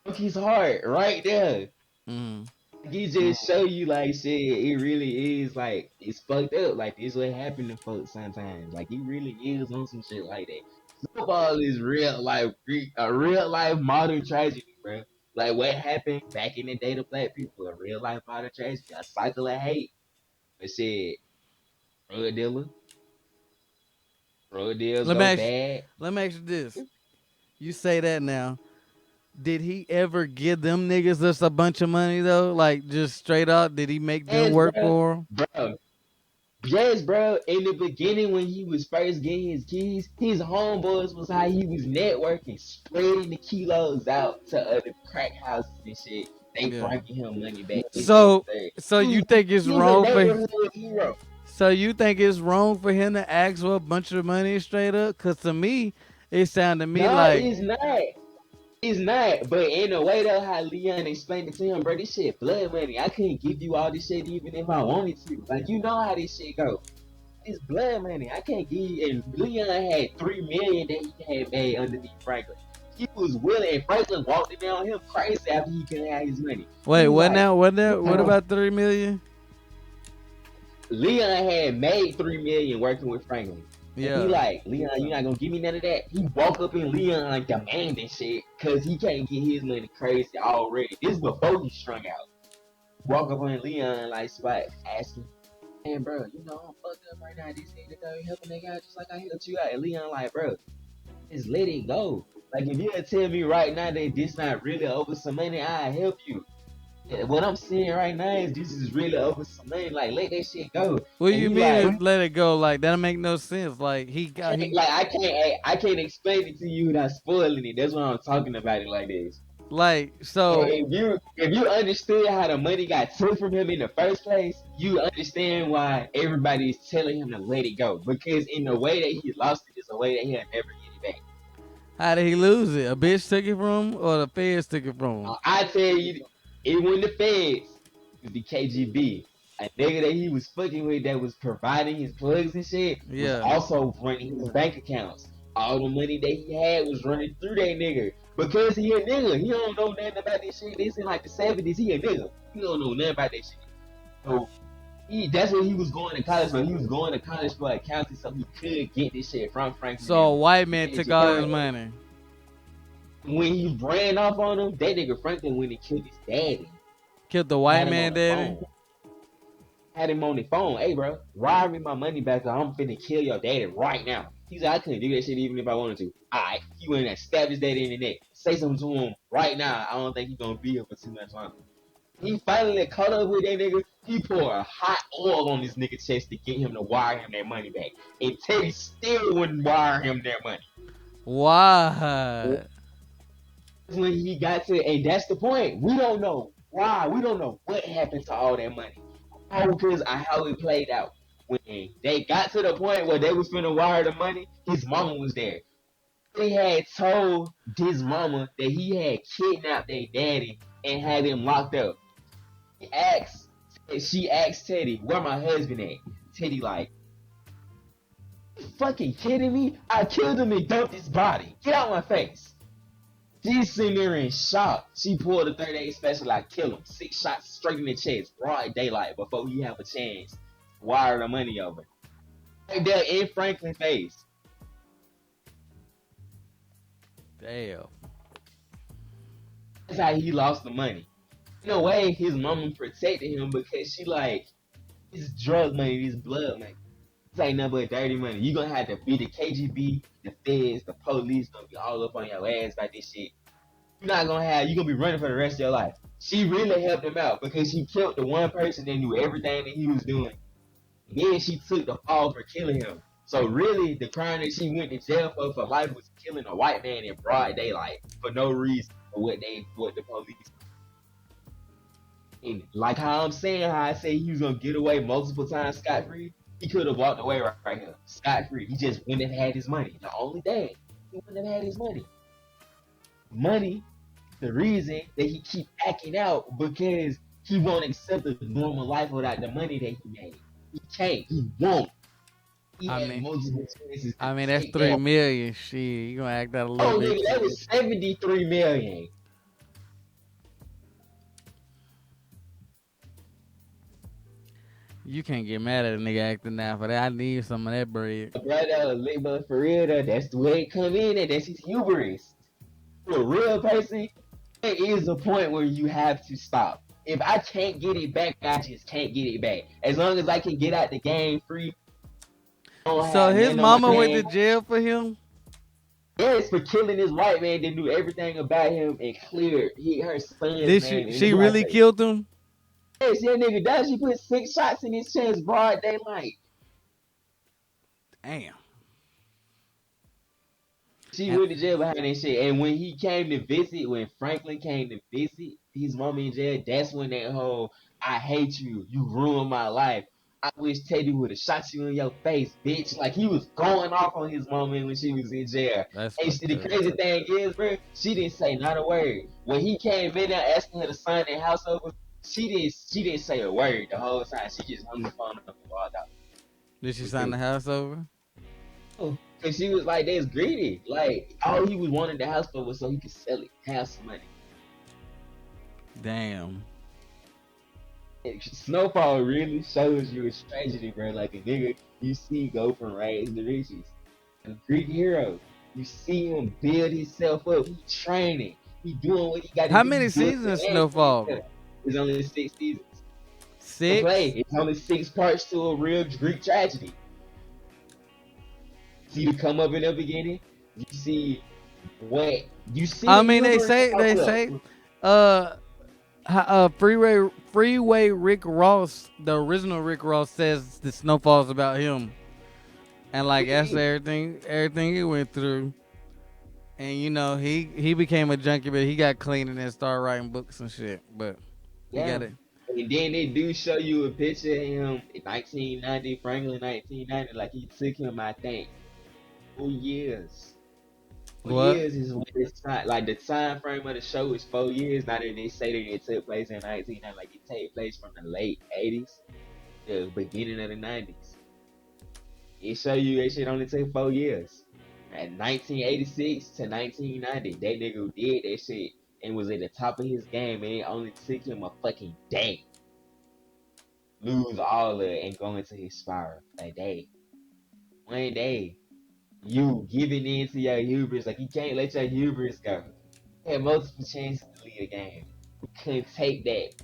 Broke his heart right there. Mm. He just show you like shit. It really is like it's fucked up. Like this what happen to folks sometimes. Like he really is on some shit like that. Football is real life, a real life modern tragedy, bro. Like what happened back in the day to black people, a real life modern tragedy, a cycle of hate. But shit, drug dealer, drug deals Let me go ask. bad. Let me ask you this. You say that now. Did he ever give them niggas just a bunch of money though? Like just straight up, did he make them Yes, work bro, for him? bro. Yes, bro. In the beginning, when he was first getting his keys, his homeboys was how he was networking, spreading the kilos out to other crack houses and shit. They Yeah. bringing him money back. This, that, and So, the third. so you think it's He was a wrong for? neighborhood hero. So you think it's wrong for him to ask for a bunch of money straight up? Cause to me, it sounded to me No, like it's not. It's not. But in a way though, how Leon explained it to him, bro, this shit blood money. I couldn't give you all this shit even if I wanted to. Like you know how this shit go. It's blood money. I can't give you. And Leon had 3 million that he had made underneath Franklin. He was willing, and Franklin walked it down him crazy after he couldn't have his money. He wait, was what like, now? What you now? What know, about 3 million? Leon had made 3 million working with Franklin. And he Yeah. like, Leon, you not gonna give me none of that. He walk up in Leon like demanding shit because he can't get his money crazy already. This is before he strung out. Walk up on Leon like spot asking, man, bro, you know I'm fucked up right now. This nigga third helping nigga out just like I helped you out. And Leon like, bro, just let it go. Like if you tell me right now that this not really over some money, I help you. What I'm seeing right now is this is really over some money. Like let that shit go. What do And you he mean like, let it go? Like that don't make no sense. Like he got he I can't explain it to you without spoiling it. That's why I'm talking about it like this. like So so if you understood how the money got took from him in the first place, you understand why everybody is telling him to let it go. Because in the way that he lost it is a way that he'll never get it back. how did he lose it? A bitch took it from him or the feds took it from him? I tell you, it wasn't the feds. It was the KGB. A nigga that he was fucking with that was providing his plugs and shit was Yeah. also running his bank accounts. All the money that he had was running through that nigga. Because he a nigga. He don't know nothing about this shit. This in like the 70s. He a nigga. He don't know nothing about that shit. So that's what he was going to college for. He was going to college for accounting so he could get this shit from Franklin So a and white man manage took it all for his him. money. When he ran off on him, that nigga Franklin went and killed his daddy. Killed the Had white him man on the daddy. phone. Had him on the phone. Hey, bro, wire me my money back or I'm finna kill your daddy right now. He said, I couldn't do that shit even if I wanted to. Alright, he went and stabbed his daddy in the neck. Say something to him right now. I don't think he's gonna be here for too much longer. He finally caught up with that nigga. He poured hot oil on this nigga chest to get him to wire him that money back. And Teddy still wouldn't wire him that money. Why? When he got to, and that's the point. We don't know why. We don't know what happened to all that money. All because of how it played out. When they got to the point where they was finna wire the money, his mama was there. He had told his mama that he had kidnapped their daddy and had him locked up. He asked, she asked Teddy, where my husband at? Teddy like, you fucking kidding me? I killed him and dumped his body. Get out my face. She's sitting there in shock. She pulled a 38 special, like kill him. 6 shots straight in the chest, broad daylight, before he have a chance to wire the money over. Right there in Franklin's face. Damn. That's how he lost the money. In a way, his mama protected him because she like, this drug money, this blood money. This ain't nothing but dirty money. You gonna have to be the KGB, the feds, the police gonna be all up on your ass about this shit. You're gonna be running for the rest of your life. She really helped him out because she killed the one person that knew everything that he was doing. Then she took the fall for killing him. So really, the crime that she went to jail for life was killing a white man in broad daylight for no reason for what the police. And like how I'm saying, how I say he was gonna get away multiple times scot free, he could have walked away right here scot free. He just wouldn't have had his money. The only thing, he wouldn't have had his money. Money the reason that he keep acting out because he won't accept a normal life without the money that he made. He can't. He won't. He I had mean, multiple chances to that's take 3 million. Shit, you gonna act out a little Oh, bit nigga, that too. was 73 million. You can't get mad at a nigga acting now for that. I need some of that bread. Brother, but for real though, that's the way it come in, and that's his hubris. For a real person, there is a point where you have to stop. If I can't get it back, I just can't get it back. As long as I can get out the game free, I don't So have his nothing on my mama went to name. jail for him. Yes, for killing this white man that knew everything about him and cleared her son's Did name. And she do I really say, killed him? yes, that nigga died. She put 6 shots in his chest, broad daylight. Damn. She And went to jail behind that shit. And when he came to visit, when Franklin came to visit his mama in jail, that's when that whole "I hate you, you ruined my life. I wish Teddy would have shot you in your face, bitch." Like he was going off on his mama when she was in jail. that's And fucked the up. crazy thing is, bro, she didn't say not a word. When he came in there asking her to sign that house over, she didn't say a word the whole time. She just hung the phone up and walked out. Did she sign the house over? Cause she was like, "That's greedy." Like all he was wanting the house for was so he could sell it, have some money. Damn. And Snowfall really shows you a tragedy, bro. Like a nigga you see go from rags to riches. A Greek hero. You see him build himself up. He training. He doing what he got to How do. He many built the seasons land for Snowfall? himself. It's only 6 seasons. To play. 6. It's only 6 parts to a real Greek tragedy. See the come up in the beginning. You see what you see I the mean, they universe say pop up. uh Freeway Rick Ross, the original Rick Ross says the Snowfall's about him, and like that's everything he went through, and you know he became a junkie, but he got clean and then started writing books and shit. But he Yeah. got it. And then they do show you a picture of him in 1990, Franklin 1990. Like he took him, I think, 4 years. four What? years is what it's not. Like the time frame of the show is 4 years. Now that they say that it took place in 1990, like it take place from the late 80s to the beginning of the 90s. It show you that shit only took 4 years. At 1986 to 1990, that nigga who did that shit and was at the top of his game, and it only took him a fucking day. Lose all of it and go into his spiral. A day. One day. You giving in to your hubris. Like you can't let your hubris go. You had multiple chances to lead the game. You couldn't take that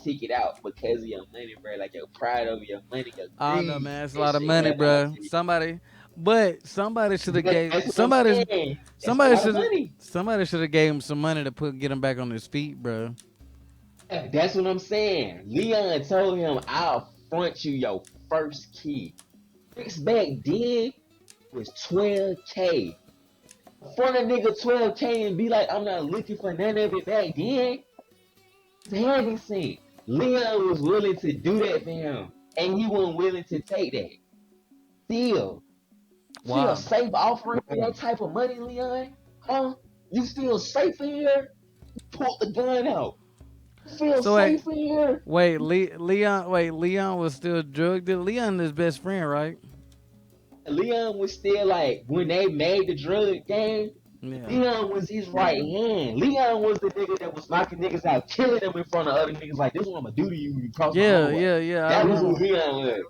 ticket out because of your money, bro. Like your pride over your money, your I don't know, greed. man. It's a That lot of shit money, held on bro. to you. Somebody should have But gave that's what I'm saying. That's a lot of money. somebody should have gave him some money to get him back on his feet, bro. That's what I'm saying. Leon told him, "I'll front you your first key." Fix back then was 12K. Front a nigga 12K and be like, "I'm not looking for none of it back then." It's heavy scene. Leon was willing to do that for him. And he wasn't willing to take that. Still. Feel Wow. safe offering that type of money, Leon? Huh? You feel safe in here? Pull the gun out. You feel So wait, safe in here? Leon was still drugged. Leon his best friend, right? Leon was still like, when they made the drug game, Yeah. Leon was his right hand. Leon was the nigga that was knocking niggas out, killing them in front of other niggas. Like, this is what I'm gonna do to you when you cross the hallway. Yeah. I That was who remember. Leon was.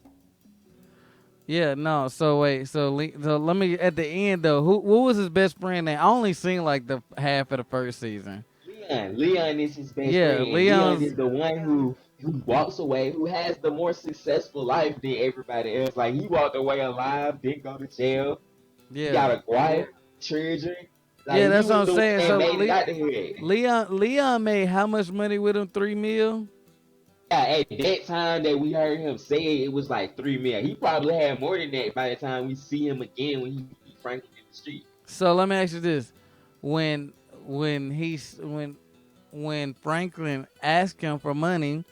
Yeah, no. So wait, so let me at the end though. Who was his best friend? Name? I only seen like the half of the first season. Leon is his best Yeah, friend. Leon Leon's. is the one who walks away, who has the more successful life than everybody else. Like he walked away alive, didn't go to jail. He Yeah, got a quiet children. yeah. Like he That's what was I'm the one saying. that So made it out the hood. Leon made how much money with him? 3 mil. Yeah, at that time that we heard him say it was like 3 million. He probably had more than that by the time we see him again when he beat Franklin in the street. So let me ask you this: when when he's when Franklin asked him for money,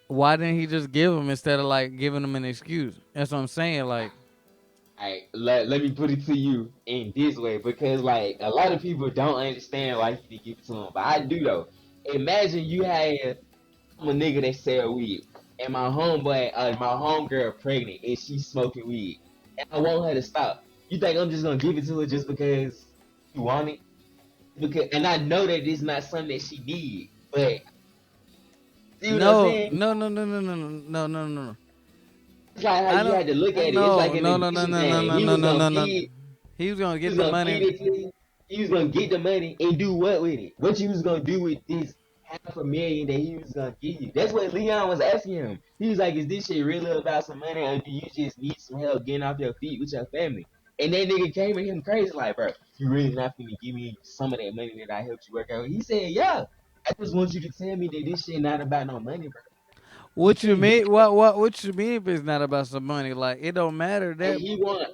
why didn't he just give him instead of like giving him an excuse? That's what I'm saying. Like, Let me put it to you in this way because like a lot of people don't understand why he didn't give it to him, but I do though. Imagine you had I'm a nigga that sell weed, and my homeboy, my homegirl pregnant, and she's smoking weed, and I want her to stop. You think I'm just gonna give it to her just because you want it? Because, and I know that it's not something that she need, but see what I'm No, saying? no, no, no, no, no, no, no, no. It's like how I you don't. had to look at it. It's like No, an no, no, no, addiction no, no, thing. no, no, no, no, no. He was gonna He get was the gonna feed money. it to you. He was gonna get the money and do what with it? What you was gonna do with this $500,000 that he was gonna give you? That's what Leon was asking him. He was like, "Is this shit really about some money, or do you just need some help getting off your feet with your family?" And that nigga came at him crazy, like, "Bro, you really not gonna give me some of that money that I helped you work out?" He said, "Yeah, I just want you to tell me that this shit not about no money, bro. You What you can't get mean? What you mean if it's not about some money? Like it don't matter and that. he want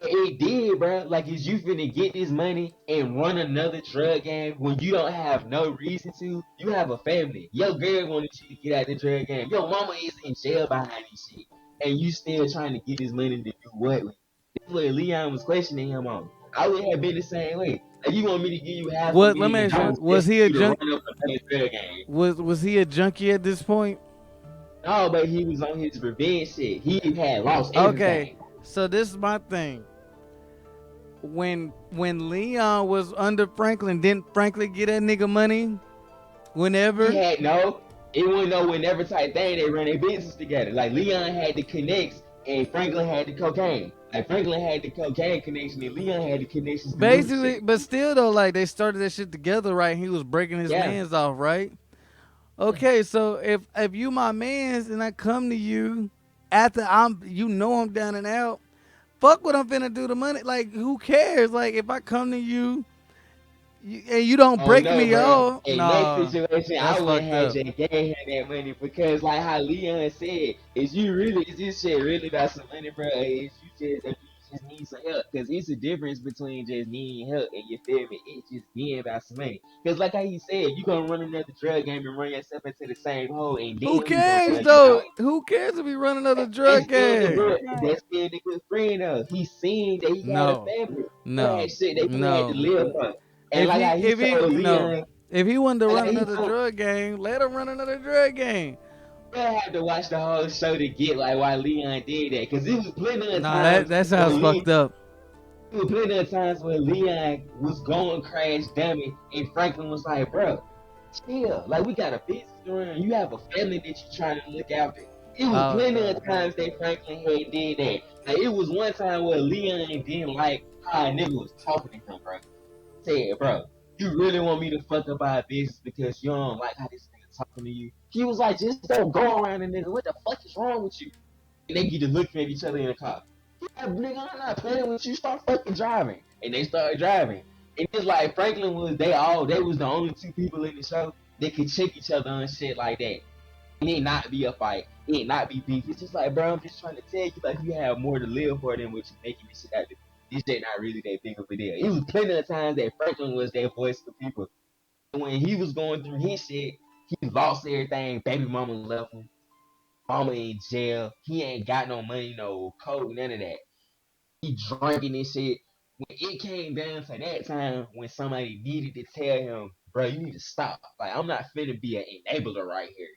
it did, bro. Like, is you finna get this money and run another drug game when you don't have no reason to? You have a family. Your girl wanted you to get out the drug game. Your mama is in jail behind this shit, and you still trying to get this money to do what with? That's what Leon was questioning him on. I would have been the same way. Like, you want me to give you half a What? Let me million ask you. dollars Was just for he a you to junk? run up another drug game? Was he a junkie at this point? No, but he was on his revenge shit. He had lost Okay, everything. so this is my thing. When Leon was under Franklin, didn't Franklin get that nigga money? He Whenever. had no, it wasn't no whenever type thing. They run their business together. Like Leon had the connects and Franklin had the cocaine. Like Franklin had the cocaine connection and Leon had the connections to move Basically, shit. but still though, like they started that shit together, right? He was breaking his Yeah. mans off, right? Okay, so if you my mans and I come to you after I'm down and out, fuck what I'm finna do to money. Like who cares? Like if I come to you, and you don't Oh break no, me bro. off, In that nah, situation, I that's wouldn't fucked have up. J K had that money because, like how Leon said, is this shit really about some money, bro? If you just need some help, because it's a difference between just needing help and you feel me. It's just being about some money. Because like how he said, you gonna run another drug game and run yourself into the same hole, and then Who who's gonna cares bail you though? out? Who cares if we run another That's drug being a game? good. That's being a good friend of. He seen that he had a No, family. He had no, shit that he had to no. live for. And If like he how he if he told no, Leon, if he wanted to and run like he another told drug game, let him run another drug game. I had to watch the whole show to get like why Leon did that, cause it was plenty of Nah, times that where sounds Leon, fucked up. it was plenty of times where Leon was going crash dummy, and Franklin was like, "Bro, chill. Like we got a business to run. You have a family that you're trying to look after." It was Oh plenty of no. times that Franklin had did that. Like it was one time where Leon didn't like how a nigga was talking to him, bro. Said, "Bro, you really want me to fuck up our business because you don't like how this nigga talking to you?" He was like, "Just don't go around a nigga. What the fuck is wrong with you?" And they get to looking at each other in the car. Yeah, nigga, I'm not playing with you. Start fucking driving. And they started driving. And it's like Franklin was they was the only two people in the show that could check each other on shit like that. And it not be a fight. It not be beef. It's just like, bro, I'm just trying to tell you, like, you have more to live for than what you making this shit out of. This shit not really that big of a deal. It was plenty of times that Franklin was that voice for people. When he was going through his shit, he lost everything. Baby mama left him. Mama in jail. He ain't got no money, no code, none of that. He drinking and shit. When it came down to that time when somebody needed to tell him, bro, you need to stop. Like, I'm not finna be an enabler right here.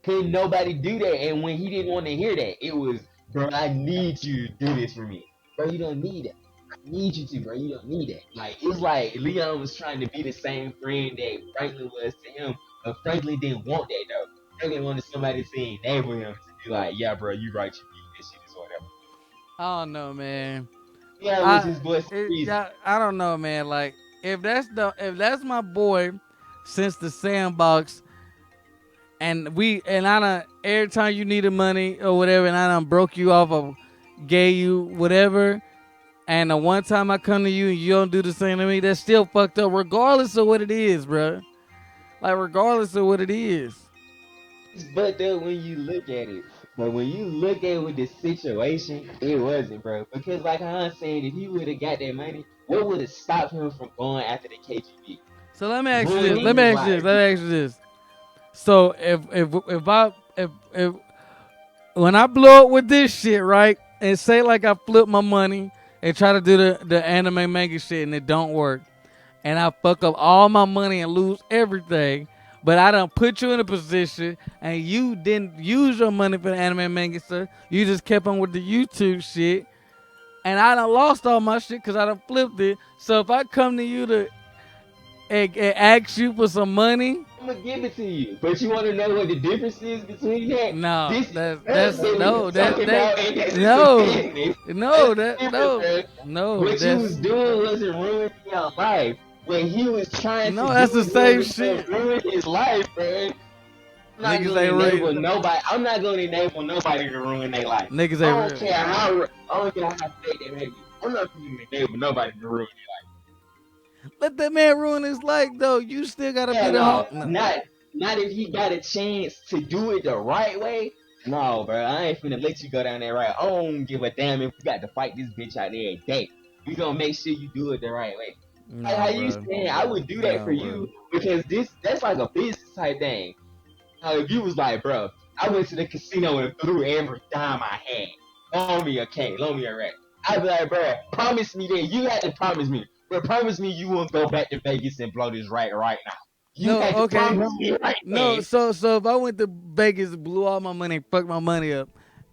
Couldn't nobody do that. And when he didn't want to hear that, it was, bro, I need you to do this for me. Bro, you don't need that. I need you to, bro. You don't need that. Like, it's like Leon was trying to be the same friend that Franklin was to him, but Franklin didn't want that, though. Franklin wanted somebody to enable him to be like, yeah, bro, you right, you need this shit, is whatever. I don't know, man. Yeah, was I his voice for a reason. I don't know, man. Like if that's my boy since the sandbox, and I done every time you needed money or whatever, and I done broke you off or gave you whatever, and the one time I come to you and you don't do the same to me, that's still fucked up, regardless of what it is, bro. Like regardless of what it is. It's fucked up when you look at it. But when you look at it with the situation, it wasn't, bro. Because like I'm saying, if he would have got that money, what would have stopped him from going after the KGB? So let me ask you this. Let Ruining me his ask you this. life. Let me ask you this. So if when I blow up with this shit, right? and say like I flip my money and try to do the anime manga shit and it don't work, and I fuck up all my money and lose everything. But I done put you in a position and you didn't use your money for the anime manga stuff. You just kept on with the YouTube shit. And I done lost all my shit because I done flipped it. So if I come to you to and ask you for some money, I'm gonna give it to you. But you want to know what the difference is between that? no, This is that's what we no, talking that about, and this is the no, business. no, That's that different, no, bro. no, What you was that's doing wasn't ruining your life. When he was trying to no, do that's the it, you same was gonna shit. ruin his life, bro. I'm not Niggas gonna ain't enable real. nobody. I'm not gonna enable nobody to ruin their life. Niggas I ain't don't real. care how. I don't care how fake they make it. I'm not gonna enable nobody to ruin Let that man ruin his life though. You still gotta their be life. the Yeah, home. No. no, not if he got a chance to do it the right way. No, bro, I ain't finna let you go down there right. I don't give a damn if you got to fight this bitch out there every day. We gonna make sure you do it the right way. Like how No, you bro. saying, I would do that for No, bro. you because that's like a business type thing. Now, if you was like, bro, I went to the casino and threw every dime I had. Loan me a K, loan me a rack. I'd be like, bro, promise me that. You had to promise me. But promise me you won't go back to Vegas and blow this right now. You No, had to okay. promise me right No, then. so if I went to Vegas, blew all my money, fucked my money up,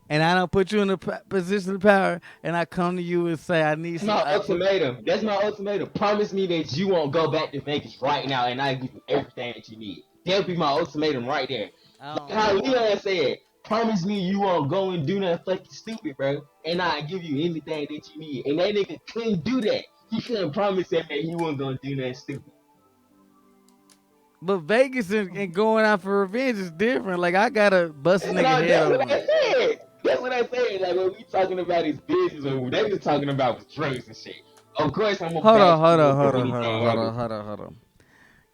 and I don't put you in a position of power, and I come to you and say I need That's some, my ultimatum. That's my ultimatum. Promise me that you won't go back to Vegas right now and I give you everything that you need. That'll be my ultimatum right there. I Like don't how know. Leon said, promise me you won't go and do nothing fucking stupid, bro. And I give you anything that you need. And that nigga couldn't do that. He couldn't promise that man he wasn't gonna do nothing stupid. But Vegas and going out for revenge is different. Like I gotta bust a That's what nigga I, head that's what over. I said. That's what I said. Like when we talking about his business or they was talking about was drugs and shit. Of course I'm gonna Hold back on, you hold on, up if hold on, hold on, anything hold on, happens. hold on, hold on.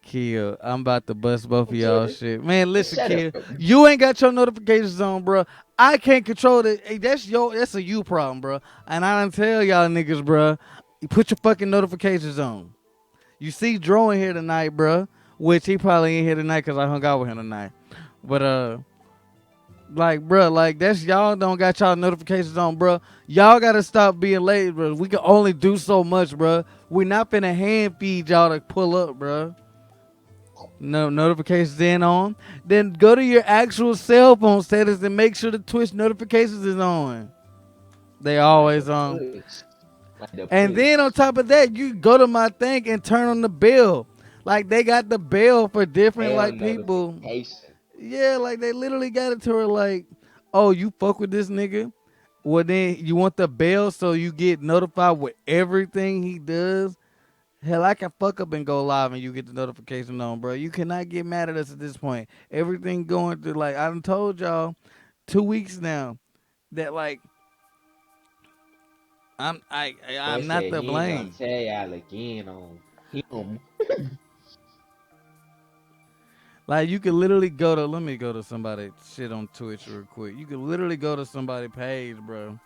Kill, I'm about to bust both of y'all Shut shit. Man, listen, up. Kill, you ain't got your notifications on, bro. I can't control it. Hey, that's a you problem, bro. And I don't tell y'all niggas, bro. You put your fucking notifications on. You see Dro in here tonight, bro. Which he probably ain't here tonight because I hung out with him tonight. But like, bro, like that's y'all don't got y'all notifications on, bro. Y'all gotta stop being late, bro. We can only do so much, bro. We not finna hand feed y'all to pull up, bro. No notifications in on. Then go to your actual cell phone status and make sure the Twitch notifications is on. They Like always the on. push. Like the And then on push. top of that, you go to my thing and turn on the bell. Like they got the bell for different Bell like people. notification. Yeah, like they literally got it to her like, oh, you fuck with this nigga. Well, then you want the bell so you get notified with everything he does. Hell, I can fuck up and go live and you get the notification on, bro. You cannot get mad at us at this point. Everything going through, like I done told y'all 2 weeks now that like Boy I'm not said the he ain't gonna blame. tell y'all again on him. Like you could literally go to let me go to somebody shit on Twitch real quick. You could literally go to somebody page, bro,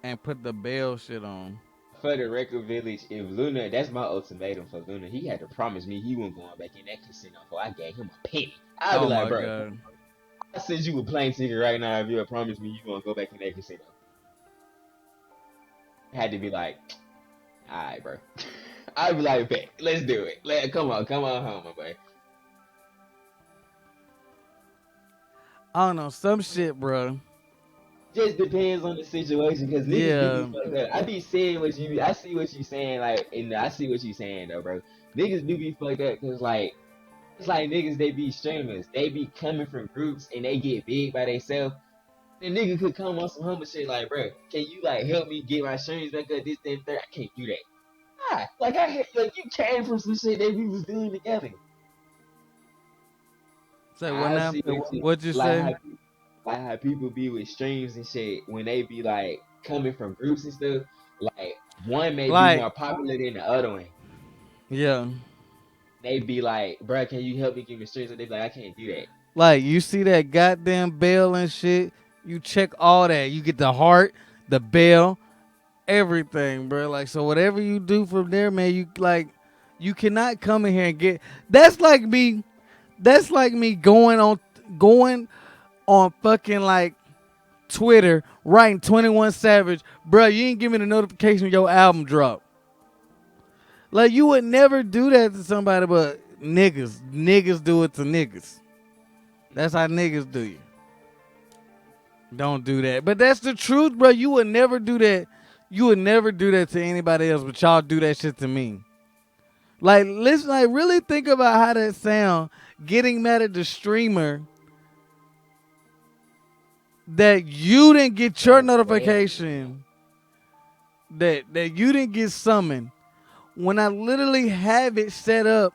and put the bell shit on. For the record village, if Luna, that's my ultimatum for Luna. He had to promise me he wasn't going back in that casino before I gave him a penny. I'd be Oh like, my bro, god. I send you a plane ticket right now if you would promise me you gonna go back in that casino. I had to be like, alright, bro. I'd be like, bet, let's do it. Come on home, my boy. I don't know some shit, bro. Just depends on the situation because niggas do be Yeah, fucked up. I be saying what you, I see what you saying, like, and I see what you saying though, bro. Niggas do be fucked up because like it's like niggas they be streamers, they be coming from groups and they get big by themselves. The nigga could come on some humble shit like, bro, can you like help me get my streams back up? This, that, third. I can't do that. Ah, like like you came from some shit that we was doing together. say what I now? see what you What you say? like how people be with streams and shit when they be like coming from groups and stuff. Like one may be Like more popular than the other one. yeah, They be like, bro, can you help me get my streams? And they be like, I can't do that. like you see that goddamn bell and shit. You check all that. You get the heart, the bell, everything, bro. Like so, whatever you do from there, man, you like you cannot come in here and get. That's like me. That's like me going on fucking like Twitter writing 21 Savage, bro, you ain't give me the notification your album dropped. Like, you would never do that to somebody, but niggas do it to niggas. That's how niggas do you. Don't do that. But that's the truth, bro. You would never do that. You would never do that to anybody else, but y'all do that shit to me. Like, listen, like, really think about how that sound. Getting mad at the streamer that you didn't get your notification, that you didn't get summoned. When I literally have it set up,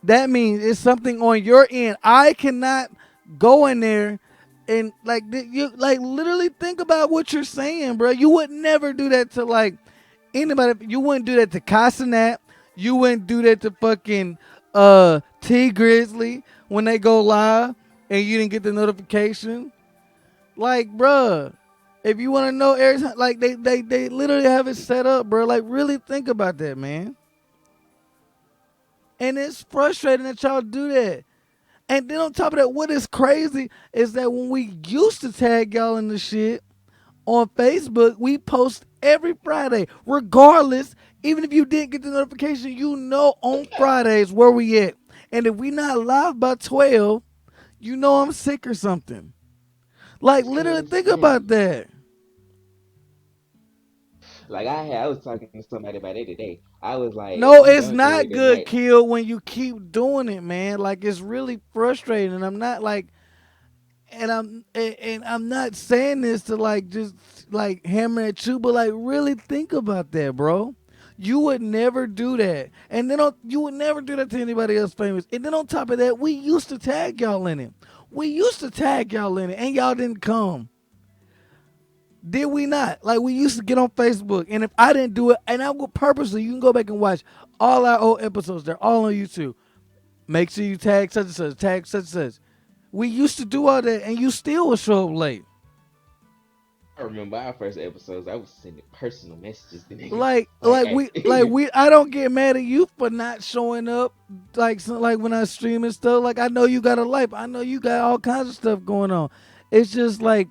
that means it's something on your end. I cannot go in there and like you like literally think about what you're saying, bro. You would never do that to like anybody. You wouldn't do that to Casanat. You wouldn't do that to fucking T Grizzly when they go live and you didn't get the notification. Like, bruh, if you want to know every time, like they literally have it set up, bro. Like, really think about that, man. And it's frustrating that y'all do that. And then on top of that, what is crazy is that when we used to tag y'all in the shit on Facebook, we post every Friday, regardless. Even if you didn't get the notification, you know on Fridays where we at. And if we not live by 12, you know I'm sick or something. Like, literally think about that. Like I was talking to somebody about it today. I was like, if No, you it's don't do not it good, tonight, Kill, when you keep doing it, man. Like, it's really frustrating. And I'm not like, and I'm not saying this to like just like hammer at you, but like really think about that, bro. You would never do that, and then you would never do that to anybody else famous. And then on top of that, we used to tag y'all in it. We used to tag y'all in it, and y'all didn't come. Did we not? Like, we used to get on Facebook, and if I didn't do it, and I would purposely, you can go back and watch all our old episodes. They're all on YouTube. Make sure you tag such and such, tag such and such. We used to do all that, and you still would show up late. I remember our first episodes. I was sending personal messages to niggas. Like we. I don't get mad at you for not showing up. Like when I stream and stuff. Like, I know you got a life. I know you got all kinds of stuff going on. It's just like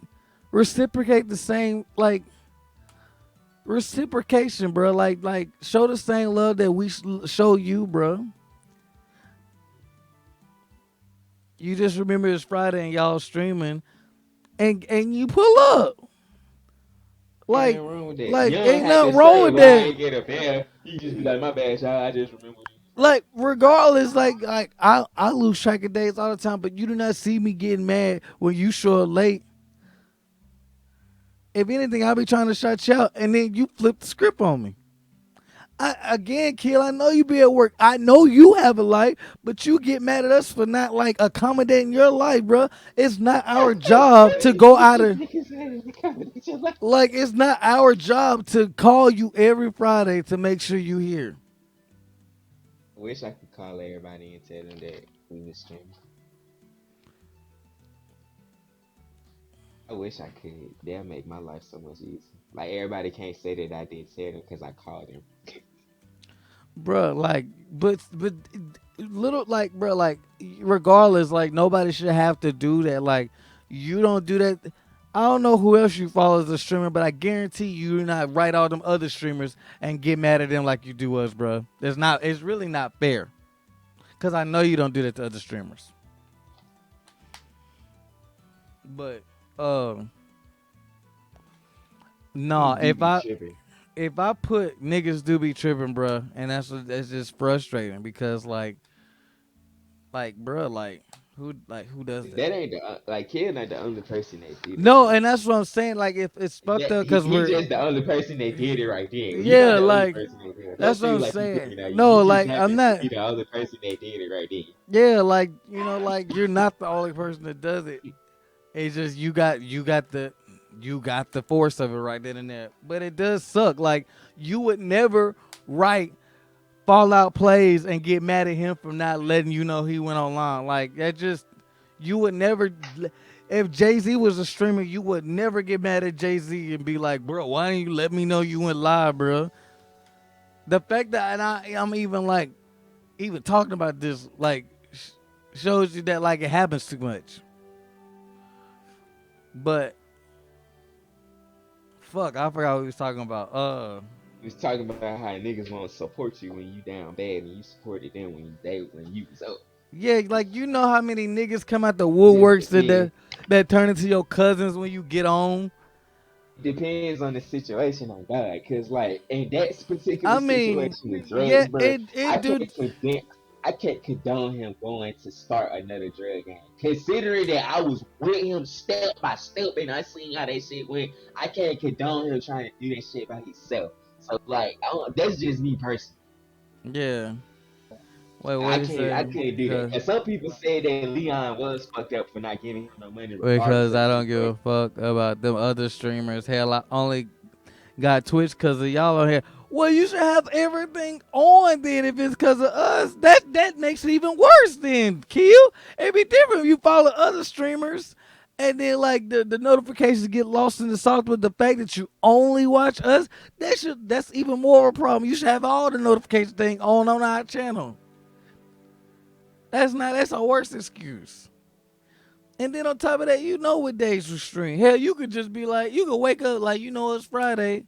reciprocate the same reciprocation, bro. Like show the same love that we show you, bro. You just remember it's Friday and y'all streaming, and you pull up. Ain't Like, nothing wrong with that. You like don't ain't have to nothing wrong say with why I that. ain't get up there. You just be like, my bad, y'all. I just remember. Like, regardless, like I lose track of days all the time, but you do not see me getting mad when you show up late. If anything, I'll be trying to shout you out, and then you flip the script on me. Again, Kill, I know you be at work. I know you have a life, but you get mad at us for not like accommodating your life, bro. It's not our job to go out of like it's not our job to call you every Friday to make sure you here. Wish I could call everybody and tell them that we was streaming. I wish I could. That'll make my life so much easier. Like everybody can't say that I didn't tell them because I called them. Bruh, like, but little, like, bruh, like, regardless, like, nobody should have to do that. Like, you don't do that. I don't know who else you follow as a streamer, but I guarantee you not write all them other streamers and get mad at them like you do us, bruh. It's really not fair. Cause I know you don't do that to other streamers. But, nah, You do be tripping. if I put niggas do be tripping, bruh, and that's just frustrating because bruh, who does that? That ain't the like kid ain't the only person that did it No, though. and that's what I'm saying. Like, if it's fucked That up because he we're just the only person that did it right there. You're yeah, not the only like person that did it. Don't that's what feel I'm like you saying. picking out you. No, You just like I'm happen to not. be the only person that did it right there. Yeah, like like you're not the only person that does it. It's just you got the force of it right then and there. But it does suck. Like, you would never write Fallout plays and get mad at him for not letting you know he went online. Like, that just you would never. If Jay-Z was a streamer, you would never get mad at Jay-Z and be like, bro, why didn't you let me know you went live, bro? The fact that I'm even like even talking about this like shows you that like it happens too much. But fuck, I forgot what we was talking about. We was talking about how niggas won't support you when you down bad, and you supported them when you was up. Yeah, like you know how many niggas come out the Just woodworks depends. that turn into your cousins when you get on. It depends on the situation on God, cause like in that particular I mean, situation with yeah, drugs, bro, it I do. can't condemn, I can't condone him going to start another drug game. Considering that I was with him step by step and I seen how that shit went, I can't condone him trying to do that shit by himself. So like, that's just me personally. Yeah. Wait, what I you can't, I say? can't do that. Because And some people said that Leon was fucked up for not giving him no money, regardless because of the I don't give situation. a fuck about them other streamers. Hell, I only got Twitch because of y'all on here. Well, you should have everything on then if it's because of us. That makes it even worse then, Kill. It'd be different if you follow other streamers and then like the notifications get lost in the sauce with the fact that you only watch us. That's even more of a problem. You should have all the notification thing on our channel. That's a worse excuse. And then on top of that, you know what days you stream. Hell, you could just be like, you could wake up like you know it's Friday,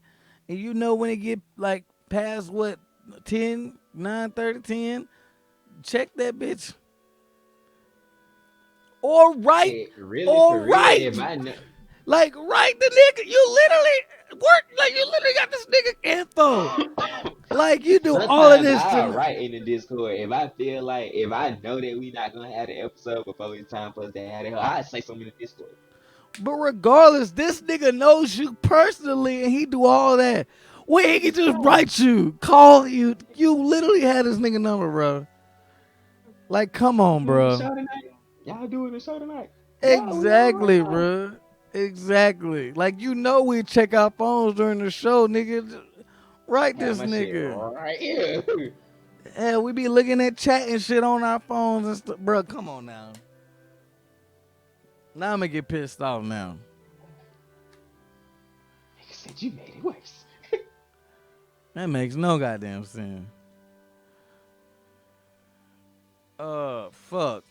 and you know when it get like past what 10, 9:30, 10, check that bitch. Or write, Really, for or real, if write, I know. like write the nigga. You literally work like you literally got this nigga info. Like you do all of Sometimes this I'll to. write in the Discord if I feel like if I know that we not gonna have the episode before it's time for us to have it. I say something in the Discord. But regardless, this nigga knows you personally, and he do all that. When he can just Yeah. write you, call you. You literally had this nigga number, bro. Like, come Y'all on, doing the bro. show tonight? Y'all doing the show tonight? Yeah, we on right Exactly, now. bro. Exactly. Like, you know we check our phones during the show, nigga. Write Have this my shit nigga. right here. Hell, we be looking at chat and shit on our phones and stuff. Bro, come on now. Now I'm gonna get pissed off now. Nigga said you made it worse. That makes no goddamn sense. Fuck.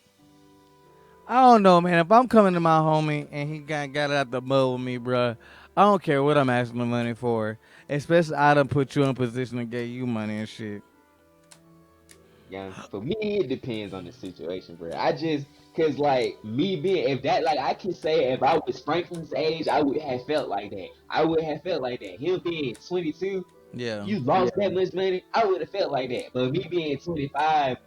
I don't know, man. If I'm coming to my homie and he got it out the mud with me, bruh, I don't care what I'm asking the money for. Especially I done put you in a position to get you money and shit. Yeah, for me it depends on the situation, bro. I just cause like me being if that like I can say if I was Franklin's age, I would have felt like that. I would have felt like that. Him being 22, Yeah. you lost that much money, I would have felt like that. But me being 25,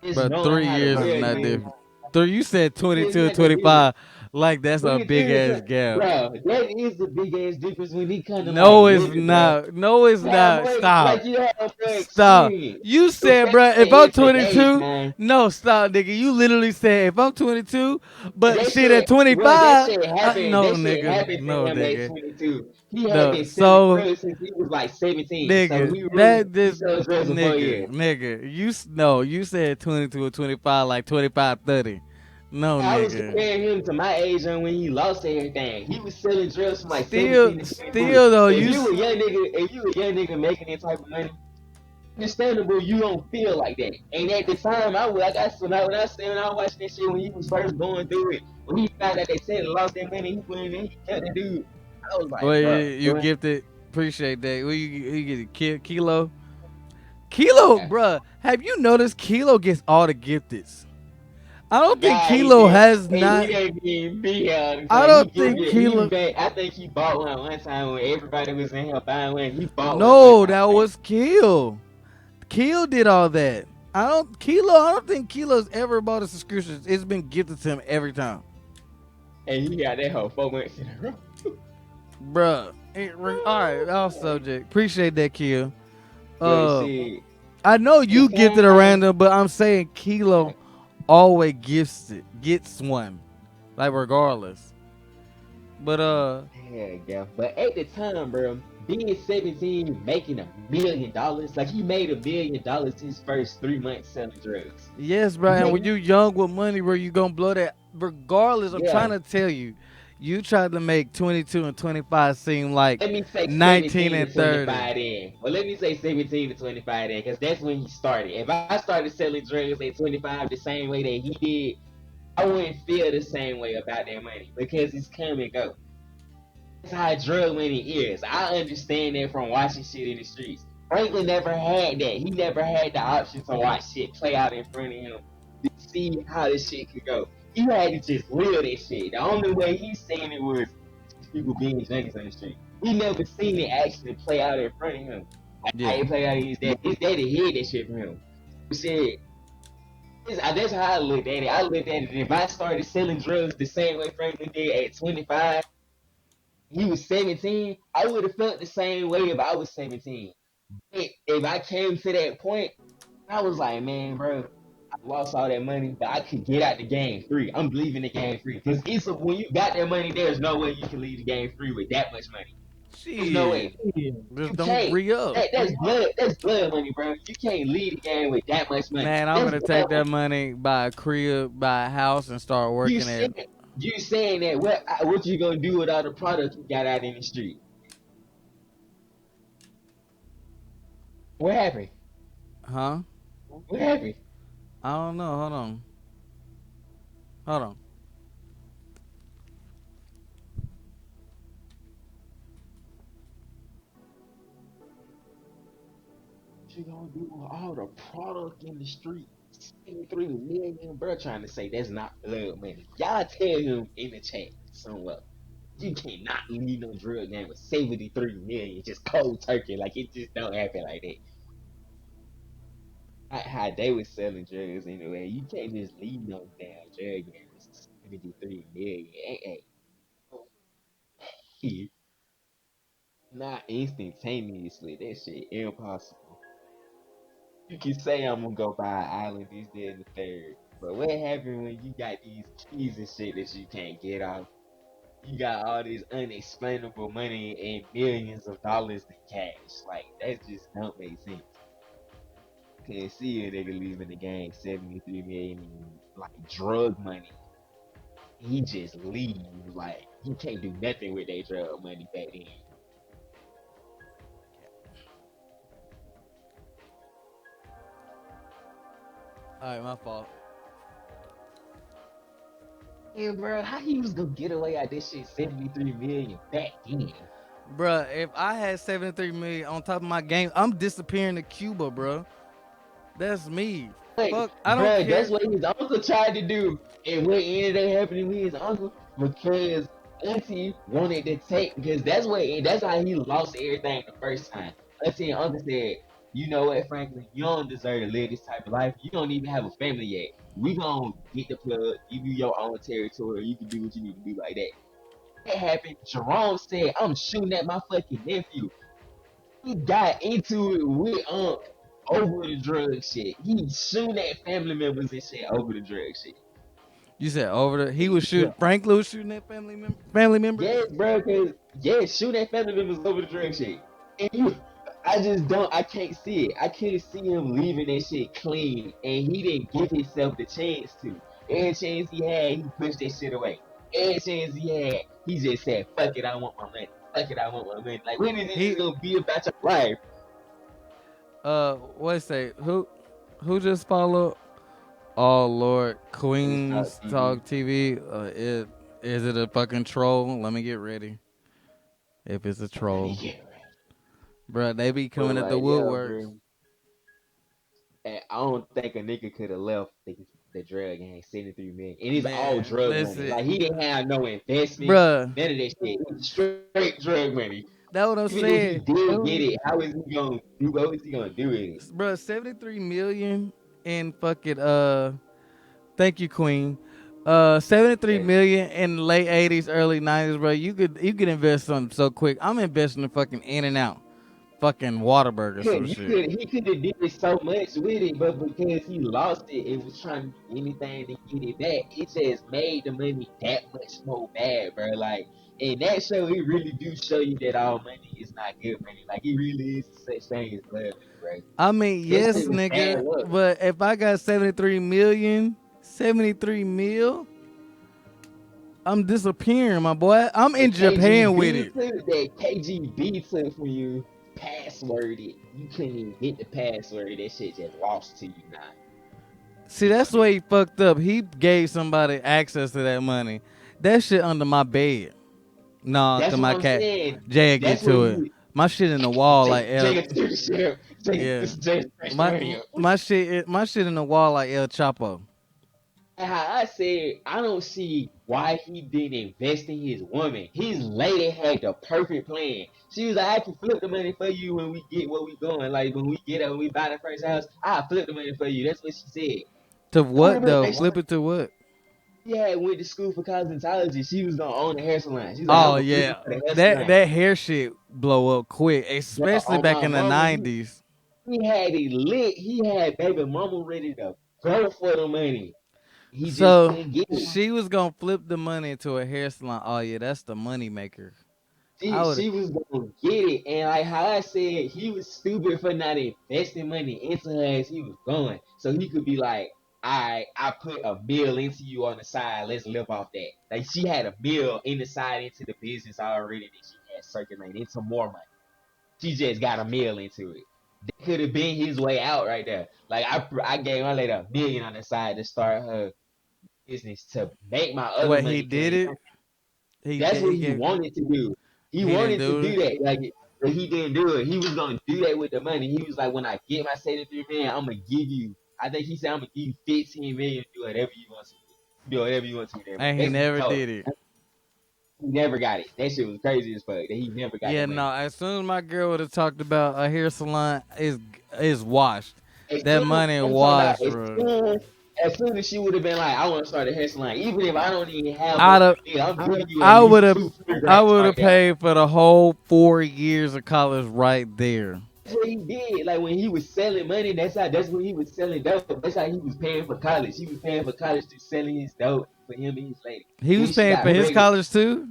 just But knowing three how the years is world not is, different. Three, you said it's 22 or not that different. 25. Like that's a big 22 to ass 20, gap. bro, that is the big ass difference when he kind of like No, it's living, bro. not. No, it's You have not. more, Stop. like you have more Stop. experience. You The said, fact bruh, that if I'm is today, 22, man. no, stop, nigga. You literally said if I'm 22, but That shit at shit, bro, that 25, shit happened. no, That shit nigga. happened to No, him at nigga. 22. He had No, been selling so, drugs since he was like 17. So nigga, he really that he just, sold drugs for 4 years. nigga, no, you said 22 or 25, like 25, 30. No, I was nigga. comparing him to my age and when he lost everything. He was selling drugs from like 17 to 22. Still though, If you a young nigga, if you a young nigga making that type of money, understandable you don't feel like that. And at the time I was like I said when I was watching that shit when he was first going through it, when he found out they said he lost that money, he went in and he kept the dude. I was like, well, bro, you bro. gifted, appreciate that. Well, you get a kilo. Kilo, Yeah. bruh, have you noticed Kilo gets all the gifteds? I don't think Nah, he Kilo did. has He not. didn't be here I because he don't give think it. He Kilo. back. I think he bought one time when everybody was in here buying one. He bought one No, time. that Man. was Kill. Kill did all that. I don't think Kilo's ever bought a subscription. It's been gifted to him every time, And he got that whole 4 months in a row. bruh. All right, off subject. Appreciate that, Kill. But Uh, see, I know the you gifted a time, random, but I'm saying Kilo always gets one, like regardless. But yeah. But at the time, bro, being 17, making $1 million, like he made $1 million his first 3 months selling drugs. yes, bro. He And made, when you young with money, bro, you gonna blow that. Regardless, I'm yeah. trying to tell you, you tried to make 22 and 25 seem like Let me say 19 17 to and 30. 25 then. Well, let me say 17 to 25 then, because that's when he started. If I started selling drugs at 25 the same way that he did, I wouldn't feel the same way about that money because it's come and go. That's how drug money is. I understand that from watching shit in the streets. Franklin never had that. He never had the option to watch shit play out in front of him to see how this shit could go. He had to just live that shit. The only way he seen it was people being junkies on the street. He never seen it actually play out in front of him. Like how Yeah. it play out in his dad. His daddy hid that shit from him. Shit. That's how I looked at it. I looked at it. If I started selling drugs the same way Franklin did at 25, he was 17, I would have felt the same way if I was 17. If I came to that point, I was like, man, bro, I lost all that money, but I could get out the game free. I'm leaving the game free. Because when you got that money, there's no way you can leave the game free with that much money. There's no Shit. way. Just You don't can't. re up. That's blood. That's blood money, bro. You can't leave the game with that much money. Man, I'm That's gonna blood take that money. money, buy a crib, buy a house, and start You working at. saying you saying that what you gonna do with all the product you got out in the street? What happened? Huh? What happened? I don't know. Hold on. Hold on. What you gonna do with all the product in the street? 73 million, bro. Trying to say that's not blood money. Y'all tell him in the chat somewhere. You cannot leave no drug game with 73 million just cold turkey. Like it just don't happen like that. How they was selling drugs anyway. You can't just leave no damn drug game with 73 million. Hey, not instantaneously. That shit impossible. You can say I'm gonna go buy an island this, day, and the third. But what happened when you got these keys and shit that you can't get off? You got all this unexplainable money and millions of dollars in cash. Like that just don't make sense. Can't see a nigga leaving the game 73 million in like drug money. He just leave like he can't do nothing with that drug money back then. All right, my fault. Yeah, bro, how he was gonna get away at this shit 73 million back then? Bruh, if I had 73 million on top of my game, I'm disappearing to Cuba, bro. That's me. Like, Fuck, I don't bro, that's care. what his uncle tried to do. And what ended up happening with his uncle because Auntie wanted to take because that's how he lost everything the first time. Auntie and Uncle said, you know what, Franklin, you don't deserve to live this type of life. You don't even have a family yet. We gonna get the plug, give you your own territory. You can do what you need to do like that. That happened. Jerome said, I'm shooting at my fucking nephew. He got into it with Unc over the drug shit. He shooting at family members and shit over the drug shit. You said over the. He was Yeah. shooting. Franklin was shooting at family members. Yes, bro, cause shooting at family members over the drug shit. And I just don't, I can't see it. I can't see him leaving that shit clean, and he didn't give himself the chance to. Every chance he had, he pushed that shit away. Every chance he had, he just said, "Fuck it, I want my money. Fuck it, I want my money." Like, when is it just He gonna be about your life? what it say? Who just followed? Oh Lord, It's not Queens TV. Talk TV. It is it a fucking troll? Let me get ready. If it's a Let me troll, get right. bruh, they be But coming at the like, yeah, woodworks. bro. And I don't think a nigga could have left the drug gang 73 million. And it's all Man, drug money. listen, Like he didn't have no investment, bruh, none of that shit. It was straight drug money. that what I'm Even if he saying, did get it, how is he gonna do what is he gonna do with it? bruh. 73 million in fucking Thank you, Queen. 73 Yeah. million in late 80s, early 90s, bro. You could invest something so quick. I'm investing in fucking In and Out, fucking Whataburger, some shit. He could have did so much with it, but because he lost it, it was trying to do anything to get it back. It just made the money that much more bad, bro. Like in that show, it really do show you that all money is not good money. Like it really is such thing as blood money, bro. I mean, That yes, shit was bad nigga, luck. but if I got 73 million, 73 mil, I'm disappearing, my boy. I'm in That Japan with KGB it. took that KGB took from you, passworded. You couldn't even get the password. That shit just lost to you now. See, that's the way he fucked up. He gave somebody access to that money. That shit under my bed. Nah, That's cause what my I'm cat saying. Jay get That's what to it. he My shit in the wall like Jay El. got to do the shit. Jay, Yeah, this is Jay's my Hyperion. my shit in the wall like El Chapo. And how I said, I don't see why he didn't invest in his woman. His lady had the perfect plan. She was like, I can flip the money for you when we get where we going. Like when we get up, when we buy the first house, I'll flip the money for you. That's what she said. To Who the what fuck though? think Flip it to what? she had went to school for cosmetology? She was gonna own a hair salon. She's like, I'm Oh gonna flip it yeah, for the hair that salon. that hair shit blow up quick, Bro, especially on back my in the mama, '90s. he had it lit. He had baby mama ready to go for the money. He just So couldn't get it. she was gonna flip the money into a hair salon. Oh yeah, that's the money maker. I would. She was gonna get it, and like how I said, he was stupid for not investing money into her as he was going, so he could be like, I put a bill into you on the side. Let's live off that." Like she had a bill in the side into the business already that she had circulating into more money. She just got a meal into it. That could have been his way out right there. Like I gave my lady $1 million on the side to start her business to make my other What he money did come. it? He That's did. what He he gave. wanted to do. He He didn't wanted to do do it. that. Like, but he didn't do it. He was gonna do that with the money. He was like, when I get my 73 million, I'm gonna give you. I think he said I'm gonna give you 15 million. Do whatever you want to do. Do whatever you want to with that money. And he That's what he never told. did it. He never got it. That shit was crazy as fuck. That he never got the Yeah, no. money. As soon as my girl would have talked about a hair salon, is washed. As That soon money I'm talking about, washed, bro. as soon as she would have been like, I want to start a hair salon, even if I don't even have I'd more have, than a million, I'm giving you at I would least have, two free I grants would right have there. paid for the whole 4 years of college right there. That's what he did. Like when he was selling money, that's when he was selling dope. That's how he was paying for college. He was paying for college through selling his dope for him and his lady. He was Then she paying for got his pregnant. college too.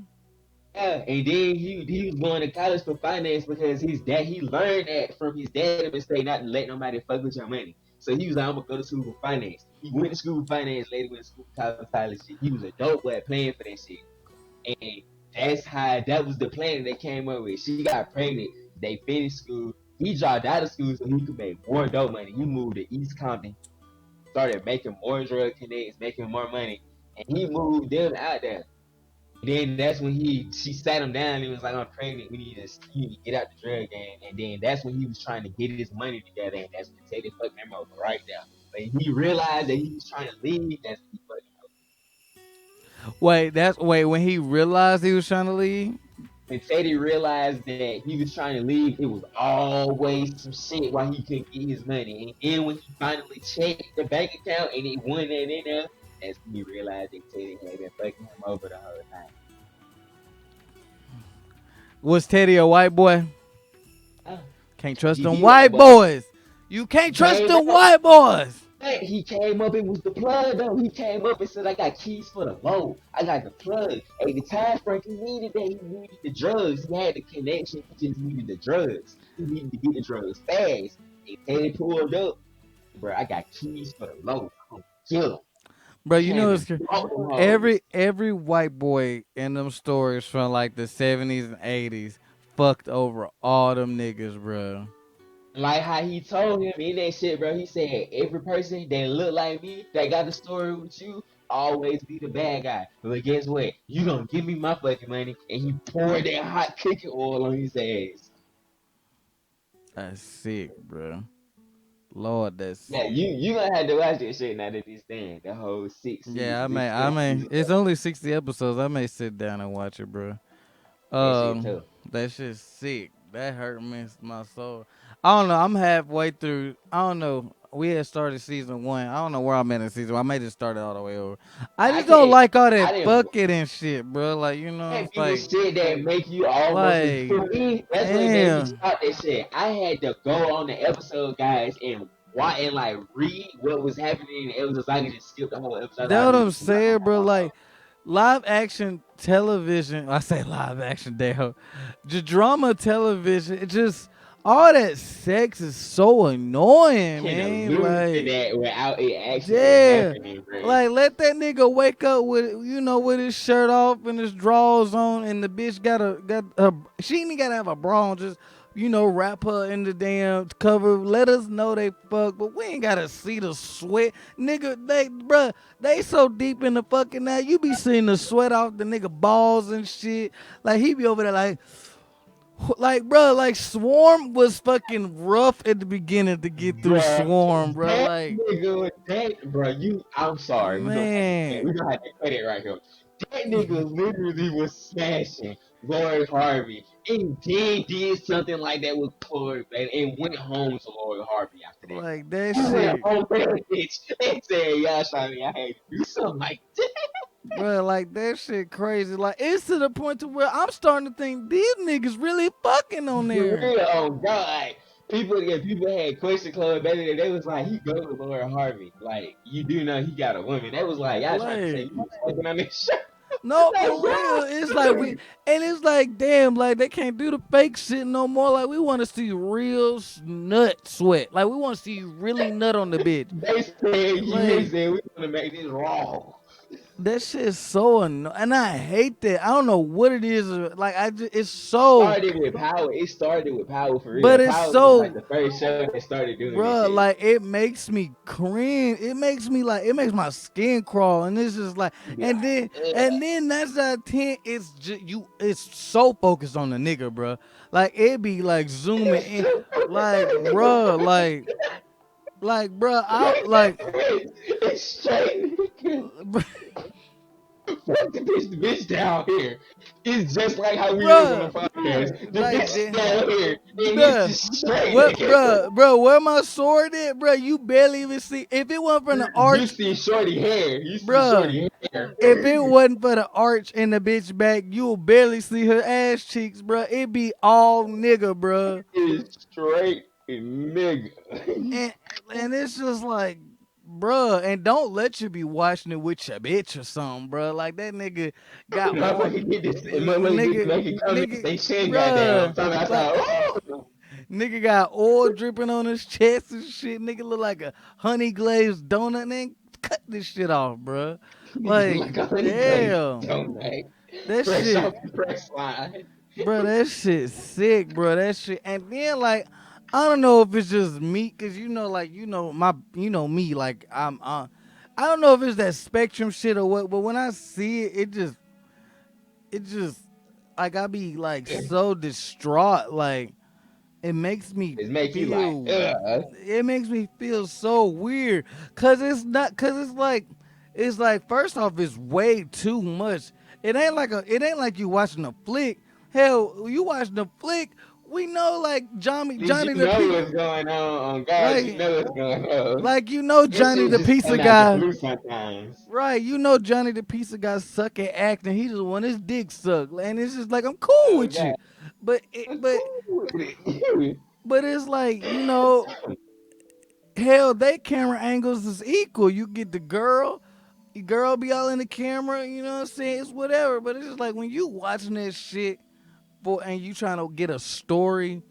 Yeah, and then he was going to college for finance because his dad he learned that from his dad and mistake not to let nobody fuck with your money. So he was like, I'm gonna go to school for finance. He went to school for finance, later went to school for college. He was a dope boy playing for that shit. And that was the plan that they came up with. She got pregnant. They finished school. He dropped out of school so he could make more dope money. He moved to East Compton, started making more drug connects, making more money, and he moved them out there. Then that's when she sat him down and was like, "I'm pregnant. You need to get out the drug game." And then that's when he was trying to get his money together, and that's when Teddy fucked him over right there. But he realized that he was trying to leave. That's when he fucked him over. Wait. When he realized he was trying to leave, When Teddy realized that he was trying to leave, it was always some shit why he couldn't get his money. And then when he finally checked the bank account and it went in there, that's when he realized that Teddy had been fucking him over the whole time. was Teddy a white boy? Oh, Can't trust them GD white white boy. boys. You can't trust Came them out. white boys. Hey, he came up and was the plug though. He came up and said, I got keys for the boat. I got the plug. At the time Frankie needed that. He needed the drugs. He had the connection. He just needed the drugs. He needed to get the drugs fast. And Teddy pulled up. Bro, I got keys for the load. I'm gonna kill him. Bro, you know Came it's and brought them hoes. every white boy in them stories from like the '70s and '80s fucked over all them niggas, bro. Like how he told him in that shit, bro. He said every person that look like me that got the story with you always be the bad guy. But guess what? You gonna give me my fucking money, and he poured that hot cooking oil on his ass. That's sick, bro. Lord, that's Yeah, sick. you gonna have to watch that shit now that it's done. The whole Yeah, six I plus may. season. It's only 60 episodes. I may sit down and watch it, bro. That shit tough. That shit's sick. That hurt me my soul. I don't know. I'm halfway through. I don't know. We had started season one. I don't know where I'm at in season one. I may just start it all the way over. I I just don't can't. like all I that didn't. fucking and shit, bro. Like Can't it's be with shit that make you almost like, for me. That's what made me damn. stop that shit. I had to go on the episode, guys, and watch and like read what was happening in the episodes. I could just skip the whole episode. That's I what read I'm the 2 hours. saying, bro. Like live action television. I say live action, damn. Just drama television. It just all that sex is so annoying, Can man. allude to Like, that without it actually yeah. happening, bro. Like let that nigga wake up with with his shirt off and his drawers on, and the bitch got her she ain't gotta have a bra on. Just wrap her in the damn cover. Let us know they fuck, but we ain't gotta see the sweat, nigga. They so deep in the fucking now. You be seeing the sweat off the nigga balls and shit. Like he be over there like Swarm was fucking rough at the beginning to get through Bruh, Swarm, bro. that Like nigga, bruh, I'm sorry. man, We gonna have to cut it right here. That nigga literally was smashing Lord Harvey and then did something like that with Lord and went home to Lord Harvey after that. like that He went shit. home to that bitch and said, y'all shot me, I had to do something like that. Bro, like that shit crazy. Like it's to the point to where I'm starting to think these niggas really fucking on For there. real, oh God. People had question club baby. They was like, he go to Lord Harvey. Like, you do know he got a woman. They was like, y'all trying to say Like you was fucking on this show. no, Like, for real. It's like and it's like damn, like they can't do the fake shit no more. Like we want to see real nut sweat. Like we want to see really nut on the bitch. they Like said we want to make this raw. that shit is so annoying, and I hate that. I don't know what it is. Like it's so, Started with power. It started with power for but real. it's Power was like so the first show that started doing this bruh, shit. like it makes me cringe. It makes my skin crawl, and it's just like, You be and like, then ugh. and then that's our 10. It's just you. It's so focused on the nigga, bruh. Like it be like zooming in, like bruh, bruh. I like, It's straight. Fuck the bitch down here. It's just like how we is on the bruh, podcast. The like bitch that, down here, and it's bruh. just straight, What, nigga. bruh, where my sword at, bruh? You barely even see. If it wasn't from the You arch, see shorty hair. You see bruh. shorty hair. If it wasn't for the arch in the bitch back, you'll barely see her ass cheeks, bruh. It be all nigga, bruh. It's straight nigga. And and it's just like, bruh. And don't let you be watching it with your bitch or something, bruh. Like that nigga got all Motherfucker get nigga, making comments. nigga, They shit goddamn. bruh. Talking Like outside. Oh! nigga got oil dripping on his chest and shit. Nigga look like a honey glazed donut. Man, cut this shit off, bruh. Nigga Like, like a honey glazed damn. donut. That Fresh off shit, the press line. bro, that shit sick, bro. That shit, and then like, I don't know if it's just me, cause like, me, like I don't know if it's that spectrum shit or what, but when I see it, it just, like I be like so distraught, like it makes me It make you like, feel, ugh. it makes me feel so weird, cause it's not, cause it's like first off, it's way too much. It ain't like you watching a flick. Hell, you watching a flick. We know like At least Johnny you the know P, what's going on God. You like know what's going on. This Johnny shit the just pizza come out the guy. blue sometimes. Right, Johnny the pizza guy suck at acting. He just want his dick sucked, and it's just like I'm cool Oh with you, God. but I'm cool with it. it's like hell, they camera angles is equal. You get the girl be all in the camera, you know what I'm saying? It's whatever. But it's just like when you watching this shit and you trying to get a story,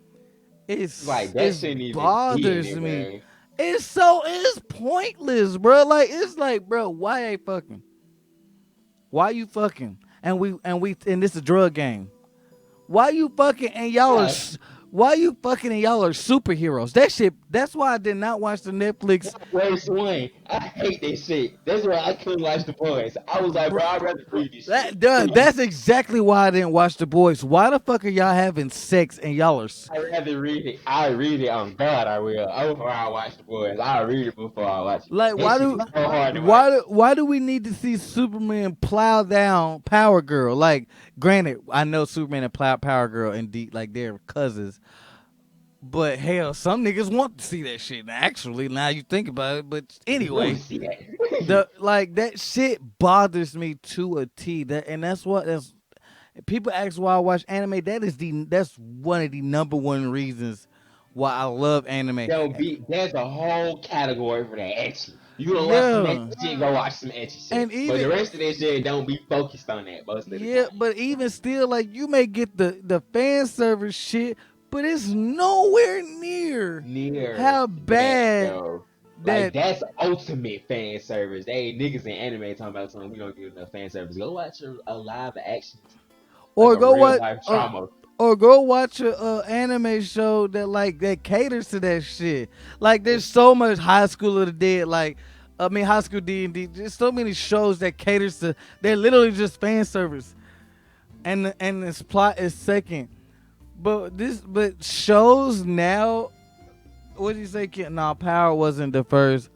Like that it shouldn't even be in bothers it, me. bro. It's pointless, bro. Like it's like, bro, why ain't fucking? Why you fucking? And this is a drug game. Why you fucking and y'all are Yeah. why you fucking and y'all are superheroes? That shit. That's why I did not watch the Netflix. Worst one. I hate that shit. That's why I couldn't watch the boys. I was like, bro, I'd rather read this shit. That done. That's exactly why I didn't watch the boys. Why the fuck are y'all having sex and y'all are I'd rather read it. I read it on God. I will. Before I watch the boys, I read it before I watch it. like That shit is so hard to watch. why do we need to see Superman plow down Power Girl? Like, granted, I know Superman and Power Girl indeed like they're cousins, but hell, some niggas want to see that shit. Actually, now you think about it, but You want anyway, to see that? the like that shit bothers me to a T. That's people ask why I watch anime. That's one of the number one reasons why I love anime. Don't be. There's a whole category for that etchy. You gonna watch some Yeah, etchy shit? Go watch some etchy shit. and But even the rest of that shit don't be focused on that most of the yeah, time. but even still, like you may get the fan service shit, but it's nowhere near Near how that bad though. Like that. that's ultimate fan service. They niggas in anime talking about something we don't get enough fan service. Go watch a live action, like Or a go real what? life trauma. or go watch a anime show that caters to that shit. Like there's so much High School of the Dead, like I mean High School D&D. There's so many shows that caters to. They're literally just fan service, and this plot is second. But shows now. What did you say, kid? Nah, Power wasn't the first.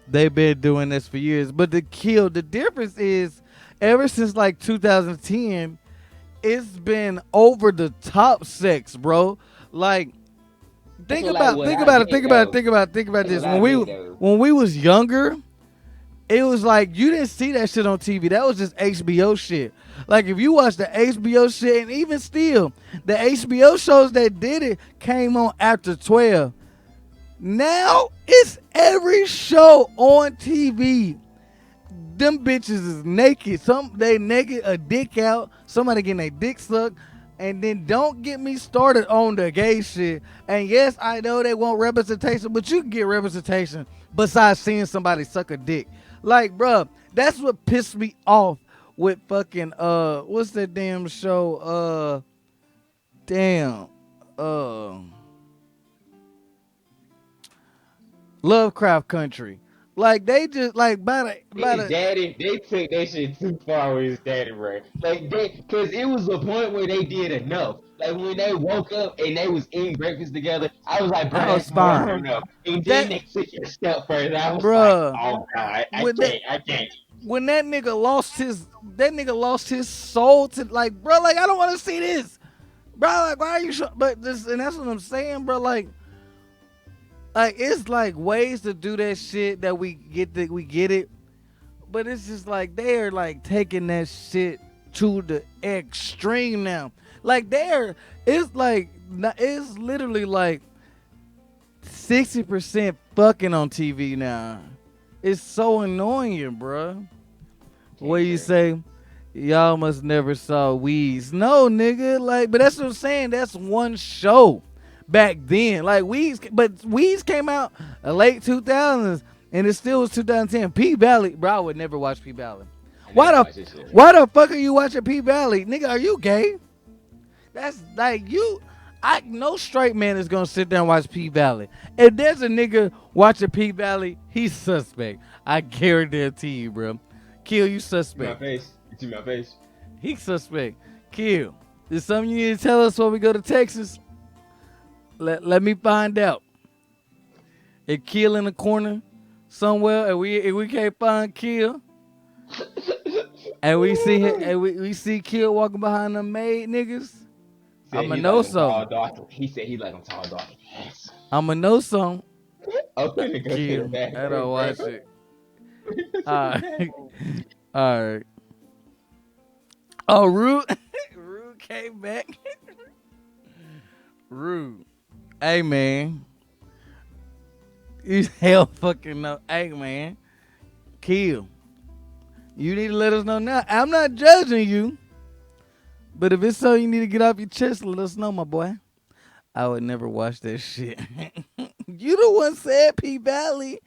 They've been doing this for years. But the difference is, ever since like 2010, it's been over the top sex, bro. Like That's think what like about what think I about it, get think about it, though. think about it, think about That's this. what I get though. When we was younger, it was like you didn't see that shit on TV. That was just HBO shit. Like if you watch the HBO shit, and even still, the HBO shows that did it came on after 12. Now it's every show on TV. Them bitches is naked. Some they naked, a dick out. Somebody getting their dick sucked. And then don't get me started on the gay shit. And yes, I know they want representation, but you can get representation besides seeing somebody suck a dick. Like, bruh, that's what pissed me off with fucking what's that damn show? Damn. Uh Lovecraft Country. Like they just like by His the daddy, they took that shit too far with his daddy, bro. Like they, cause it was a point where they did enough. Like when they woke up and they was eating breakfast together, I was like, bro, I was that's more fine. than enough. And then That they took it a step further. I was like, bruh, oh god, when that I can't. when that nigga lost his soul to like, bro, like I don't want to see this, bro. Like why are you? But this and that's what I'm saying, bro. Like it's like ways to do that shit that we get it, but it's just like they're like taking that shit to the extreme now. Like it's like it's literally like 60% fucking on TV now. It's so annoying, bro. What Can't, you bro. say? Y'all must never saw Weeds. No, nigga. Like, but that's what I'm saying. That's one show back then. Like Weeds, but Weeds came out late 2000s, and it still was 2010. P Valley, bro. I would never watch P Valley. I Why never the watched this shit, bro. Why the fuck are you watching P Valley, nigga? Are you gay? That's like you. I no straight man is gonna sit there and watch P Valley. If there's a nigga watching P Valley, he's suspect. I guarantee you, bro. Kill you To my suspect. face. To my face. He suspect. Kill. There's something you need to tell us when we go to Texas. Let me find out. If Kill in the corner somewhere, and we can't find Kill, and we see him, and we see Kill walking behind them maid niggas, Said I'ma he like know them tall, something. dark. He said he like them tall, dark. Yes. I'ma know something. I'm finna go to the Kill. I don't bathroom, bro. watch it. To All the right. bathroom. All right. Oh, Rude. Rude came back. Rude. Hey, man. You hell fucking know. Hey, man. Kill. You need to let us know now. I'm not judging you. But if it's so you need to get off your chest, let us know, my boy. I would never watch that shit. You the one said P Valley.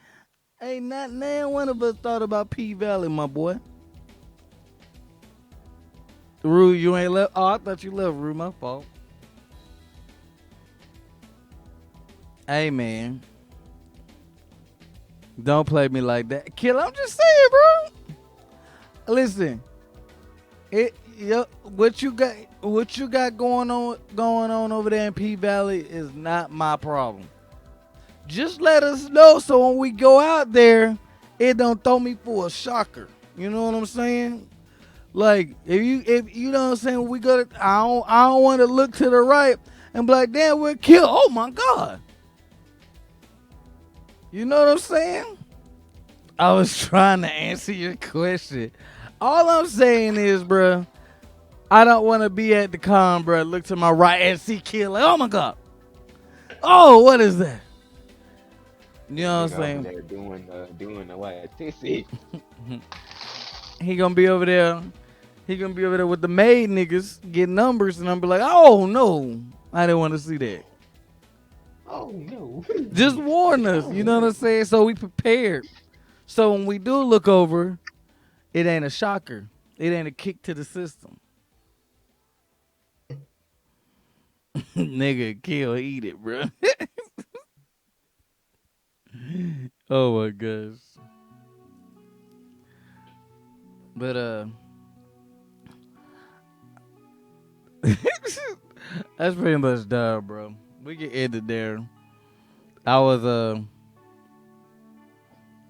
Ain't not now one of us thought about P Valley, my boy. Rue, you ain't left. Oh, I thought you left, Rue. My fault. Hey, man. Don't play me like that. Kill, I'm just saying, bro. Listen. What you got going on over there in P Valley is not my problem. Just let us know so when we go out there, it don't throw me for a shocker. You know what I'm saying? Like if you know what I'm saying, when we go to I don't want to look to the right and be like, damn, we're killed. Oh my god. You know what I'm saying? I was trying to answer your question. All I'm saying is, bro, I don't want to be at the con, bro. Look to my right and see kill. Like, oh my god. Oh, what is that? You know what I'm Nigga over saying? there doing the what? Tissy. He gonna be over there. He gonna be over there with the maid niggas getting numbers, and I'm be like, oh no, I didn't want to see that. Oh no. Just warn us, Oh you know what I'm no. saying? So we prepared. So when we do look over, it ain't a shocker. It ain't a kick to the system. Nigga, kill, eat it, bro. Oh my gosh. But that's pretty much done, bro. We can end it there. I was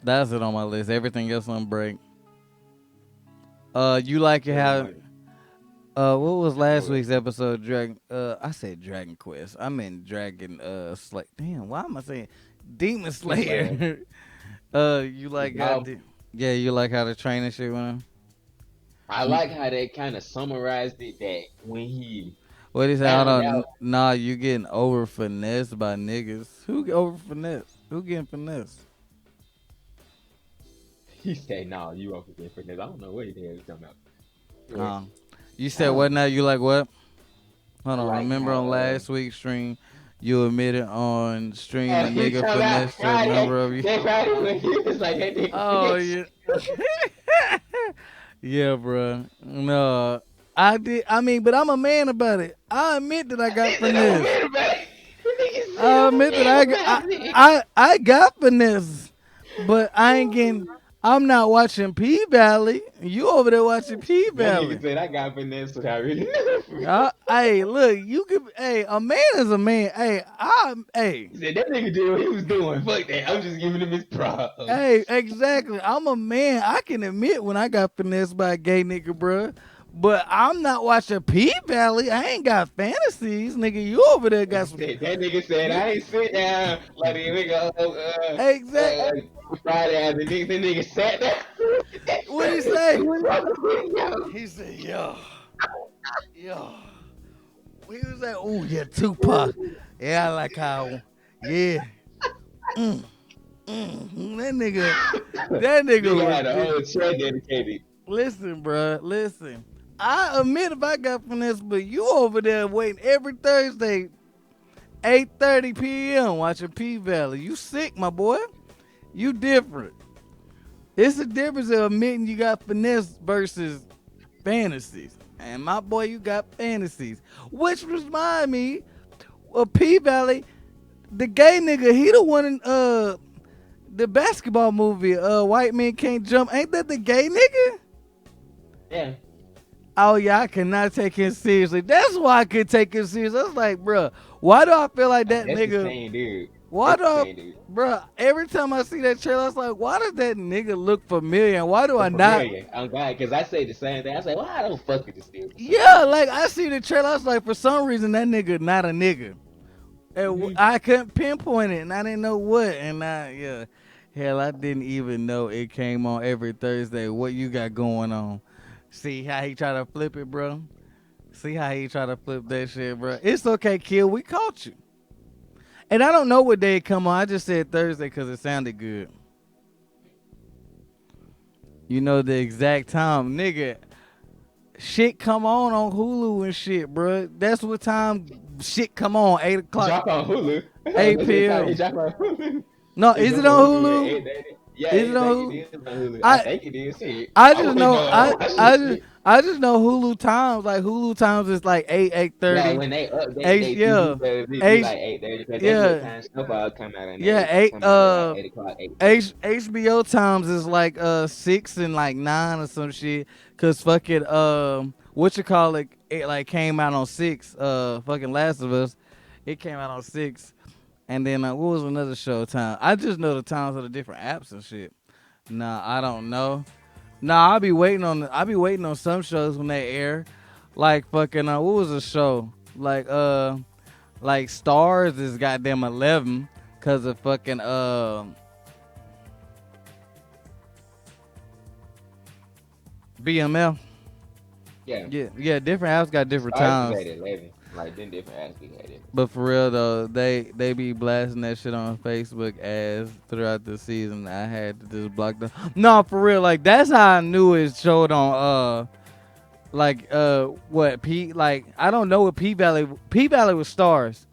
that's it on my list. Everything else on break. You like it how what was last What? week's episode? Dragon. I said Dragon Quest. I meant Dragon. Slay. Damn. Why am I saying Demon Slayer? You like how? No, Yeah, you like how the training shit went on. I like how they kind of summarized it that when he What is that? Hold found on. out, Nah, you getting over finessed by niggas. Who get over finessed? Who getting finessed? he said, "No, you won't forget for this." I don't know what the hell he's talking about. But, Uh, you said what now? You like what? I Hold on. like Remember how on last week's stream, you admitted on stream a he nigga talking about finessed a Friday. number of you. That Friday when he was like that nigga Oh bitch. yeah. Yeah, bro. No, I did. I mean, but I'm a man about it. I admit that I got He said, "I'm a finesse. man about it." The nigga said, I "I'm a admit that man about it." I got finesse, but I ain't getting. I'm not watching P Valley. You over there watching P That nigga Valley. said, "I got finesse, so I really know for real." Hey, look, you could. Hey, a man is a man. Hey, He said, "That nigga did what he was doing. Fuck that. I'm just giving him his props." hey, exactly. I'm a man. I can admit when I got finessed by a gay nigga, bruh. But I'm not watching P Valley. I ain't got fantasies, nigga. You over there got some. That nigga said, You "I ain't sit down like the nigga exact. Friday after nigga." The nigga sat down. That What he funny say? shit. He said, yo. He was like, oh yeah, Tupac. Yeah, I like how. Yeah. Mm, that nigga Nigga was had a big. whole chair dedicated. Listen, bruh, listen. I admit if I got finesse, but you over there waiting every Thursday, 8:30 p.m. watching P Valley. You sick, my boy. You different. It's the difference of admitting you got finesse versus fantasies. And my boy, you got fantasies. Which remind me of P Valley, the gay nigga, he the one in the basketball movie, White Men Can't Jump. Ain't that the gay nigga? Yeah. Oh yeah, I cannot take him seriously. That's why I could take him serious. I was like, bruh, why do I feel like that That's the nigga? same dude. Why That's do the I, same dude. bruh? Every time I see that trailer, I was like, why does that nigga look familiar? And why do I But not? familiar. I'm glad because I say the same thing. I say, "Well, I don't fuck with this dude for some Yeah, reason." like I see the trailer, I was like, for some reason that nigga not a nigga. And Mhm. I couldn't pinpoint it, and I didn't know what. And yeah, hell, I didn't even know it came on every Thursday. What you got going on? See how he try to flip it, bro. See how he try to flip that shit, bro. It's okay, Kill. We caught you. And I don't know what day it come on. I just said Thursday because it sounded good. You know the exact time, nigga. Shit come on Hulu and shit, bro. That's what time shit come on. 8 o'clock, Drop on Hulu. 8 That's the time he p.m. drop on Hulu. No, It is it drop on on Hulu at Hulu? 8:30. Yeah, Is it on 8:30 Hulu? it is on Hulu. I I think it is. Shit. I I just wouldn't know know. I don't watch this shit. I just know Hulu times. Like Hulu times is like 8:30. Yeah, when they update H their TV yeah. service, it be H like 8:30 because that's what yeah. time Snowfall come out and Yeah, they eight come out at like 8 o'clock, 8:30. HBO times is like 6 and like 9 or some shit. Cause fucking what you call it like came out on 6, fucking Last of Us. It came out on 6. And then what was another show time? I just know the times of the different apps and shit. Nah, I don't know. Nah, I be waiting on some shows when they air. Like fucking what was the show? Like Stars is goddamn 11 cuz of fucking BML. Yeah. Yeah, different apps got different Stars is times. at 11. Like, then different aspects had it. But for real though, they be blasting that shit on Facebook as throughout the season. I had to just block them. No, for real, like that's how I knew it showed on what P like I don't know what P Valley was Stars.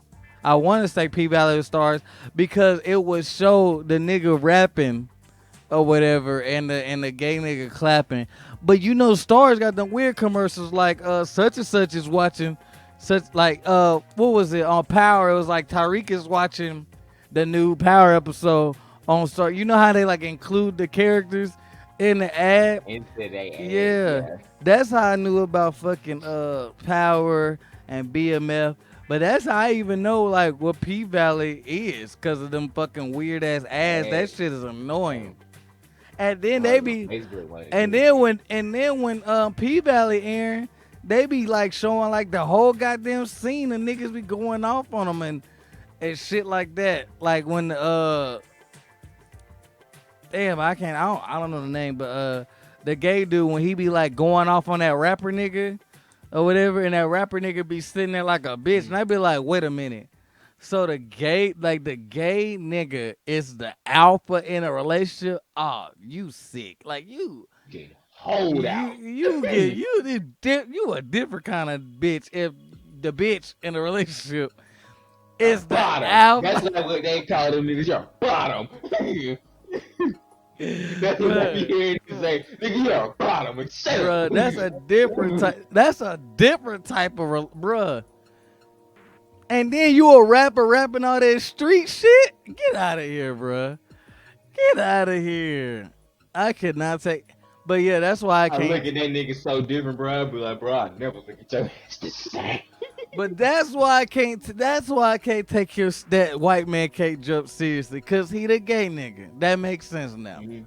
I want to say P Valley was Stars because it would show the nigga rapping or whatever and the gay nigga clapping. But you know Stars got them weird commercials like such and such is watching such like what was it on Power? It was like Tyreek is watching the new Power episode on Star. You know how they like include the characters in the ad? into they ass. Yeah, Yeah. that's how I knew about fucking Power and BMF. But that's how I even know like what P Valley is because of them fucking weird ass ads. That Ass. shit is Um, annoying. And then I they was on be, Facebook one and day. then when P Valley airing, they be like showing like the whole goddamn scene and niggas be going off on them and shit like that. Like when damn I don't know the name, but the gay dude when he be like going off on that rapper nigga or whatever, and that rapper nigga be sitting there like a bitch, and I be like, wait a minute. So the gay nigga is the alpha in a relationship. Oh, you sick. Like Get hold out. you a different kind of bitch if the bitch in a relationship A is the bottom. That's alpha. like what they call them niggas. You're a bottom. That's what I be Bruh, hearing you say. Nigga, you're a bottom. And shut up. bruh, that's a different type of bruh. And then you a rapper rapping all that street shit? Get out of here, bruh. Get out of here. I could not take. But yeah, that's why I I look can't. at that nigga so different, bro. I be like, bro, I never look at your ass the same. But that's why I can't. That's why I can't take your that white man can't jump seriously, cause he the gay nigga. That makes sense now. Mhm.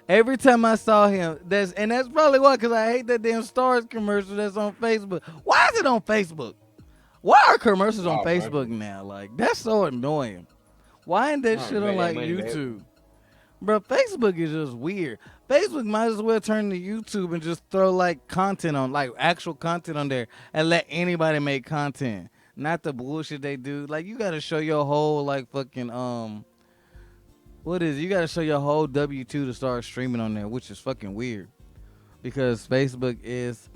Every time I saw him, that's probably why, cause I hate that damn Stars commercial that's on Facebook. Why is it on Facebook? Why are commercials on Oh, bro. Facebook now? Like that's so annoying. Why ain't that I shit don't on make that like money, baby. YouTube? Bro, Facebook is just weird. Facebook might as well turn to YouTube and just throw like content on, like actual content on there, and let anybody make content. Not the bullshit they do. Like you gotta show your whole like fucking what is it? You gotta show your whole W-2 to start streaming on there, which is fucking weird. Because Facebook is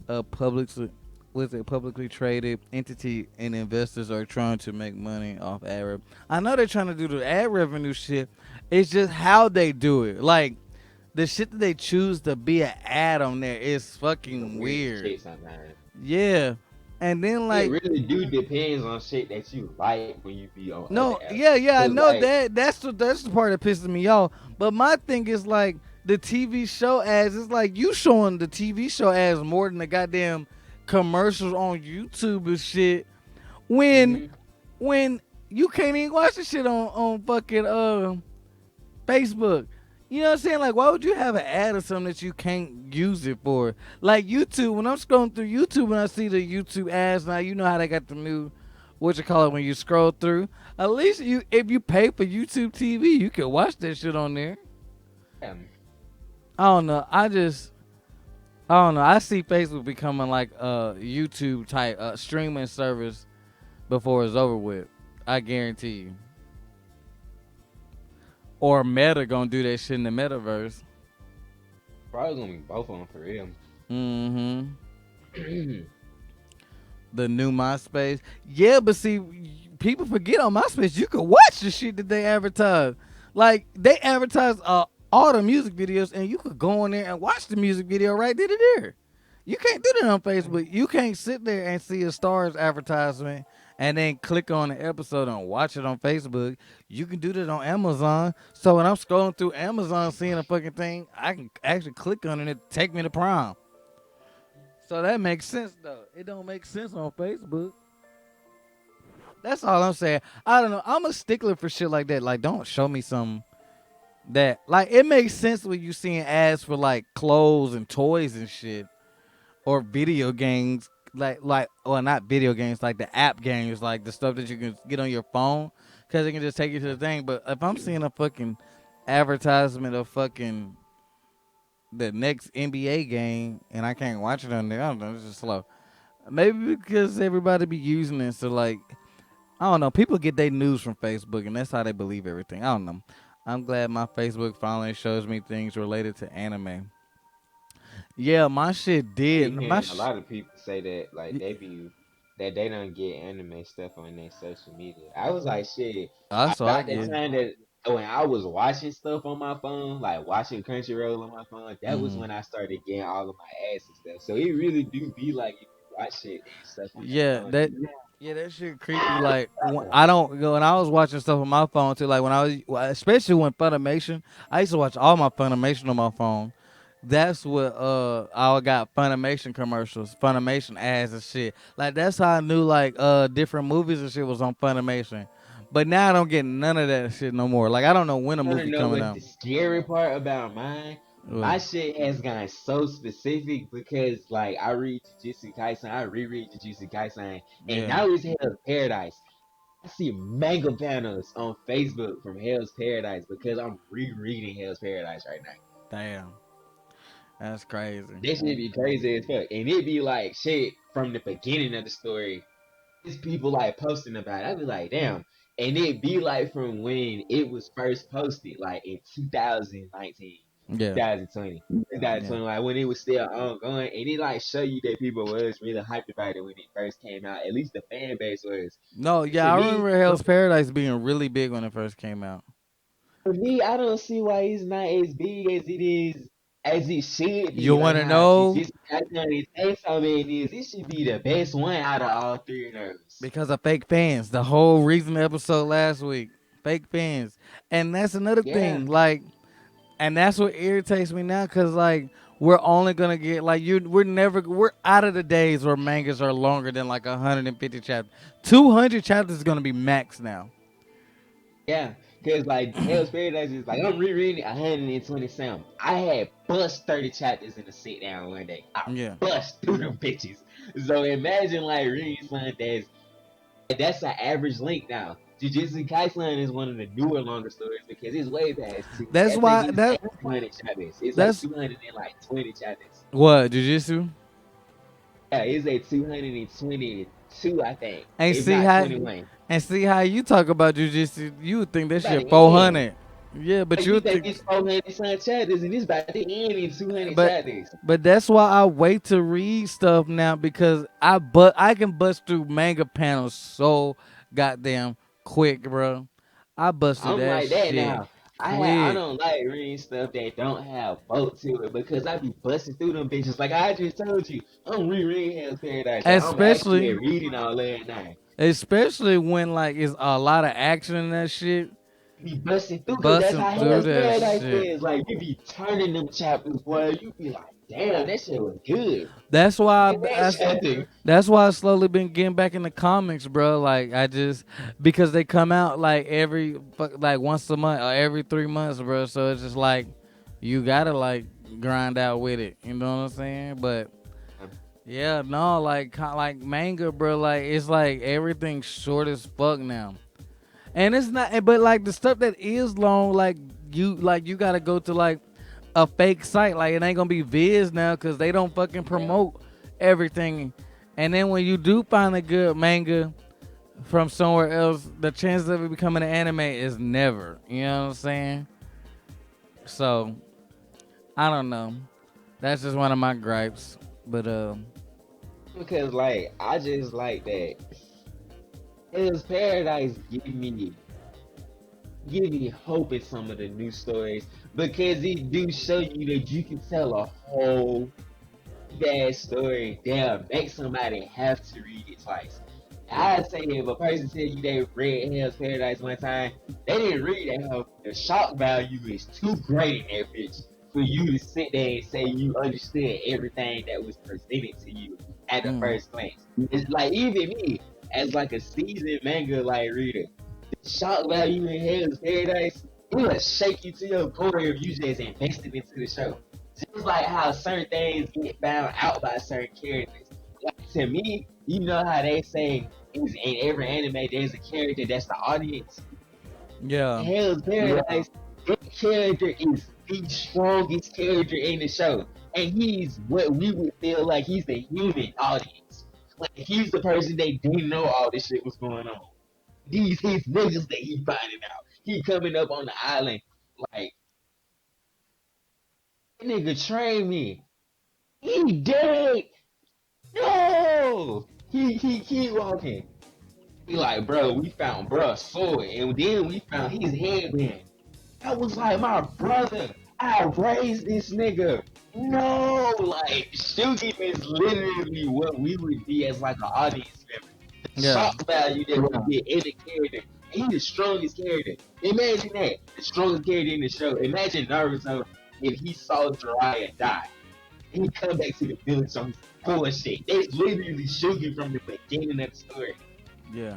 a publicly traded entity, and investors are trying to make money off I know they're trying to do the ad revenue shit. It's just how they do it. Like the shit that they choose to be an ad on there is Some fucking weird weird. shit sometimes. Yeah, and then It like really do depends on shit that you like when you be on other no, apps. yeah, I Cause know like, that. That's the part that pisses me off. But my thing is like the TV show ads. It's like you showing the TV show ads more than the goddamn commercials on YouTube and shit. When mhm. when you can't even watch the shit on fucking Facebook. You know what I'm saying? Like, why would you have an ad or something that you can't use it for? Like YouTube, when I'm scrolling through YouTube and I see the YouTube ads now, you know how they got the new, what you call it when you scroll through. At least if you pay for YouTube TV, you can watch that shit on there. um, I don't know. I don't know. I see Facebook becoming like a YouTube type streaming service before it's over with. I guarantee you. Or Meta gonna do that shit in the metaverse. probably gonna be both of them for real. Mm-hmm. The new MySpace. Yeah, but see, people forget on MySpace you could watch the shit that they advertise. Like they advertise all the music videos, and you could go in there and watch the music video right there. You can't do that on Facebook. You can't sit there and see a Stars advertisement and then click on the episode and watch it on Facebook. You can do that on Amazon. So when I'm scrolling through Amazon seeing a fucking thing, I can actually click on it and it take me to Prime. So that makes sense though. It don't make sense on Facebook. That's all I'm saying. I don't know. I'm a stickler for shit like that. Like, don't show me some that like it makes sense when you seeing ads for like clothes and toys and shit or video games. Like well not video games like the app games like the stuff that you can get on your phone because it can just take you to the thing. But if I'm seeing a fucking advertisement of fucking the next NBA game and I can't watch it on there, I don't know. It's just slow. Maybe because everybody be using it, so like I don't know. People get their news from Facebook, and that's how they believe everything. I don't know. I'm glad my Facebook finally shows me things related to anime. Yeah, my shit I did. be hearing a lot of people say that like they be that they don't get anime stuff on their social media. I was like, shit. That's all I About that get. time that when I was watching stuff on my phone, like watching Crunchyroll on my phone, that was Hmm. when I started getting all of my ads and stuff. So it really do be like if you watch it and stuff on their Yeah, phone. that shit creepy. Like I don't go when I was watching stuff on my phone too. Like when I was, especially when Funimation, I used to watch all my Funimation on my phone. That's what I got Funimation commercials, Funimation ads and shit. Like that's how I knew like different movies and shit was on Funimation. But now I don't get none of that shit no more. Like I don't know when a Want to movie know coming what out. the scary part about mine? What? My shit has gotten so specific because like I read Jujutsu Kaisen, I reread Jujutsu Kaisen, and Yeah, now it's Hell's Paradise. I see manga panels on Facebook from Hell's Paradise because I'm rereading Hell's Paradise right now. damn, that's crazy. This should be crazy as fuck, and it be like shit from the beginning of the story. It's people like posting about it. I be like, damn. And it be like from when it was first posted, like in 2019, Yeah, 2020, yeah. 2020, like when it was still ongoing. And it like show you that people was really hyped about it when it first came out. At least the fan base was. No, To yeah, I me, remember Hell's Paradise being really big when it first came out. for me, I don't see why it's not as big as it is, as it should You be. Like want to how know? Jujutsu Kaisen is, and so it is. It should be the best one out of all three of those. Because of fake fans. The whole reason the episode last week. Fake fans. And that's another Yeah. thing. Like, and that's what irritates me now because, like, we're only going to get, like, we're out of the days where mangas are longer than, like, 150 chapters. 200 chapters is going to be max now. Yeah, because like Hell's Paradise is like I'm rereading 127. I had bust 30 chapters in a sit down one day. I Yeah. bust through them bitches. So imagine like reading something that's an average length now. Jujutsu Kaisen is one of the newer longer stories because it's way past two. That's I think why, it's 200 chapters. It's like that's, 220 chapters. what, Jujutsu? Yeah, it's a 222, I think, And if see not how, 21. and see how you talk about Jujutsu, you would think that By shit the end. 400. Yeah, but Like you you would think think it's 400 some chapters and it's about to end in 200 but chapters. but that's why I wait to read stuff now because I can bust through manga panels so goddamn quick, bro. I bust through I'm that like that shit now. I quick. don't like reading stuff that don't have boat to it because I be busting through them bitches. Like I just told you, I'm rereading Hell's Paradise. Like I'm actually Especially reading all that now. especially when like it's a lot of action in that shit. Be busting through because that's Busting how through Hell's that Paradise shit. is. Like you be turning them chapters, boy. You be like, damn, that shit was good. That's why Look at that chapter. that's why I slowly been getting back into comics, bro. Like I just because they come out like like once a month or every 3 months, bro. So it's just like you gotta like grind out with it. You know what I'm saying? But yeah, no, like manga, bro. Like it's like everything's short as fuck now, and it's not. But like the stuff that is long, like you gotta go to like a fake site. Like it ain't gonna be Viz now because they don't fucking Yeah. promote everything. And then when you do find a good manga from somewhere else, the chances of it becoming an anime is never. You know what I'm saying? So I don't know. That's just one of my gripes. But Because like I just like that Hell's Paradise give me hope in some of the new stories because it do show you that you can tell a whole bad story. Damn, make somebody have to read it twice. I'd say if a person tell you they read Hell's Paradise one time, they didn't read that hell. The shock value is too great in that bitch for you to sit there and say you understood everything that was presented to you at the mm, first glance. It's like even me, as like a seasoned manga like reader, shock value in Hell's Paradise, it will shake you to your core if you just invested into the show. Just like how certain things get found out by certain characters. Like to me, you know how they say in every anime there's a character that's the audience. yeah, Hell's Paradise, that character is the strongest character in the show. And he's what we would feel like he's the human audience. Like he's the person that didn't know all this shit was going on. These his niggas that he finding out. He coming up on the island like that nigga trained me. He dead. No. He keep walking. He like, bro, we found bruh sword, and then we found his headband. That was like my brother. I raised this nigga. No, like shooting is literally what we would be as like an audience member. The Yeah. shock value that we get in the character. He's the strongest character. Imagine that. The strongest character in the show. Imagine Naruto if he saw Jiraiya die. And he come back to the village on bullshit. They literally shooting from the beginning of the story. Yeah.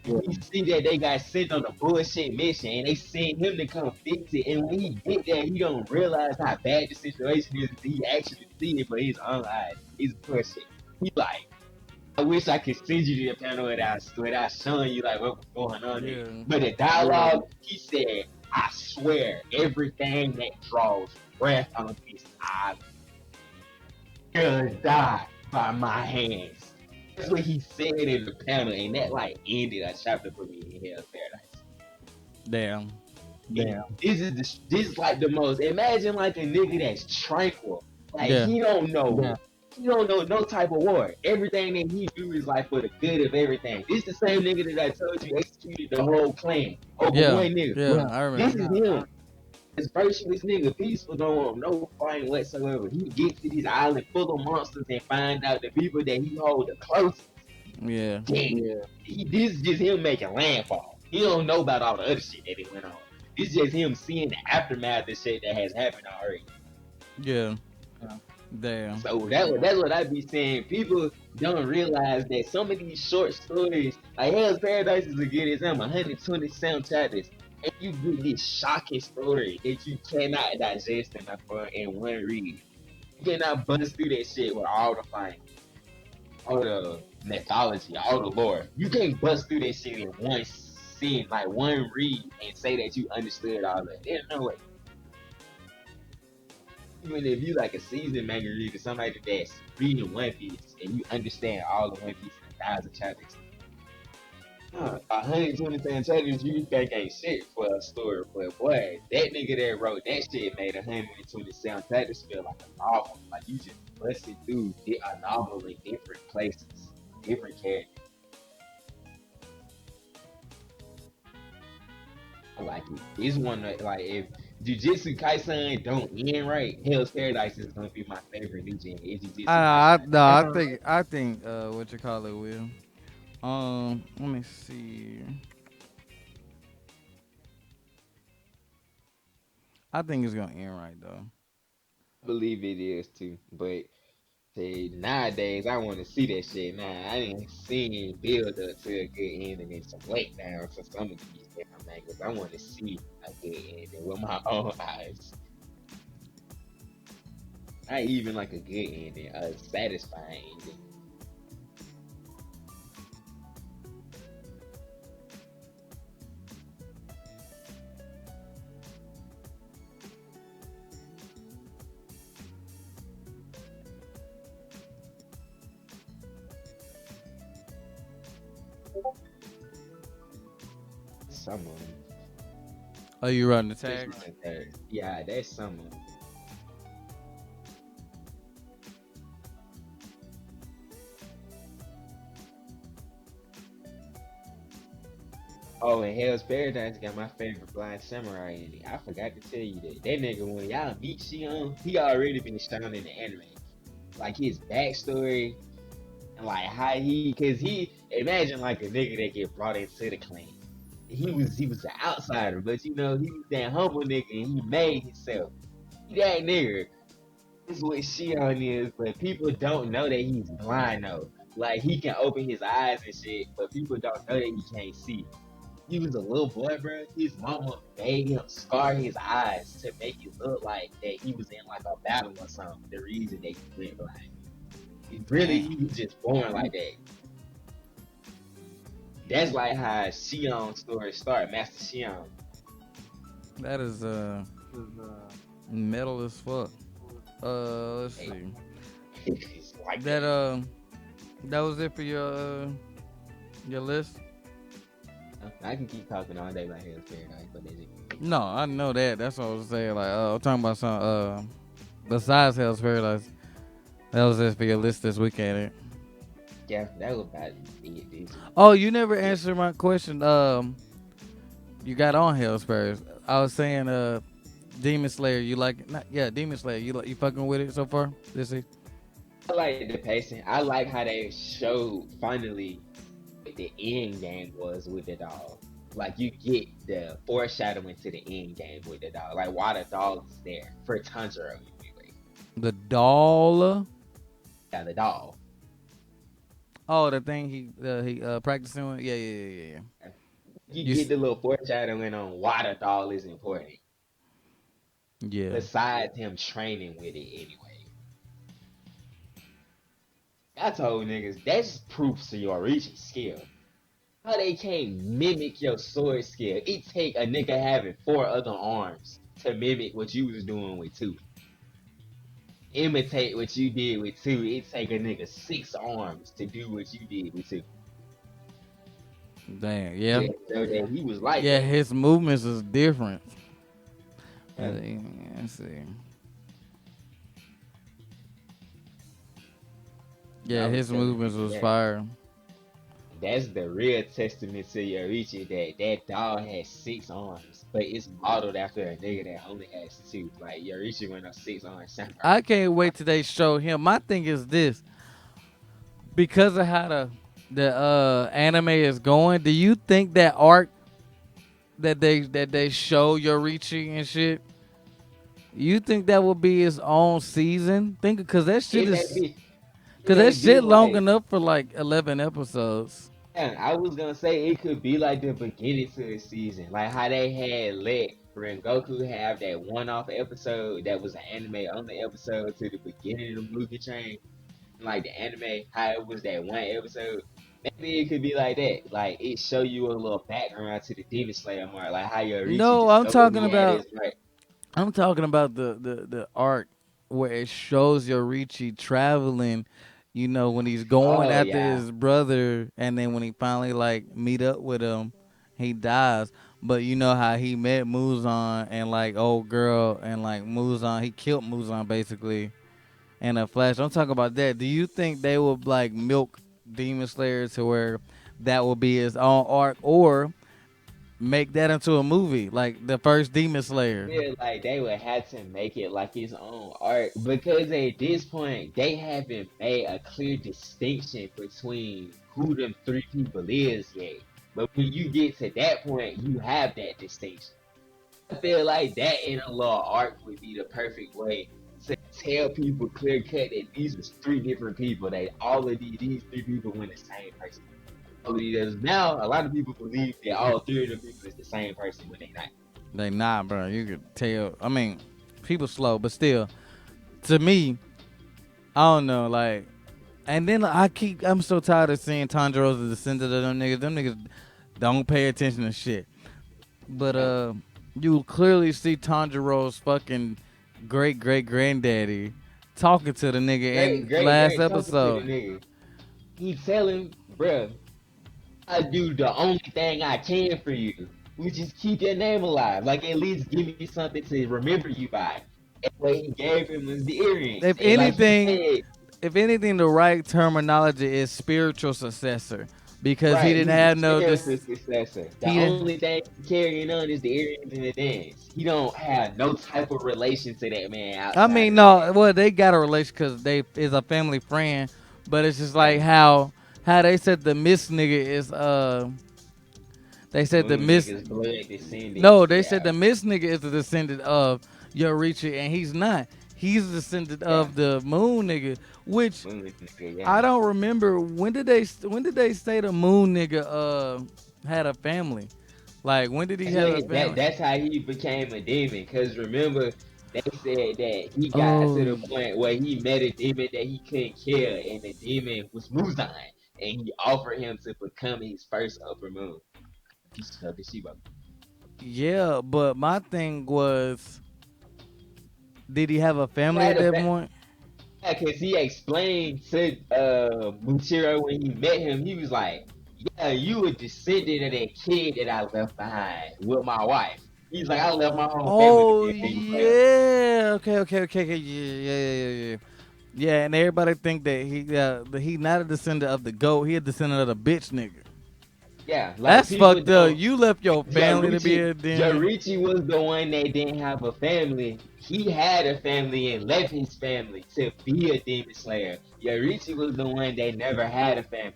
You see that they got sent on a bullshit mission and they sent him to come fix it. And when he get there, he don't realize how bad the situation is. He actually see it, but his own eyes. He's pushing. He like, I wish I could send you to the panel without showing you like what was going on there. Yeah. But the dialogue, he said, I swear, everything that draws breath on this island will die by my hands. That's what he said in the panel, and that like ended a chapter for me in Hell's Paradise. Damn. This is like the most. Imagine like a nigga that's tranquil, like Yeah. he don't know. He don't know no type of war. Everything that he do is like for the good of everything. This the same nigga that I told you executed the whole clan over Yeah. one nigga. Yeah. I This remember. is him. This virtuous nigga, peaceful, don't want no fighting whatsoever. He gets to this island full of monsters and find out the people that he hold the closest. Yeah. Damn. This is just him making landfall. He don't know about all the other shit that it went on. It's just him seeing the aftermath of shit that has happened already. Yeah. Damn. So that's what I be saying. People don't realize that some of these short stories, like Hell's Paradise is a good example, 120 sound chapters, and you get this shocking story that you cannot digest in one read. You cannot bust through that shit with all the fighting, all the mythology, all the lore. You can't bust through that shit in one scene, like one read, and say that you understood all that. There's no way. Even if you like a seasoned manga reader, somebody that's reading One Piece and you understand all of One Piece in 1,000 chapters, 127 chapters you think ain't shit for a story. But boy, that nigga that wrote that shit made 127 chapters feel like a novel. Like you just busted through a novel in different places, different characters. I like it. It's one that, like, if Jujutsu Kaisen don't end right, Hell's Paradise is gonna be my favorite new gen. It's Jujutsu I Kaisen. no, I think what you call it will. Let me see. I think it's gonna end right though. I believe it is too, but say nowadays I want to see that shit. Nah, I ain't seen build up to a good ending and some wait down for some of these damn mangas. I want to see a good ending with my own eyes. Not even like a good ending, a satisfying ending. Some of them. Oh, you running the Especially tag? Sentai. Yeah, that's some of them. Oh, and Hell's Paradise got my favorite blind samurai in it. I forgot to tell you that. That nigga, when y'all meet Shion, he already been shown in the anime. Like his backstory and like how cause he, imagine like a nigga that get brought into the clan. He was an outsider, but you know, he was that humble nigga and he made himself. He that nigga. This is what Shion is, but people don't know that he's blind though. Like he can open his eyes and shit, but people don't know that he can't see. He was a little boy, bro. His mama made him scar his eyes to make it look like that he was in like a battle or something. The reason that he went blind. He was just born like that. That's like how Shion's story started, Master Shion. That is metal as fuck. Let's Hey, see. it's like That that. that was it for your list. I can keep talking all day about Hell's Paradise, but is it? No, I know that. That's what I was saying. Like, I'm talking about some besides Hell's Paradise. That was it for your list this weekend. Yeah, that was about it. This. Oh, you never answered my question. You got on Hell's Paradise. I was saying, Demon Slayer, you like it? Not, yeah, Demon Slayer. You fucking with it so far? This is I like the pacing. I like how they showed finally what the end game was with the dog. Like you get the foreshadowing to the end game with the dog. Like why the dog's there for Tanjiro anyway. the doll. Yeah, the dog. Oh, the thing he practicing with. Yeah, yeah, yeah, yeah. You You get s- the little foreshadowing on why the dog is important. yeah. Besides him training with it anyway. I told niggas that's proof to your reaching skill. How they can't mimic your sword skill. It take a nigga having four other arms to mimic what you was doing with two. Imitate what you did with two. It take a nigga six arms to do what you did with two. Damn. Yeah. Yeah, so that he was like Yeah. that. His movements is different. Yeah, Let's see. Yeah, I was his telling movements niggas was that. fire. That's the real testament to Yorichi that that dog has six arms, but it's modeled after a nigga that only has two. Like Yorichi went a six arm samurai. I can't wait till they show him. My thing is this: because of how the anime is going, do you think that arc that they show Yorichi and shit? You think that will be his own season? Think because that shit It may is be, it because may that be shit long like, enough for like 11 episodes. yeah, I was gonna say it could be like the beginning to the season, like how they had let Rengoku have that one-off episode that was an anime only episode to the beginning of the movie train, like the anime, how it was that one episode. Maybe it could be like that. Like it show you a little background to the Demon Slayer mark, like how Yorichi No, I'm discovered talking he had about his right. I'm talking about the arc where it shows Yorichi traveling. You know when he's going Oh after yeah, his brother, and then when he finally like meet up with him, he dies. But you know how he met Muzan and like old girl and like Muzan, he killed Muzan basically in a flash. I'm talking about that. Do you think they will like milk Demon Slayer to where that will be his own arc, or make that into a movie like the first Demon Slayer? feel like they would have to make it like his own art because at this point they haven't made a clear distinction between who them three people is yet. But when you get to that point, you have that distinction. I feel like that in a little arc would be the perfect way to tell people clear cut that these was three different people. That all of these three people were the same person. All of these now a lot of people believe that all three of the people is the same person when they not. They not, bro. You could tell. I mean, people slow, but still, to me, I don't know. Like, and then I'm so tired of seeing Tanjiro's the descendant of them niggas. Them niggas don't pay attention to shit. But Yeah. you clearly see Tanjiro's fucking great great granddaddy talking to the nigga Great, in great, last great talking to the episode. nigga. He tell him, bruh, I do the only thing I can for you, which is keep your name alive. Like at least give me something to remember you by. And what he gave him was the earrings. If And like he anything, said, if anything, the right terminology is spiritual successor because he right, didn't he's the have no spiritual this. successor. The He didn't. only thing he's carrying on is the earrings and the dance. He don't have no type of relation to that man I outside mean, of that. no. Well, they got a relation because they is a family friend, but it's just like Yeah, how they said the Miss nigga is they the said the moon Miss nigga's blood descendant. no, they said Yeah, the Miss nigga is the descendant of Yorichi, and he's not. He's the descendant yeah, of the Moon nigga, which moon nigga, yeah. I don't remember when did they say the Moon nigga had a family? Like when did he have a family? That's how he became a demon. Cause remember, they said that he got Oh to the point where he met a demon that he couldn't kill, and the demon was Muzan, and he offered him to become his first upper moon. Piece of the Shiba. yeah, but my thing was, did he have a He family had at a that point? yeah, cause he explained to Muchiro when he met him, he was like, "Yeah, you a descendant of that kid that I left behind with my wife." He's like, "I left my whole family to Oh be a demon slayer." yeah, okay, yeah. Yeah, and everybody think that he not a descendant of the goat. He a descendant of the bitch nigga. Yeah, like That's people fucked up. don't. You left your family to be Jarichi a demon. Jarichi was the one that didn't have a family. He had a family and left his family to be a demon slayer. Jarichi was the one that never had a family.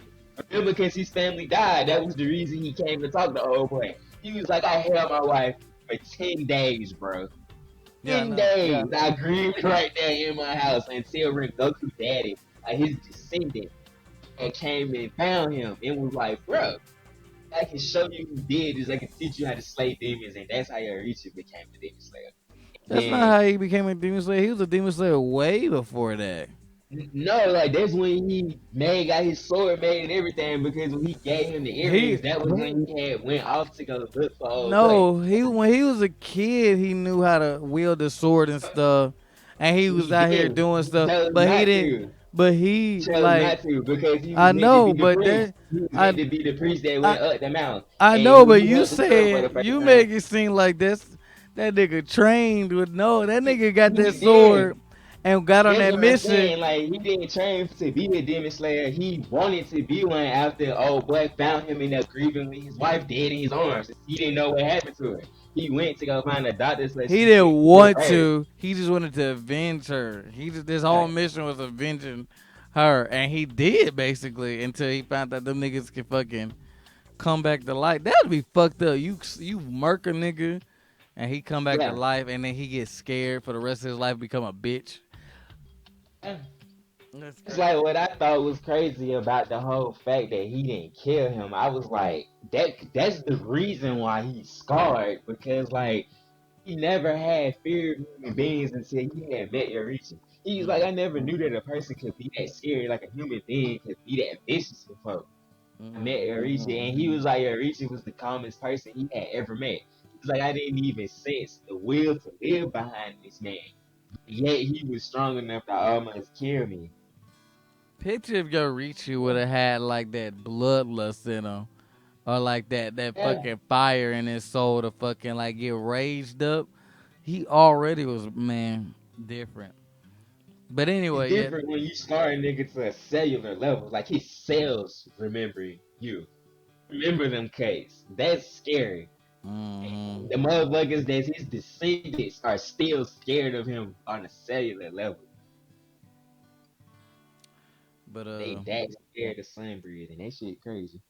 Remember, because his family died, that was the reason he came to talk to old boy. He was like, I held my wife for 10 days, bro. Yeah, I 10 know. Yeah. days. I grieved right there in my house until Rengoku daddy, like his descendant, and came and found him and was like, bro, I can show you who did this. I can teach you how to slay demons, and that's how Yorichi became a demon slayer. That's not And how he became a demon slayer. He was a demon slayer way before that. no, like that's when he made got his sword made and everything. Because when he gave him the He earrings, that was when he had went off to go look for old boy. no, he when he was a kid, he knew how to wield the sword and stuff, and he was He out here didn't. doing He stuff. chose But he not didn't. to. But He he chose like not to because he was I meant to know, be the but priest. that He was meant I to be the priest that I went up the mountain. I And know, when but he you held the sword for the said first you time, make it seem like that nigga trained with no. That nigga got he that did. sword and got on That's that what I'm mission. saying. Like he didn't train to be a demon slayer. He wanted to be one after old boy found him in there grieving with his wife dead in his arms. He didn't know what happened to her. He went to go find a doctor so He she didn't could cure want her. to. He just wanted to avenge her. He just this whole Like, mission was avenging her, and he did basically until he found out them niggas can fucking come back to life. That'd be fucked up. You murk a nigga, and he come back to yeah. life, and then he gets scared for the rest of his life, become a bitch. That's It's crazy. like what I thought was crazy about the whole fact that he didn't kill him. I was like, that's the reason why he's scarred because like he never had fear of human beings until he had met Yorichi. He's like, Mm, I never knew that a person could be that scary, like a human being could be that vicious before. I met mm, Yorichi, and he was like, Yorichi was the calmest person he had ever met. He was like, I didn't even sense the will to live behind this man. Yet he was strong enough to almost kill me. Picture if Yorichi would have had like that bloodlust in him, or like that Yeah, fucking fire in his soul to fucking like get raised up. He already was man different. But it's anyway, yeah. different when you scar a nigga to a cellular level. Like his cells remember you. Remember them case. That's scary. Hmm. The motherfuckers that's his descendants are still scared of him on a cellular level. But They that scared of sun breathing. That shit crazy.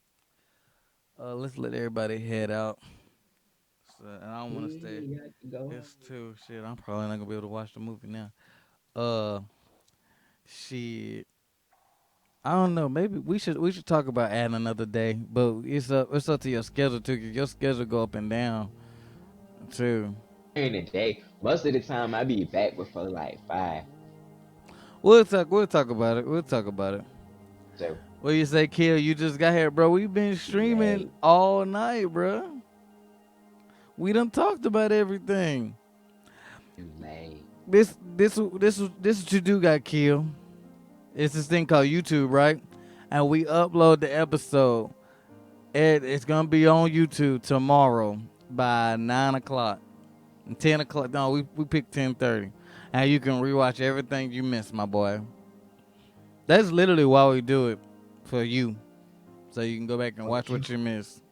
let's let everybody head out. So, and I don't want to stay. Yeah, I can go home. It's too shit. I'm probably not gonna be able to watch the movie now. Uh, shit. I don't know. Maybe we should talk about adding another day, but it's up to your schedule too. 'Cause your schedule go up and down too. During the day, most of the time I be back before like 5. We'll talk about it. We'll talk about it. So What you say, Kill? You just got here, bro. We've been too streaming late. all night, bro. We done talked about everything. Too late. This what you do got killed. It's this thing called YouTube, right? And we upload the episode. It's gonna be on YouTube tomorrow by 9 o'clock. 10 o'clock. No, we picked 10:30. And you can rewatch everything you missed, my boy. That's literally why we do it. For you. So you can go back and watch what you missed.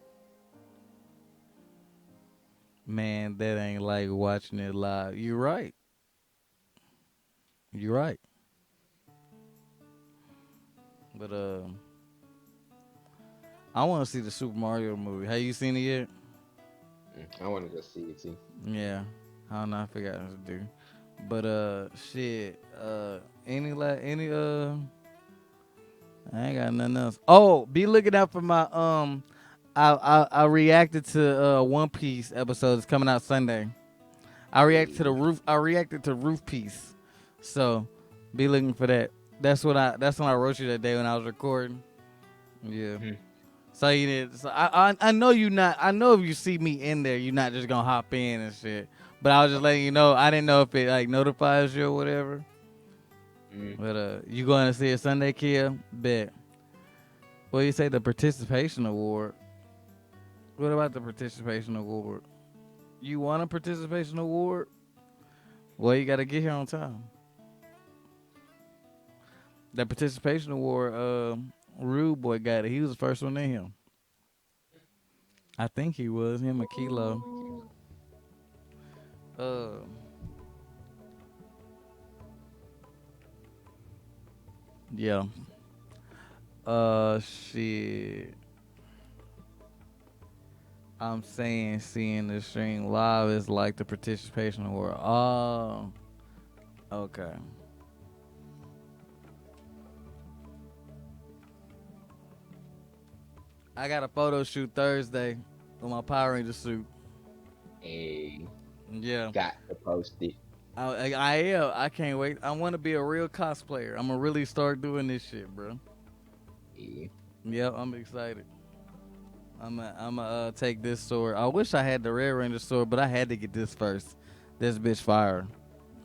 Man, that ain't like watching it live. You're right. You're right. But I want to see the Super Mario movie. Have you seen it yet? I want to go see it too. Yeah. I don't know. I forgot what to do. But shit. I ain't got nothing else. Oh, be looking out for my I reacted to One Piece episode. It's coming out Sunday. I reacted to the roof. I reacted to Roof Piece. So be looking for that. That's when I wrote you that day when I was recording. Yeah. Mhm. So you did. So I know you not. I know if you see me in there, you're not just gonna hop in and shit. But I was just letting you know. I didn't know if it like notifies you or whatever. Mhm. But you going to see a Sunday, Kia? Bet. What do you say? The participation award. What about the participation award? You want a participation award? Well, you got to get here on time. The participation award, Rude Boy got it. He was the first one in here. I think he was him a Kilo. Ooh. Uh, yeah. Shit. I'm saying seeing the stream live is like the participation award. Oh, okay. I got a photo shoot Thursday with my Power Ranger suit. Hey, Yeah. got to post it. I am. I can't wait. I want to be a real cosplayer. I'm gonna really start doing this shit, bro. Yeah. Yep, I'm excited. I'm take this sword. I wish I had the Red Ranger sword, but I had to get this first. This bitch fire.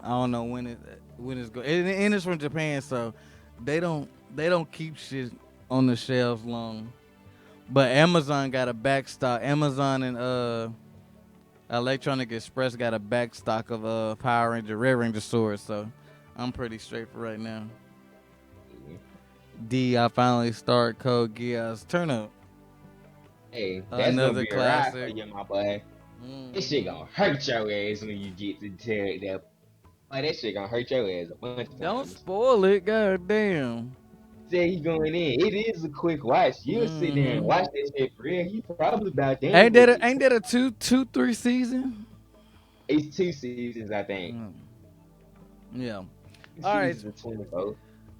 I don't know when it's going. And it's from Japan, so they don't keep shit on the shelves long. But Amazon got a back stock. Amazon and Electronic Express got a back stock of Power Ranger, Red Ranger swords. So I'm pretty straight for right now. Yeah. D, I finally start Code Geass. Turn up. Hey, that's gonna Another be a ride for classic. you, my boy. This shit hmm gonna hurt your ass when you get to tell that. Boy, that shit gonna hurt your ass a bunch of Don't times. spoil it, goddamn. Say he going in. It is a quick watch. You'll sit there and hmm watch that shit for real. He probably about done Ain't with that it. a two, 3 season? It's 2 seasons, I think. Mm. Yeah. Two All right. seasons of 24.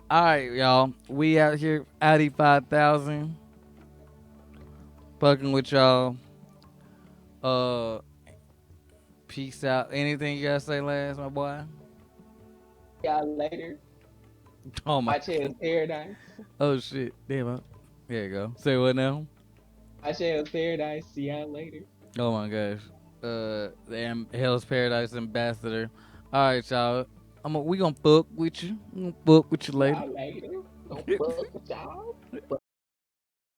All right, y'all. We out here, Audi 5000, fucking with y'all. Uh, Peace out. Anything you gotta say last, my boy? Y'all later. Oh my. Watch Hell's Paradise. Oh shit. Damn. There you go. Say what now? Watch Hell's Paradise. See y'all later. Oh my gosh. Hell's Paradise ambassador. All right, y'all. We gonna fuck with you. We gonna fuck with you See later. y'all later. Don't fuck with y'all.